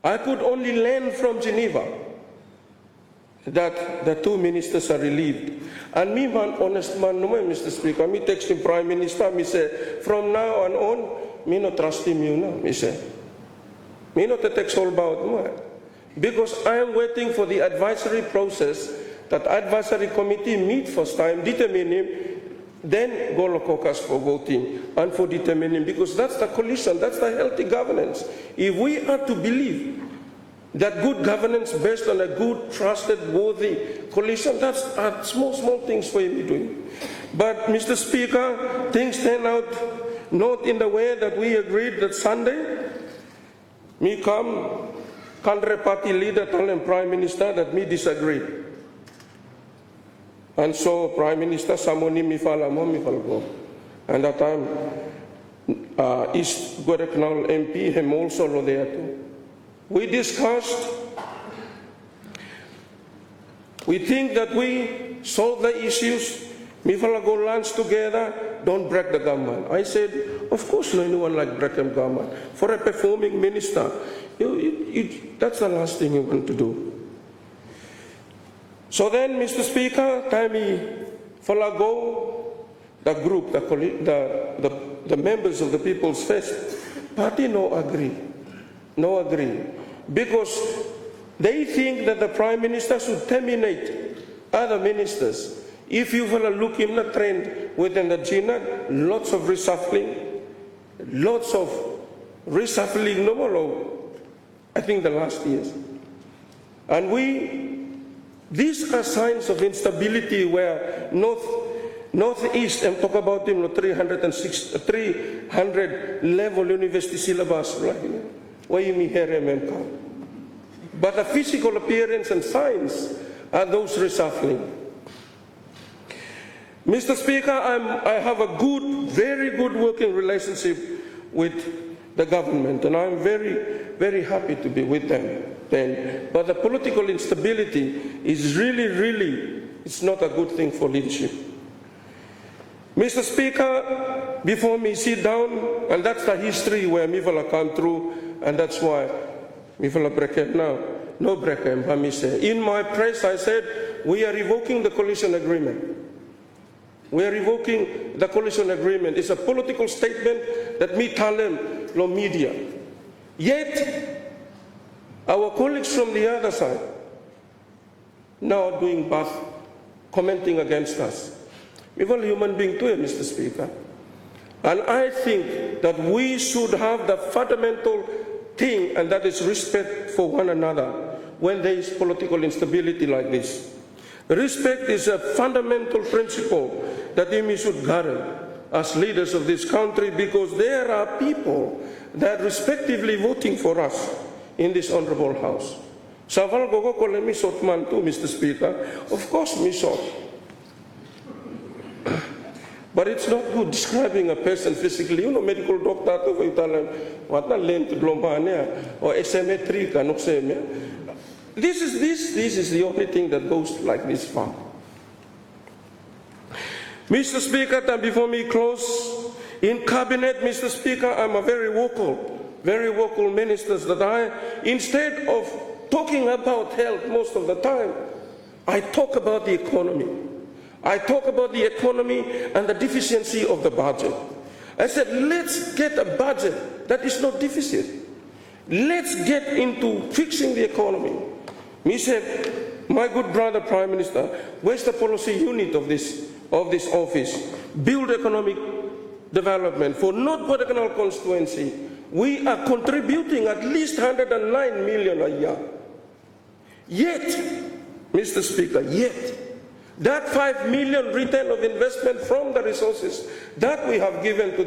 I could only learn from Geneva that the two ministers are relieved. And me, man, honest man, no, Mr. Speaker, me text him Prime Minister, me say, from now on, me no trust him, you know, me say. Me not to text all about more. Because I am waiting for the advisory process, that advisory committee meet first time, determine him, then go to caucus for voting and for determining, because that's the coalition, that's the healthy governance. If we are to believe that good governance based on a good, trusted, worthy coalition, that's small things for him doing. But, Mr. Speaker, things turn out not in the way that we agreed that Sunday. Me come, country party leader telling Prime Minister that me disagree. And so Prime Minister Samoni mi fala go. And that time, East Guadalcanal MP, him also there too. We discussed. We think that we solve the issues. Me fala go lunch together. Don't break the government. I said, of course, no one like breaking government. For a performing minister, that's the last thing you want to do. So then, Mr. Speaker, time fala go, the group, the members of the People's First Party no agree. Because they think that the Prime Minister should terminate other ministers. If you want to look in the trend within the GNAT, lots of reshuffling, no more, I think the last years. And these are signs of instability where Northeast, I'm talking about him, 300 level university syllabus. Why you me here, but the physical appearance and signs are those reshuffling. Mr. Speaker, I have a good, very good working relationship with the government, and I'm very, very happy to be with them. But the political instability is really, it's not a good thing for leadership. Mr. Speaker, before me sit down, and that's the history where Mivala come through, and that's why Mivala break now. No break in my press I said, we are revoking the coalition agreement. We are revoking the coalition agreement. It's a political statement that me tell them, no media. Yet, our colleagues from the other side now are doing both, commenting against us. We're all human beings too, Mr. Speaker. And I think that we should have the fundamental thing, and that is respect for one another when there is political instability like this. Respect is a fundamental principle that we should guard as leaders of this country, because there are people that are respectively voting for us in this honorable house. Saval gogo kole mi sort man too, Mr. Speaker. Of course mi sort. But it's not good describing a person physically. You know, medical doctor to you tell them what na lent glombania or asymmetric and oxemia. This is the only thing that goes like this far. Mr. Speaker, and before me close, in cabinet, Mr. Speaker, I'm a very vocal minister that instead of talking about health most of the time, I talk about the economy. I talk about the economy and the deficiency of the budget. I said, let's get a budget that is not deficit. Let's get into fixing the economy. Me said, my good brother Prime Minister, where's the policy unit of this office? Build economic development for North Bodekanal constituency. We are contributing at least 109 million a year. Yet, Mr. Speaker, that 5 million return of investment from the resources that we have given to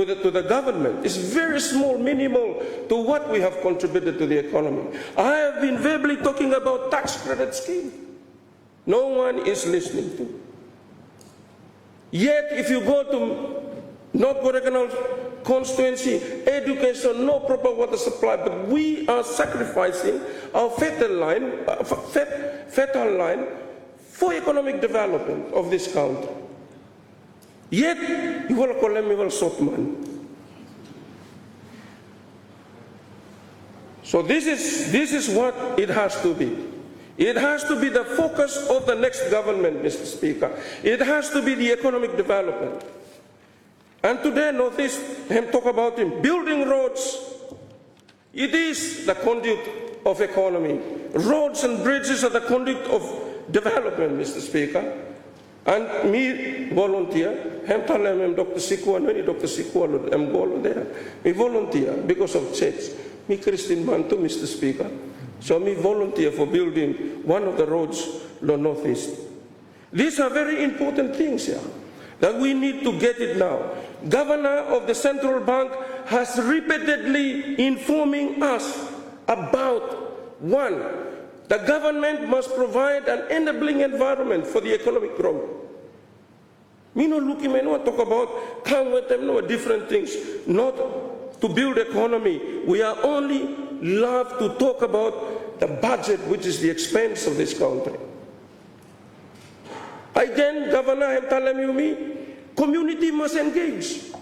the government is very small, minimal to what we have contributed to the economy. I have been verbally talking about tax credit scheme. No one is listening to. Yet, if you go to North Bodekanal constituency, education, no proper water supply, but we are sacrificing our fatal line for economic development of this country. Yet, you will call them Sotman. So this is what it has to be. It has to be the focus of the next government, Mr. Speaker. It has to be the economic development. And today, Northeast, him talk about him building roads. It is the conduit of economy. Roads and bridges are the conduit of development, Mr. Speaker. And me volunteer, him tell him Dr. Sikwa, no Dr. Sikwa, I'm going there. Me volunteer because of church. Me Christian man too, Mr. Speaker. So me volunteer for building one of the roads the Northeast. These are very important things here that we need to get it now. Governor of the Central Bank has repeatedly informing us about one, the government must provide an enabling environment for the economic growth. Me no looking, me no talk about come with them, no different things, not to build economy. We are only love to talk about the budget, which is the expense of this country. Again, Governor, I'm telling you me, community must engage.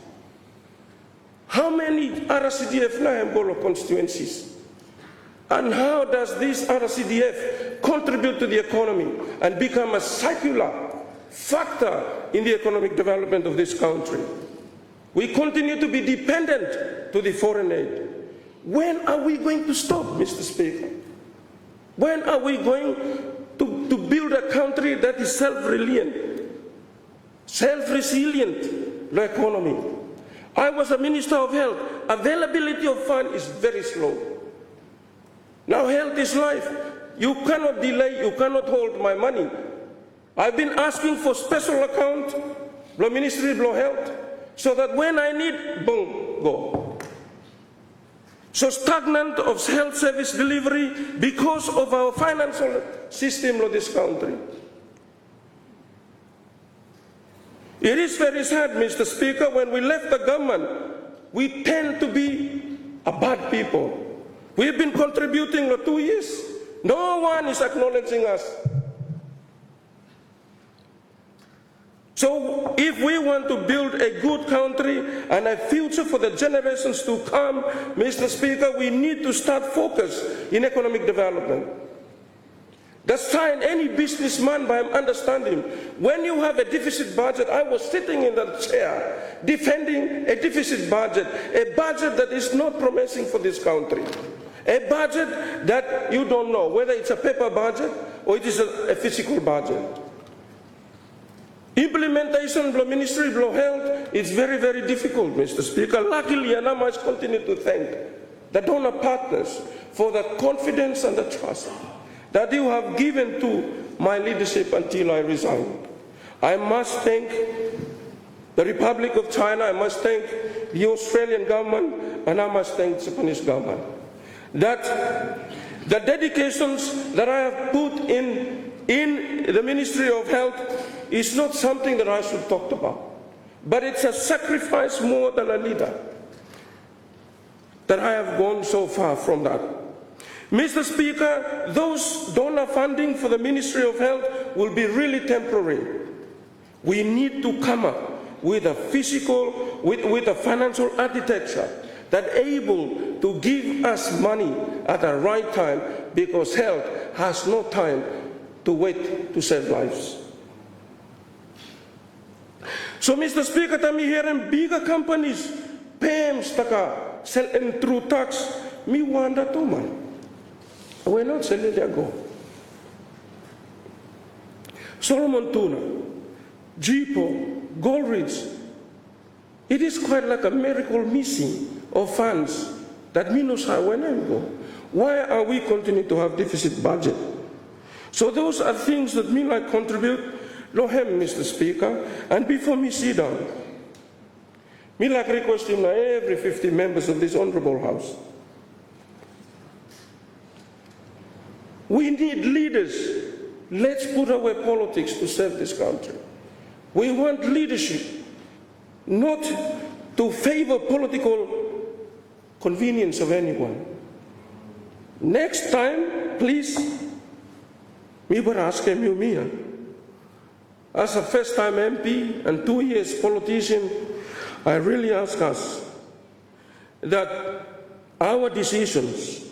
How many RCDF now constituencies? And how does this RCDF contribute to the economy and become a circular factor in the economic development of this country? We continue to be dependent to the foreign aid. When are we going to stop, Mr. Speaker? When are we going to build a country that is self-reliant, self-resilient economy? I was a Minister of Health. Availability of funds is very slow. Now health is life. You cannot delay, you cannot hold my money. I've been asking for special account, the Ministry of Health, so that when I need, boom, go. So stagnant of health service delivery because of our financial system of this country. It is very sad, Mr. Speaker, when we left the government, we tend to be a bad people. We've been contributing for 2 years. No one is acknowledging us. So if we want to build a good country and a future for the generations to come, Mr. Speaker, we need to start focus in economic development. That's why any businessman, by understanding, when you have a deficit budget, I was sitting in that chair defending a deficit budget, a budget that is not promising for this country, a budget that you don't know whether it's a paper budget or it is a physical budget. Implementation of the Ministry of Health is very, very difficult, Mr. Speaker. Luckily, and I must continue to thank the donor partners for the confidence and the trust that you have given to my leadership until I resign. I must thank the Republic of China, I must thank the Australian government, and I must thank the Japanese government. That the dedications that I have put in the Ministry of Health is not something that I should talk about, but it's a sacrifice more than a leader that I have gone so far from that. Mr. Speaker, those donor funding for the Ministry of Health will be really temporary. We need to come up with a physical, with a financial architecture that able to give us money at the right time, because health has no time to wait to save lives. So, Mr. Speaker, tami here in bigger companies, PAMs taka sell and through tax, mi wanda to man. We're not selling their go. Solomon Tuna, Jipo, Goldridge, it is quite like a miracle missing of funds that me knows how when I go. Why are we continuing to have deficit budget? So those are things that me like contribute. No him, Mr. Speaker, and before me sit down, me like requesting every 50 members of this honorable house. We need leaders. Let's put away politics to serve this country. We want leadership, not to favor political convenience of anyone. Next time, please, me but ask him, as a first-time MP and 2 years politician, I really ask us that our decisions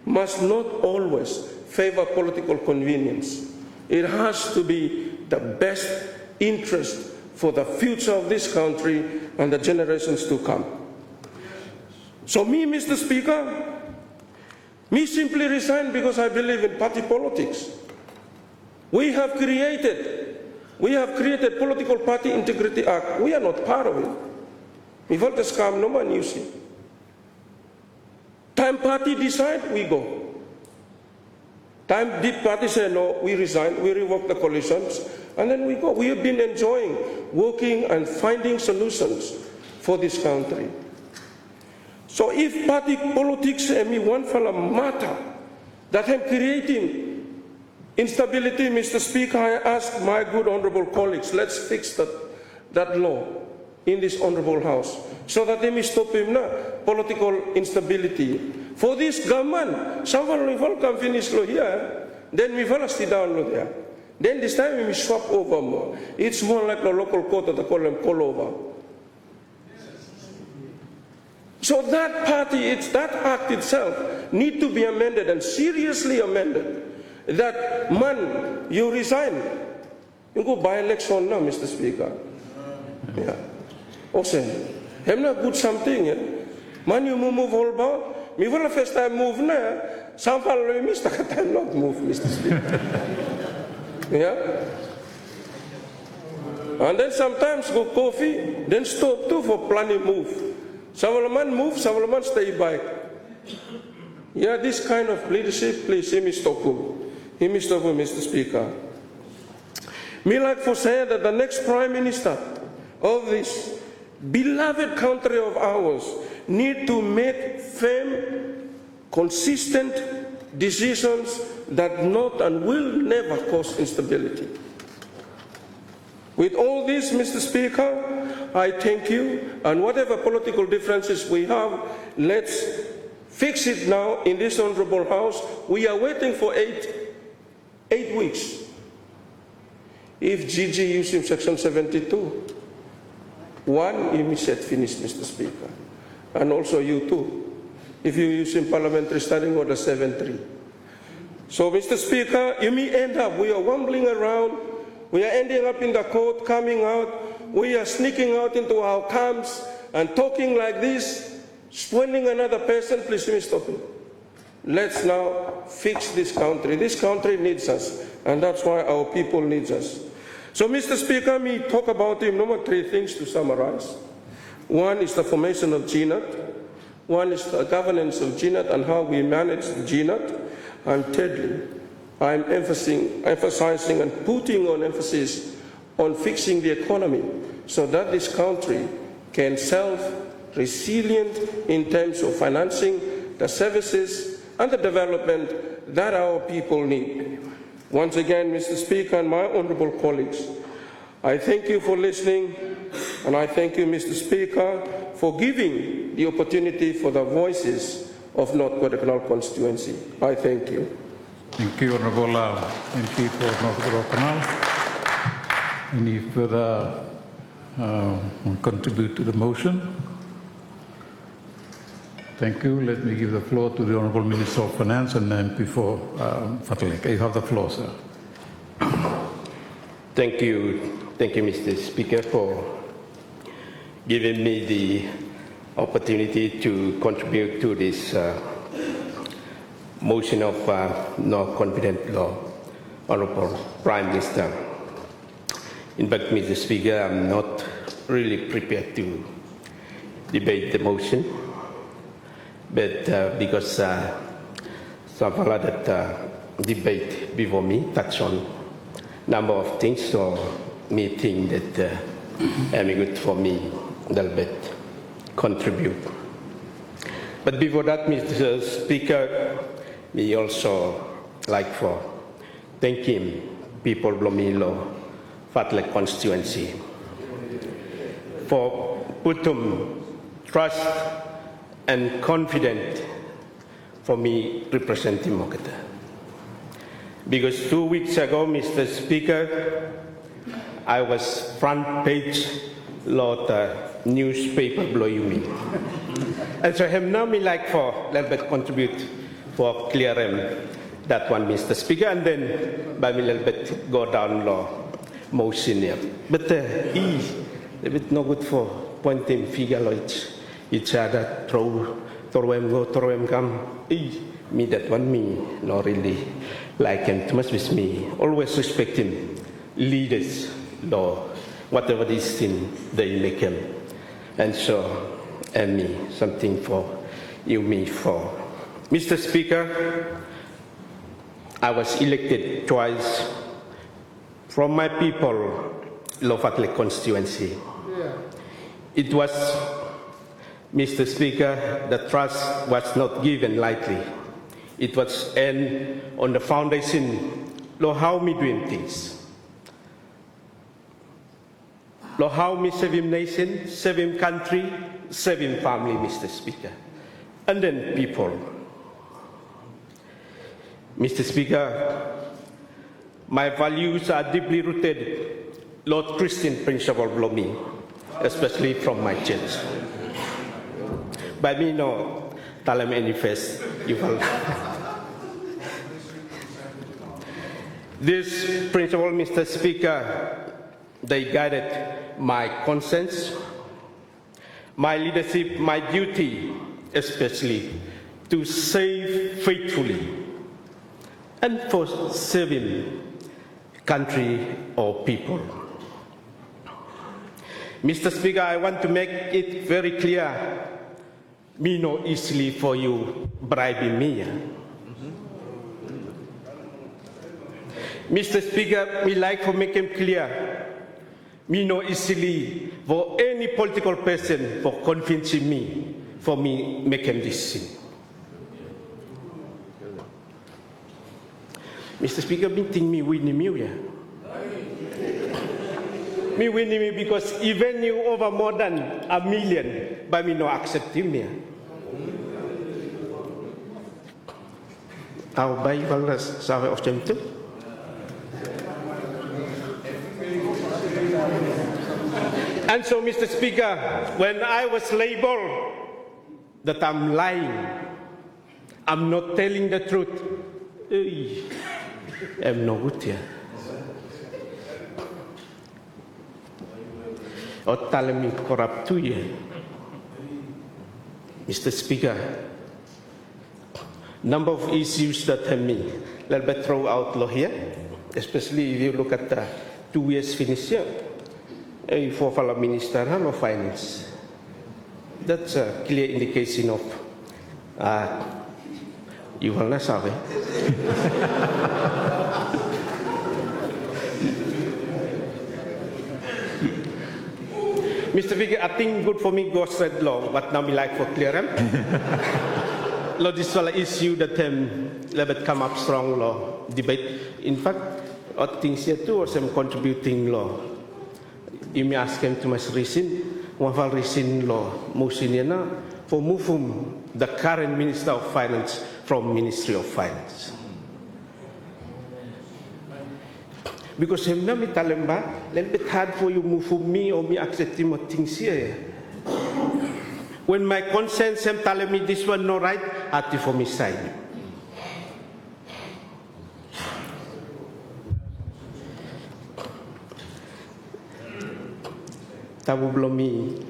must not always favor political convenience. It has to be the best interest for the future of this country and the generations to come. So me, Mr. Speaker, me simply resign because I believe in party politics. We have created Political Party Integrity Act. We are not part of it. We vote the scam, no one use it. Time party decide, we go. Time deep party say no, we resign, we revoke the coalitions, and then we go. We have been enjoying working and finding solutions for this country. So if party politics and one fellow matter that I'm creating instability, Mr. Speaker, I ask my good honorable colleagues, let's fix that law in this honorable house so that they may stop him political instability. For this government, someone will come finish law here, then we will sit down law there. Then this time we swap over more. It's more like the local court that they call them call over. So that party, that act itself need to be amended and seriously amended. That man, you resign. You go by election now, Mr. Speaker. Yeah. Also, I'm not good something. Man, you move all about. Me for the first time move now. Some follow me, Mr. Time not move, Mr. Speaker. Yeah. And then sometimes go coffee, then stop too for planning move. Some man move, some man stay back. Yeah, this kind of leadership, please, Mr. Speaker. Me like for say that the next Prime Minister of this beloved country of ours need to make firm, consistent decisions that not and will never cause instability. With all this, Mr. Speaker, I thank you, and whatever political differences we have, let's fix it now in this honorable House. We are waiting for eight weeks. If GG using Section 72, one immediate finish, Mr. Speaker, and also you too, if you use in Parliamentary Standing Order 7.3. So, Mr. Speaker, you may end up, we are wambling around, we are ending up in the court, coming out, we are sneaking out into our camps and talking like this, spoiling another person. Please let me stop it. Let's now fix this country. This country needs us, and that's why our people need us. So, Mr. Speaker, me talk about him, number 3 things to summarize. One is the formation of GNAT. One is the governance of GNAT and how we manage GNAT. And thirdly, I'm emphasizing and putting on emphasis on fixing the economy so that this country can self-resilient in terms of financing the services and the development that our people need. Once again, Mr. Speaker and my honourable colleagues, I thank you for listening, and I thank you, Mr. Speaker, for giving the opportunity for the voices of North Kodaikanal constituency. I thank you. Thank you, Honourable MP for North Kodaikanal. Any further contribute to the motion? Thank you. Let me give the floor to the Honourable Minister of Finance and MP for Fatalek. You have the floor, sir. Thank you, Mr. Speaker, for giving me the opportunity to contribute to this motion of no confidence law, Honourable Prime Minister. In fact, Mr. Speaker, I'm not really prepared to debate the motion, but because some fellow that debate before me touched on number of things, so me think that am good for me a little bit contribute. But before that, Mr. Speaker, we also like for thanking people of Blomilo Fatalek constituency for putting trust and confidence for me representing Mokata. Because 2 weeks ago, Mr. Speaker, I was front page lot newspaper blow you me. And so him now me like for a little bit contribute for clear that one, Mr. Speaker, and then by me little bit go down law motion here. But a bit no good for pointing figure like each other, throw him go, throw him come. Me that one me not really like him too much with me. Always respecting leaders, law, whatever this thing they make him. And so, and me, something for you, me for. Mr. Speaker, I was elected twice from my people, Low Fatalek constituency. Yeah. It was, Mr. Speaker, the trust was not given lightly. It was on the foundation of how me doing things. Lo how me saving nation, saving country, saving family, Mr. Speaker. And then people. Mr. Speaker, my values are deeply rooted, Lord Christian principle below me, especially from my church. By me, no, Talam manifest, you will. This principle, Mr. Speaker, they guided my conscience, my leadership, my duty, especially to serve faithfully and for serving country or people. Mr. Speaker, I want to make it very clear, me no easily for you bribing me. Mr. Speaker, me like to make him clear, me no easily for any political person for convincing me, for me make him this thing. Mr. Speaker, me think me win him here. Me win him because even you over more than 1 million, but me no accept him here. How by Valras Save of them too? And so, Mr. Speaker, when I was labeled that I'm lying, I'm not telling the truth, I'm no good here. Or telling me corrupt too here. Mr. Speaker, number of issues that have me, let me throw out law here, especially if you look at the 2 years finish here. For the Minister of Finance. That's a clear indication of you will not have it. Mr. Speaker, I think good for me go straight law, but now me like for clear. Law this is issue that let come up strong law debate. In fact, I think here too or some contributing law. You may ask him to my reason, one reason law, motion for moving the current Minister of Finance from Ministry of Finance. Because him na mi talemba, little bit hard for you move for me or me accepting what things here. When my conscience him telling me this one no right, I have to for me sign. Tabu blomi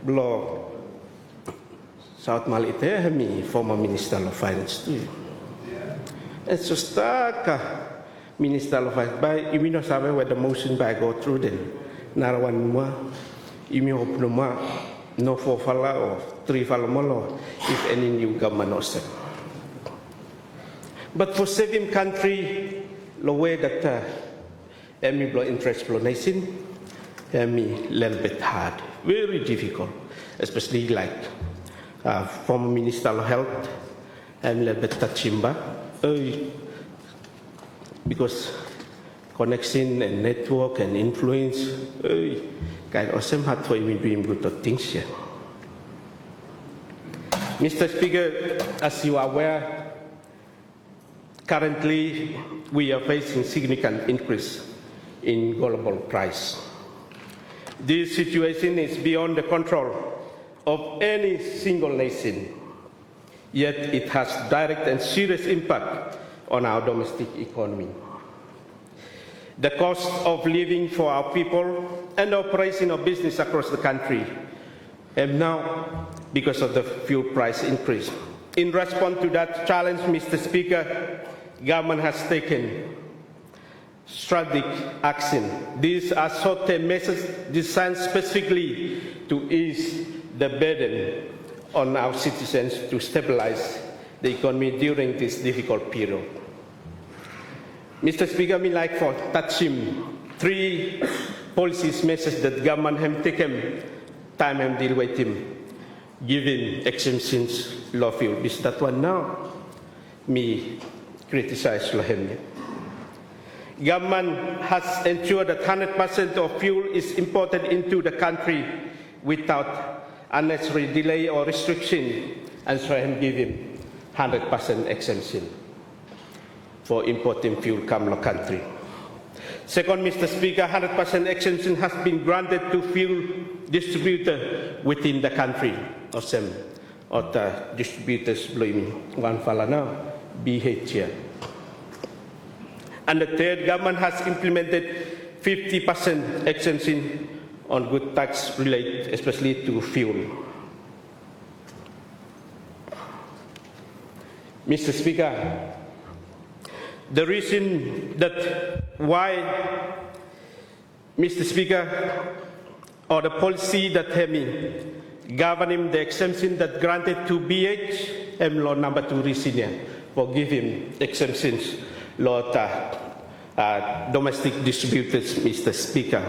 blow South Malite me former Minister of Finance too. It's just Minister of Finance by you know sabe where the motion by go through then narawan mo you hope no ma no 4 fala or 3 fala mo if any new government or set. But for saving country the way that Emi blow interest explanation, Emi little bit hard, very difficult, especially like former Minister of Health, Emi little bit touchimba, because connection and network and influence, kind of some hard for him doing good things here. Mr. Speaker, as you are aware, currently we are facing significant increase in global price. This situation is beyond the control of any single nation, yet it has direct and serious impact on our domestic economy. The cost of living for our people and the operation of business across the country have now because of the fuel price increase. In response to that challenge, Mr. Speaker, government has taken strategic action. These are short-term measures designed specifically to ease the burden on our citizens to stabilize the economy during this difficult period. Mr. Speaker, me like for touching 3 policies measures that government have taken time and deal with him, giving exemptions lawful. Is that one now? Me criticize him. Government has ensured that 100% of fuel is imported into the country without unnecessary delay or restriction, and so I give him 100% exemption for importing fuel come the country. Second, Mr. Speaker, 100% exemption has been granted to fuel distributor within the country. Or some of the distributors blaming one fella now, BH here. And the third, government has implemented 50% exemption on good tax related, especially to fuel. Mr. Speaker, the reason that why, Mr. Speaker, or the policy that governing the exemption that granted to BH, law number 2 reason here. for giving exemptions lot domestic distributors, Mr. Speaker.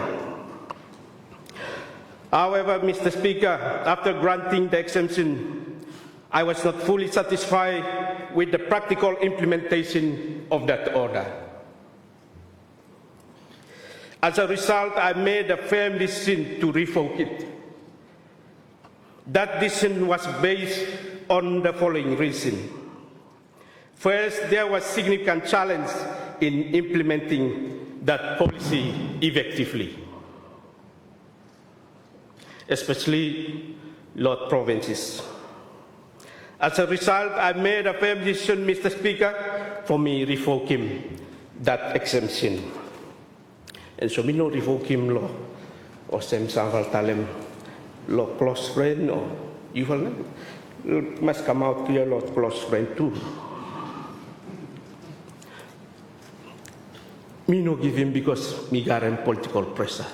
However, Mr. Speaker, after granting the exemption, I was not fully satisfied with the practical implementation of that order. As a result, I made a firm decision to revoke it. That decision was based on the following reason. First, there was significant challenge in implementing that policy effectively, especially Lord provinces. As a result, I made a firm decision, Mr. Speaker, for me revoking that exemption. And so me no revoke him law, or sem saval talem law close friend, or you must come out to your law close friend too. Me no give him because me got him political pressure.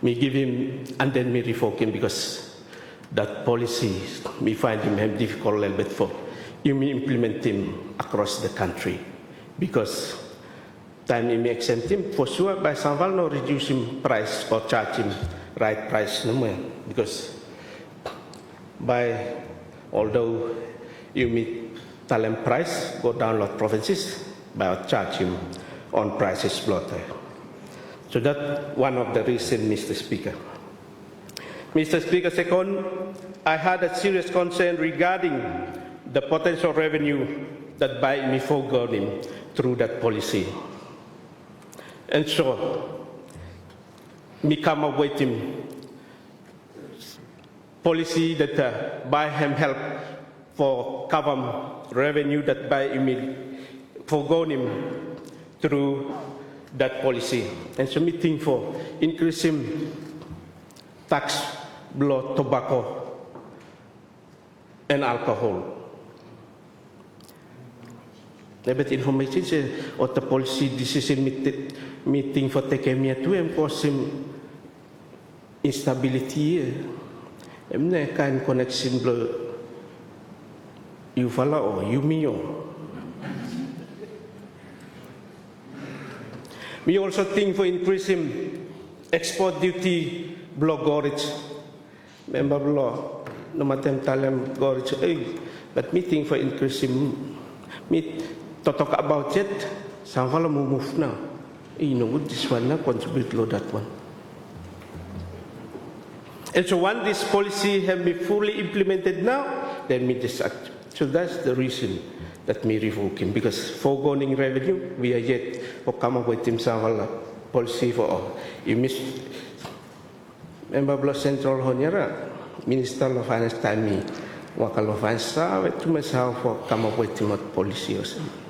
Me give him and then me revoke him because that policy me find him difficult a little bit for you me implement him across the country. Because time he may exempt him, for sure by Sanval no reduce him price or charge him right price no more. Because by although you meet tell him price go down lot provinces, by charge him on prices blotter. So that's one of the reasons, Mr. Speaker. Mr. Speaker, second, I had a serious concern regarding the potential revenue that by me foregone through that policy. And so, me come up with him policy that by him help for cover revenue that by me foregone him through that policy. And so me think for increasing tax, blood, tobacco, and alcohol. But information say, or the policy decision meeting for taking me to and cause him instability. I'm not kind connection blood. You follow or you me or. We also think for increasing export duty block gorage. Member law, no matter talem gorage, but me think for increasing me. To talk about it, some follow move now. You know, this one now contribute to that one. And so when this policy has been fully implemented now, then me decide. So that's the reason that me revoke him, because foregoing revenue, we are yet for come up with him some policy for all. You miss Member Central Honiara, Minister of Finance time me, Wakal of Finance, to myself for come up with him a policy or something.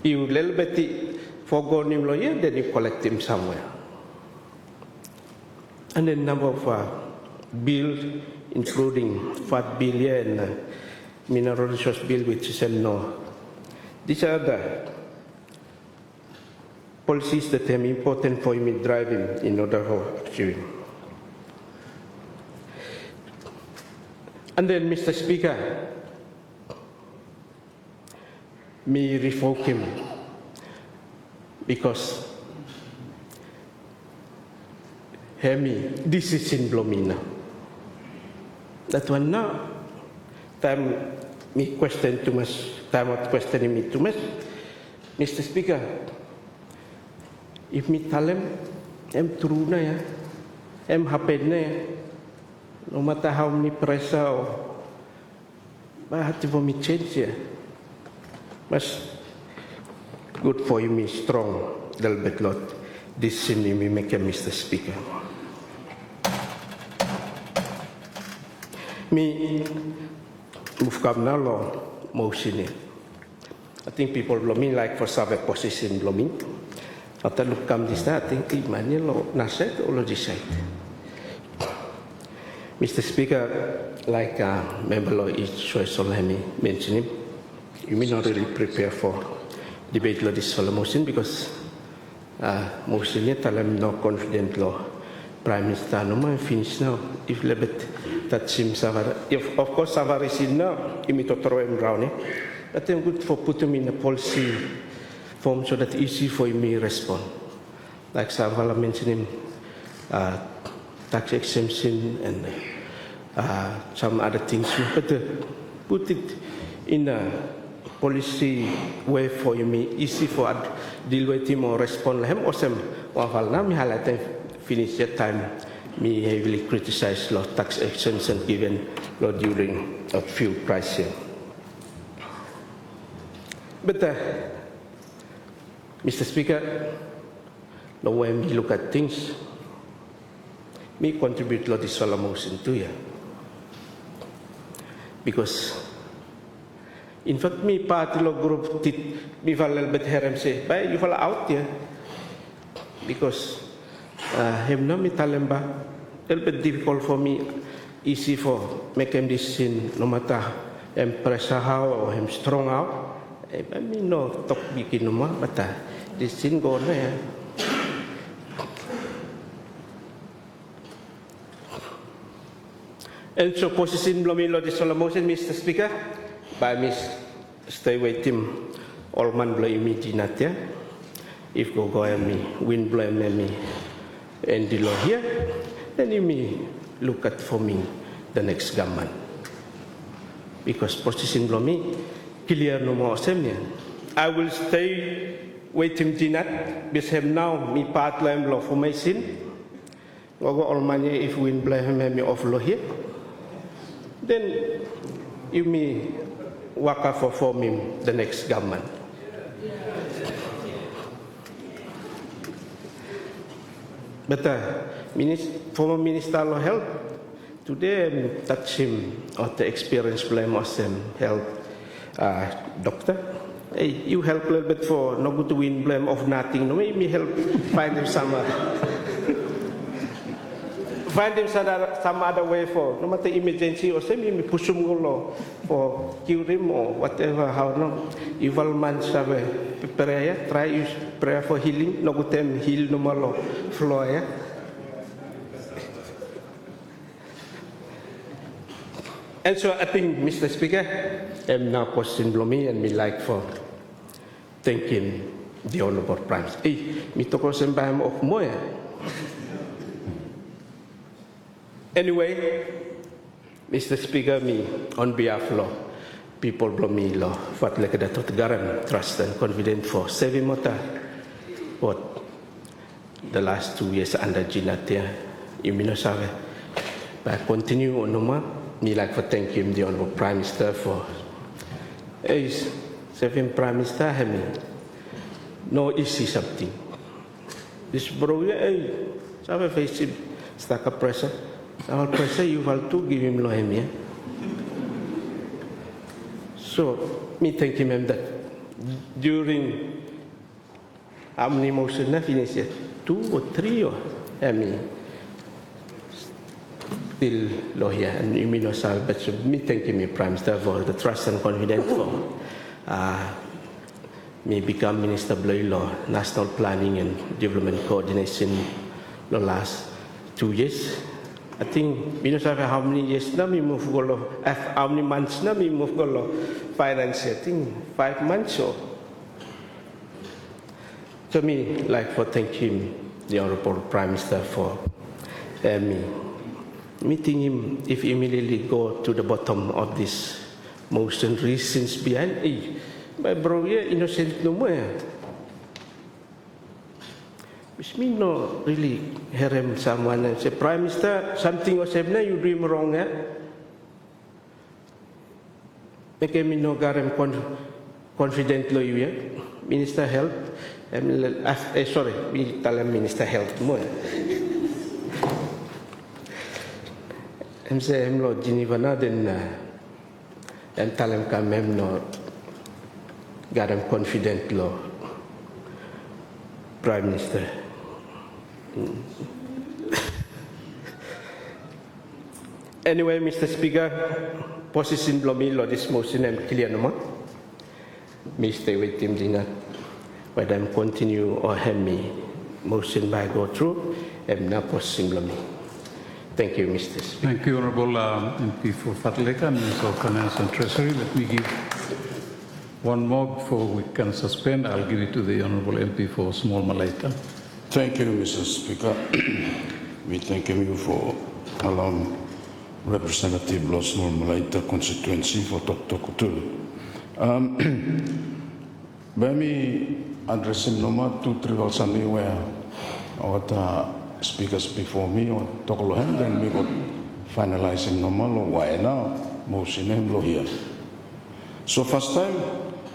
You little bit foregone him lawyer, then you collect him somewhere. And then number of bills, including FAT bill and mineral resource bill, which is no. These are the policies that are important for me driving in order for achieving. And then, Mr. Speaker, me revoke him because this is in Blomina. That one now, time me question too much, time of questioning me too much. Mr. Speaker, if me tell him, true na ya, happen na ya, no matter how many pressure or, but I have to me change ya. But good for you, me strong, little bit lot. This seems me make a Mr. Speaker. Me move come now law motion. I think people blooming like for some position blooming. After look come this I think money law naset or decide. Mr. Speaker, like member law is choice Solhemi mentioning. You may not really prepare for debate law this solo motion because motion yet I'm not confident law Prime Minister no man finish now if lebet touch him if of course Savarisina imi to throw him round. But I'm good for put him in a policy form so that easy for him to respond. Like Savala mentioned him, tax exemption and some other things. But put it in a policy way for him easy for deal with him or respond to him. Or some wafalna mi halatan finish that time. Me heavily criticized law tax exemption given law during a fuel pricing. But Mr. Speaker, the way we look at things, me contribute to this motion to you. Because in fact me party lo group me fal bit herem say, "Bay you fal out here." Because him no me talemba, a little bit difficult for me, easy for make him decision no matter him pressure how or him strong out. I mean no talk bikin no but decision go na ya. And so position blomilo this motion, Mr. Speaker, by Miss stay with him all man blow immediate ya. If go and me win blame me and the law here, then you may look at for me the next government. Because position blow me clear no more semia. I will stay with him dinat because him now me part lam law for my sin. Go all money if win blame me off law here. Then you may work out for me the next government. But former Minister of Health, today touch him or the experience blame of him health doctor. Hey, you help a little bit for no good to win blame of nothing. No, me help find him some other way for no matter emergency or semi me push him go for cure him or whatever. How no evil man sabe prayer try use prayer for healing. No good them heal no more flow ya. And so I think, Mr. Speaker, I'm now question below me and me like for thanking the Honourable Prime Minister. Me to question by him of more. Anyway, Mr. Speaker, me on behalf of people below me law, what like that to garan trust and confident for saving mota. What the last 2 years under Ginatia, you know, save. But continue on no more. Me like for thank him, the Honourable Prime Minister, for saving Prime Minister having no easy something. This bro, some face him stack of pressure. Our pressure you have to give him law him. So me thank him that during how many motions na finish yet? 2 or 3 or still lawyer and you mean but so me thank you, Prime Minister, for the trust and confidence for me become Minister of Law, National Planning and Development Coordination the last 2 years. I think you know how many years na me move go how many months na me move go finance. I think 5 months or so me like for thank him, the Honourable Prime Minister, for me meeting him if immediately go to the bottom of this motion reasons behind my bro innocent no more. Which mean no really harem someone and say Prime Minister something or something you doing wrong make me no garem confident lo you Minister Health sorry we tell him Minister Health more. Em say em lo Geneva na then em talem kam em no garem confident lo Prime Minister. Anyway, Mr. Speaker, position below me lo this motion I'm clear no more. Me stay with him dinner. Whether I'm continue or have me motion by go through, I'm not position below me. Thank you, Mr. Speaker. Thank you, Honourable MP for Fatleka, Minister of Finance and Treasury. Let me give one more before we can suspend. I'll give it to the Honourable MP for Small Malaita. Thank you, Mr. Speaker. We thank you for allowing Representative Los Small Malaita constituency for Tok too. Let me address him two trivial something where our speakers before me or Tokolohem, then we got finalizing normal why now motion him here. So first time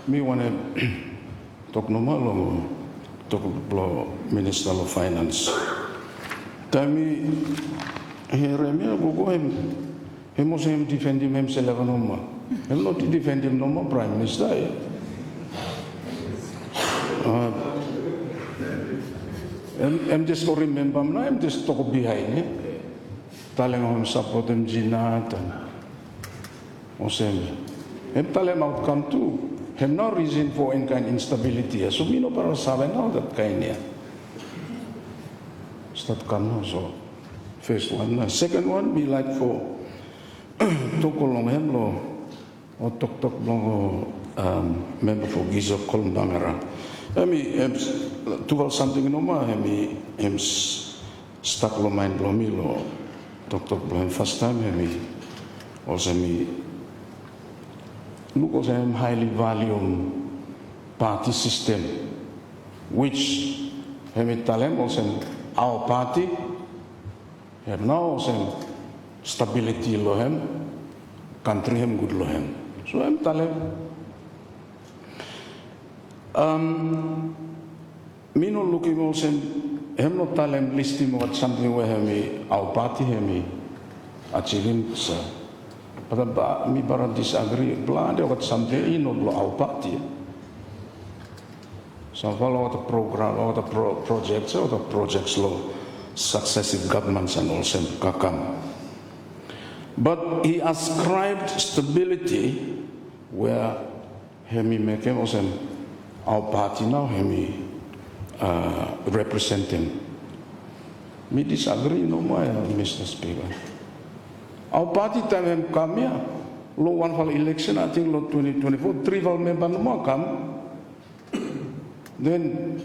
me want to talk normal or talk Minister of Finance. Time me here me go him must him defend himself no more. Him not defend him no more Prime Minister. I'm just to remember, I'm just talk behind it. Telling him support him Jinat and Osem. I'm telling him outcome too. Have no reason for any kind of instability. So we know para sabe now that kind of. Start come so. First one. Second one, we like for talk along him lo or talk long member for Gizo Kolmbangara. I mean, to something no more. I mean, stuck lo mind blow me lo talk blow first time. I mean, also me look also I'm highly value party system, which I mean tell him also our party have now also stability lo him, country him good lo him. So I'm telling. Me no looking also him no talent listing what something where me our party me achieving sir. But me bara disagree blade what something in no our party. So follow the program or the projects law successive governments and also kakam. But he ascribed stability where he make him also our party now he represent him. Me disagree no more, Mr. Speaker. Our party time him come here. Lo one for election, I think lo 2024, 3 val member no more come. Then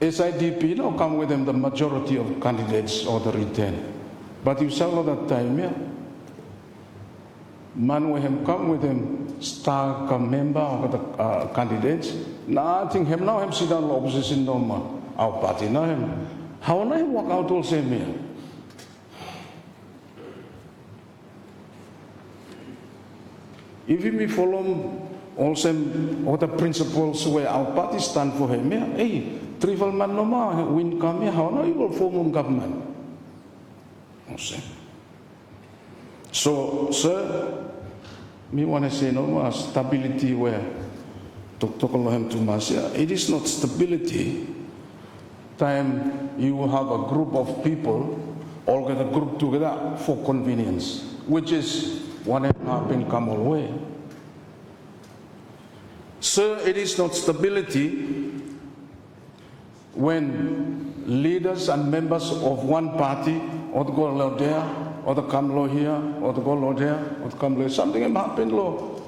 SIDP now come with them the majority of candidates or the return. But you saw that time here. Man with him come with him star come member of the candidates. Nothing him now him sit down opposition no more. Our party now him. How na him walk out all same here? If we follow also all the principles where our party stand for him here, hey, trivial man no more win come here. How now you will form a government? So, sir, me want to say no more stability where it is not stability. Time you have a group of people all get a group together for convenience, which is what happened come all way. Sir, it is not stability when leaders and members of one party or to go there, or to come low here, or to go there, or to come low. Something happened low.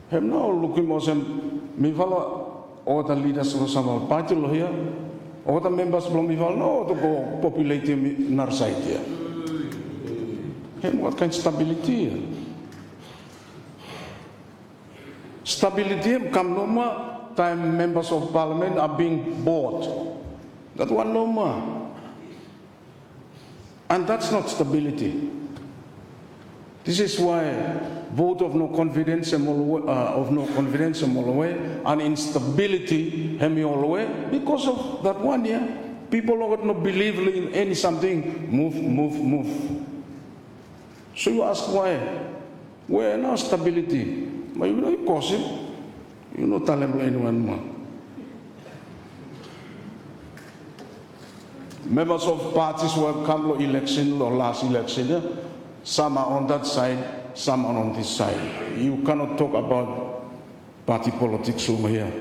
Him now looking more some me follow or the leaders of some party low here, or the members from me follow no to go populate in our side here. Him what kind of stability? Stability come no more time members of parliament are being bought. That one no more. And that's not stability. This is why vote of no confidence and all way, and instability all way because of that one year. People are not believe in any something. Move. So you ask why? Where now stability? But you know cause it. You know tell anyone more. Members of parties who come to election or last election, some are on that side, some are on this side. You cannot talk about party politics over here.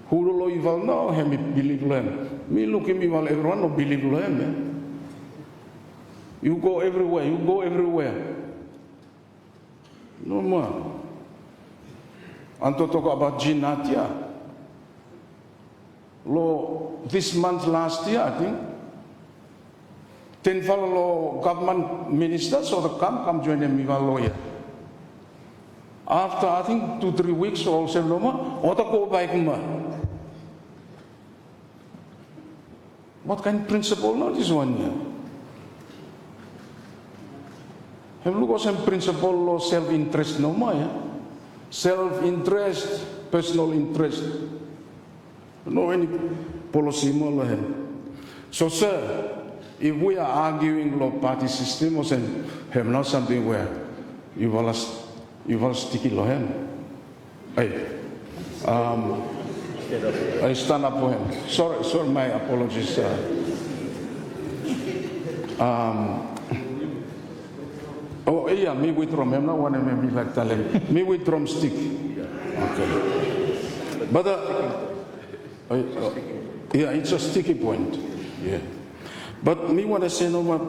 Who do you know? Him believe them. Me look at me while everyone no believe them. You go everywhere, you go everywhere. No more. And to talk about Jinatia. Lo, this month last year, I think, 10 fellow government ministers or the come join them with a lawyer. After I think 2-3 weeks or so, no more, what go back more? What kind of principle not this one here? Have look at some principle of self-interest no more, yeah? Self-interest, personal interest. No any policy more. So, sir, if we are arguing about party system, or have not something where you will stick it to him. Hey, I stand up for him. Sorry, my apologies, sir. Oh, yeah, me with rum. I'm not one of them like talent. Me with drumstick. Okay. But yeah, it's a sticky point. Yeah. But me want to say no more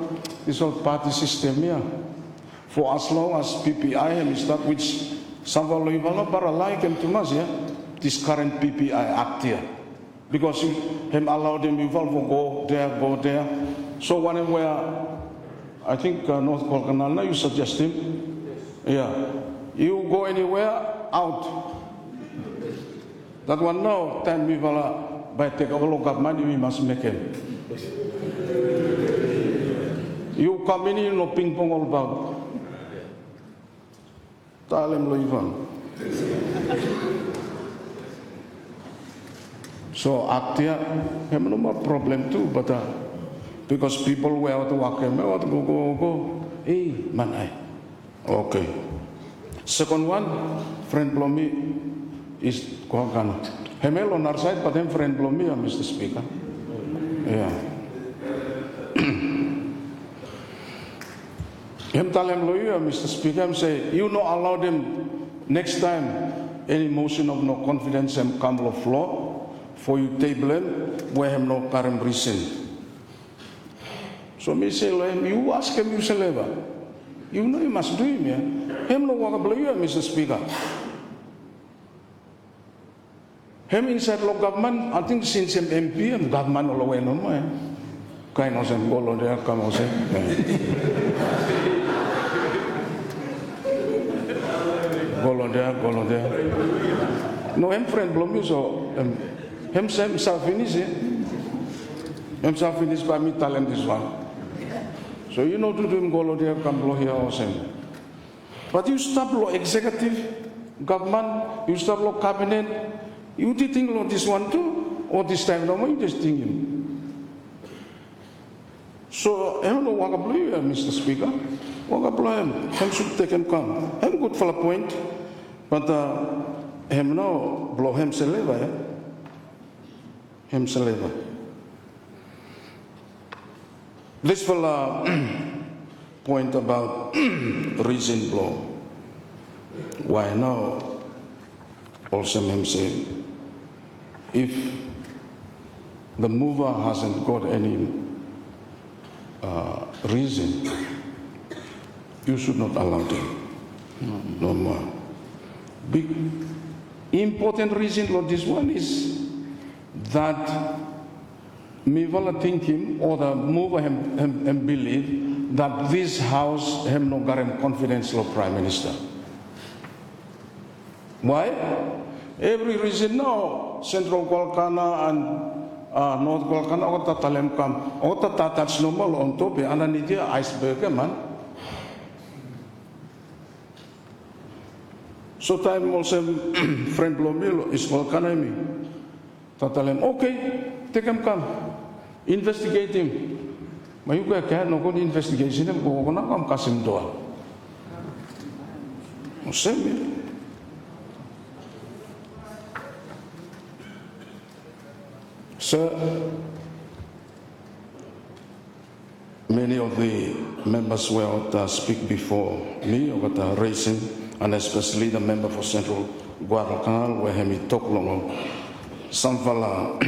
this whole party system here. For as long as PPI is that which some of you para like him to us, yeah. This current PPI act here. Because him allow them involve go there. So whenever I think North Kolkata, you suggest him. Yeah. You go anywhere, out. That one now, time we will by take a look at money, we must make him. You come in, no ping pong all about. Tell him, Loivan. So, Actia, have no more problem too, but because people were to walk him, go. Hey, man, I. Okay. Second one, friend Blomi is Kogan. Hemel on our side, but then friend Blomi, Mr. Speaker. Yeah. Him tell him lawyer, Mr. Speaker, him say, you no allow them next time any motion of no confidence him come of floor for you table him where him no current reason. So me say him, you ask him you say lever. You know you must do him, yeah. Him no walk lawyer, Mr. Speaker. Him inside law government, I think since him MP, him government all the way no more. Kind of him go there, come on say. Go there. No, him friend Blomi, so himself finish it. Himself finish by me tell him this one. So you know to do him go there, come blow here or same. But you stop law executive, government, you stop law cabinet, you did think law this one too, or this time no more, you just think him. So I don't know what I believe, Mr. Speaker. What I believe, him should take and come. I'm good for a point, but him now blow him saliva, yeah? Him saliva. This fella point about reason blow. Why now? Also him say, if the mover hasn't got any reason, you should not allow them. No more. Big important reason for this one is that Mivala thinking or the mover and believe that this house have no guarantee confidence of Prime Minister. Why? Every reason now, Central Kolkata and North Kolkata, or Tatalem come, or Tatats normal on top, and I need iceberg, man. So time also friend Blomil is Kolkata me. Tatalem, okay, take him come, investigate him. Mayuka can no good investigation him, go on come Kasim Doa. Same. Sir, many of the members will speak before me about racing, and especially the member for Central Guadalcanal, where he talk long. Some fella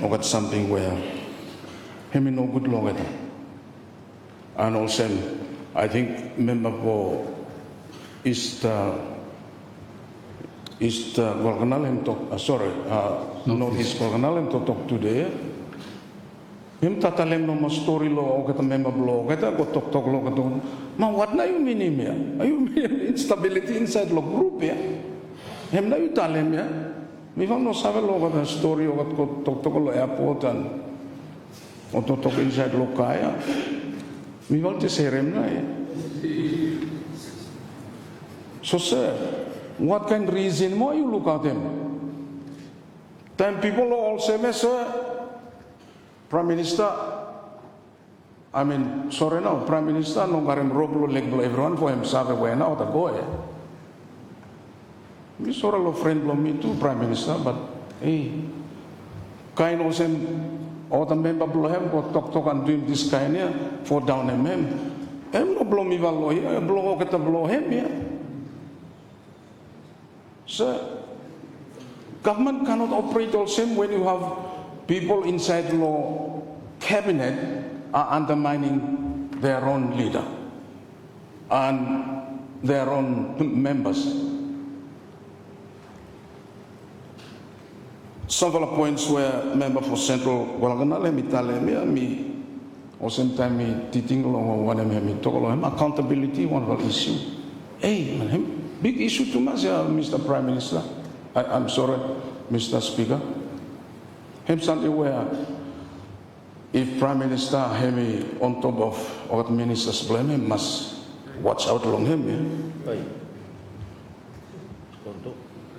got something where he no good long at it. And also, I think member for East Gorgonal him talk. Northeast Gorgonal him talk today. Him tatalem no story lo kata member blow kata go talk lo kata. Ma what na you mean him ya? Are you mean instability inside lo group ya? Him na you talem ya? Mi van no sabe lo kata story o kata talk lo airport and o talk inside lo kaya. Mi van te serem na ya. So sir, what kind of reason more you look at him? Then people all say, sir, Prime Minister, Prime Minister, no garim roblo legblo everyone for himself away now the boy. We saw a lot of friend blow me too, Prime Minister, but hey, kind of him, all the member blow him, go talk and do this kind here, for down him. Him no blow me valo here, blow get blow him here. Sir, government cannot operate all same when you have people inside the cabinet are undermining their own leader and their own members. Several points where member for Central Walagana let me tell me or sometimes me teaching along one me talk along accountability one of the issue. Hey, man, big issue too much, Mr. Prime Minister. I'm sorry, Mr. Speaker. Him something where if Prime Minister him on top of what ministers blame him must watch out along him. Yeah?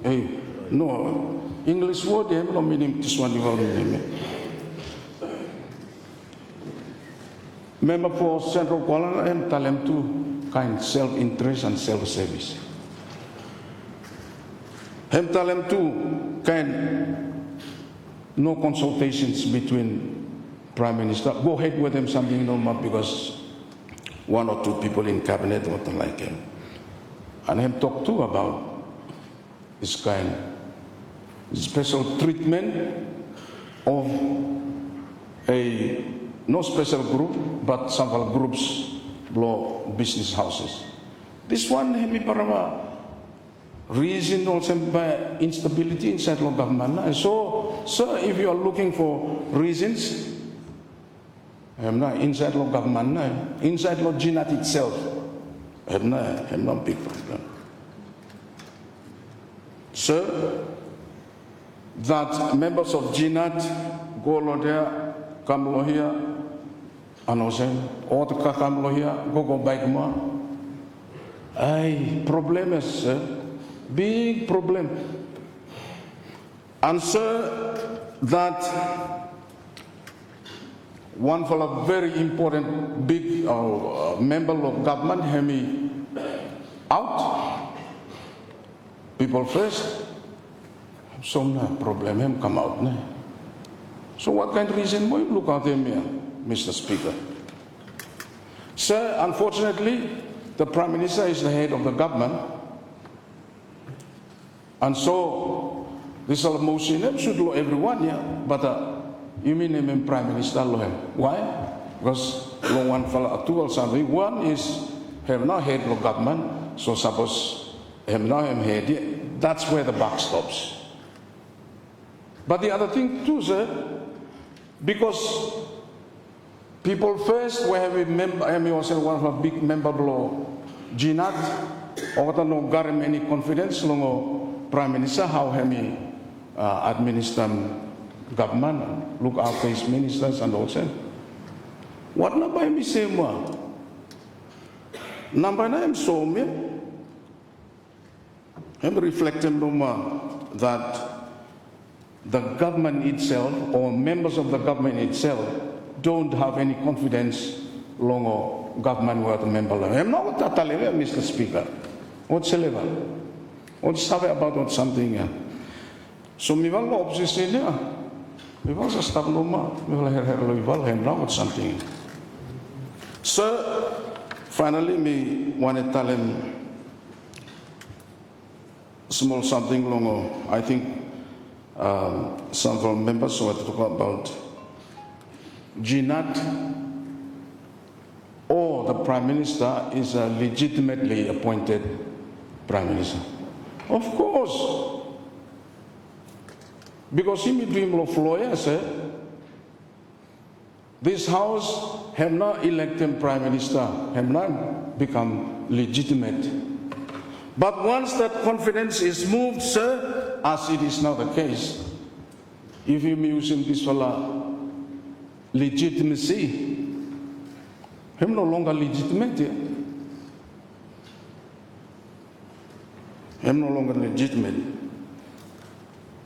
Hey, no English word him no meaning this one you will mean. Member for Central Kuala and tell him to kind self-interest and self-service. Him tell him to kind no consultations between Prime Minister. Go ahead with him something normal because one or two people in cabinet or something like him. And him talk too about this kind special treatment of a no special group but several groups blow business houses. This one hemi parama reason also by instability inside the government. And so, sir, if you are looking for reasons, inside the government, inside the GNAT itself, I'm not big problem. Sir, that members of GNAT go there, come here, and also, or to come here, go back more. Problem is, sir, big problem. Answer that one for a very important big member of government hemi out. People first. So no problem him come out. Ne? So what kind of reason why you look at him here, Mr. Speaker? Sir, unfortunately, the Prime Minister is the head of the government. And so, this motion should law everyone, yeah. But you mean him Prime Minister law him. Why? Because law one fella two or something. One is him now head of government. So suppose him now him head. That's where the buck stops. But the other thing too, sir, because people first we have a member, I mean also one of a big member law, GNAT, or no garim any confidence long Prime Minister how he administer government, look after his ministers and also. What na by me say more? Number nine so me. I'm reflecting no more that the government itself or members of the government itself don't have any confidence long government where the member. I'm not what that Mr. Speaker. What's the level? What's sabe about something? So me val opposition ya. Me val sa stop no ma. Me val her val hem now something. So finally me want to tell him small something long. I think some of our members want to talk about GNAT or a prime minister is a legitimately appointed prime minister? Of course. Because in between of lawyers, this house have not elected prime minister, have not become legitimate. But once that confidence is moved, sir, as it is now the case, if you using this legitimacy, him no longer legitimate. Him no longer legitimate.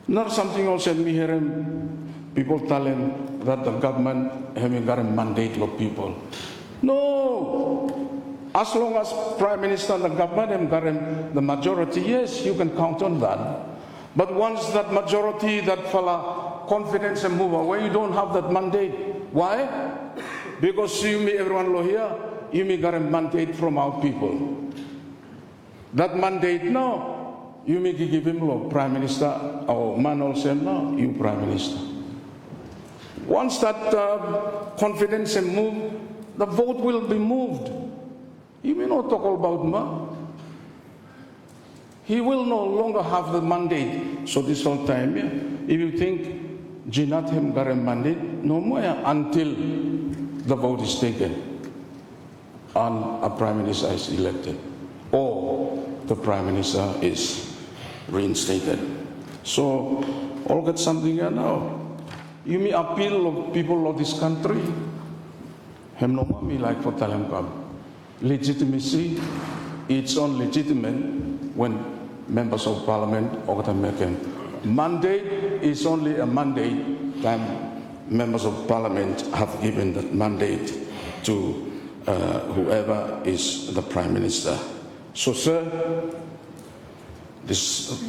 Not something else that we hear him, people tell him that the government having got a mandate of people. No! As long as Prime Minister and the government have got the majority, yes, you can count on that. But once that majority, that fella, confidence and move away, you don't have that mandate. Why? Because you me, everyone lo here, you me got a mandate from our people. That mandate, no. You may give him law, Prime Minister, or man also, no, you Prime Minister. Once that confidence and move, the vote will be moved. You may not talk about ma. He will no longer have the mandate. So this whole time, if you think Jinat him got a mandate, no more until the vote is taken and a Prime Minister is elected or the Prime Minister is reinstated. So, all get something here now. You may appeal of people of this country. Hem no me like for Talam come. Legitimacy, it's only legitimate when members of parliament or the American. Mandate is only a mandate when members of parliament have given that mandate to whoever is the Prime Minister. So, sir, this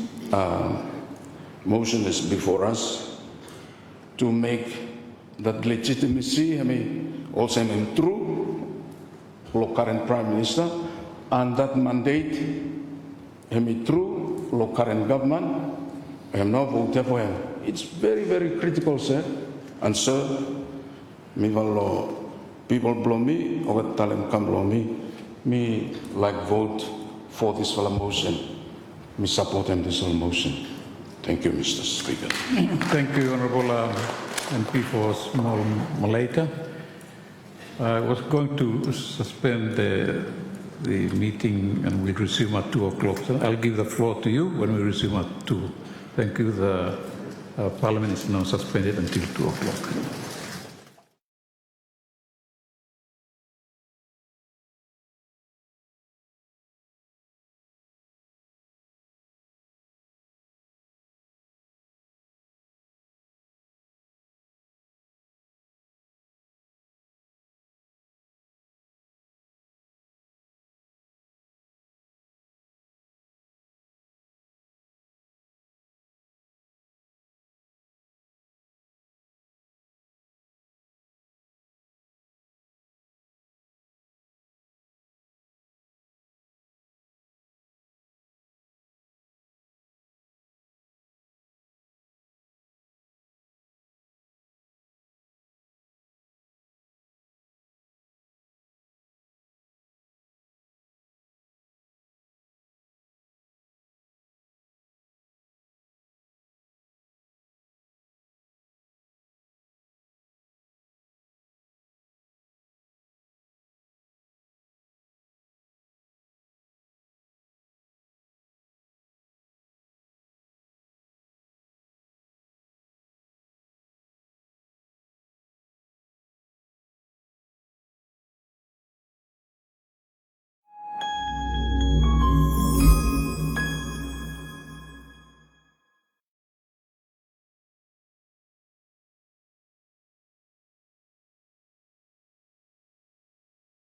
motion is before us to make that legitimacy, also true for current Prime Minister, and that mandate, true for current government. I have now voted for him. It's very, very critical, sir. And sir, people blow me, or tell them come blow me like vote for this motion. We support him this whole motion. Thank you, Mr. Speaker. Thank you, Honourable MP for small later. I was going to suspend the meeting and we'll resume at 2 o'clock. So I'll give the floor to you when we resume at 2. Thank you. The Parliament is now suspended until 2 o'clock.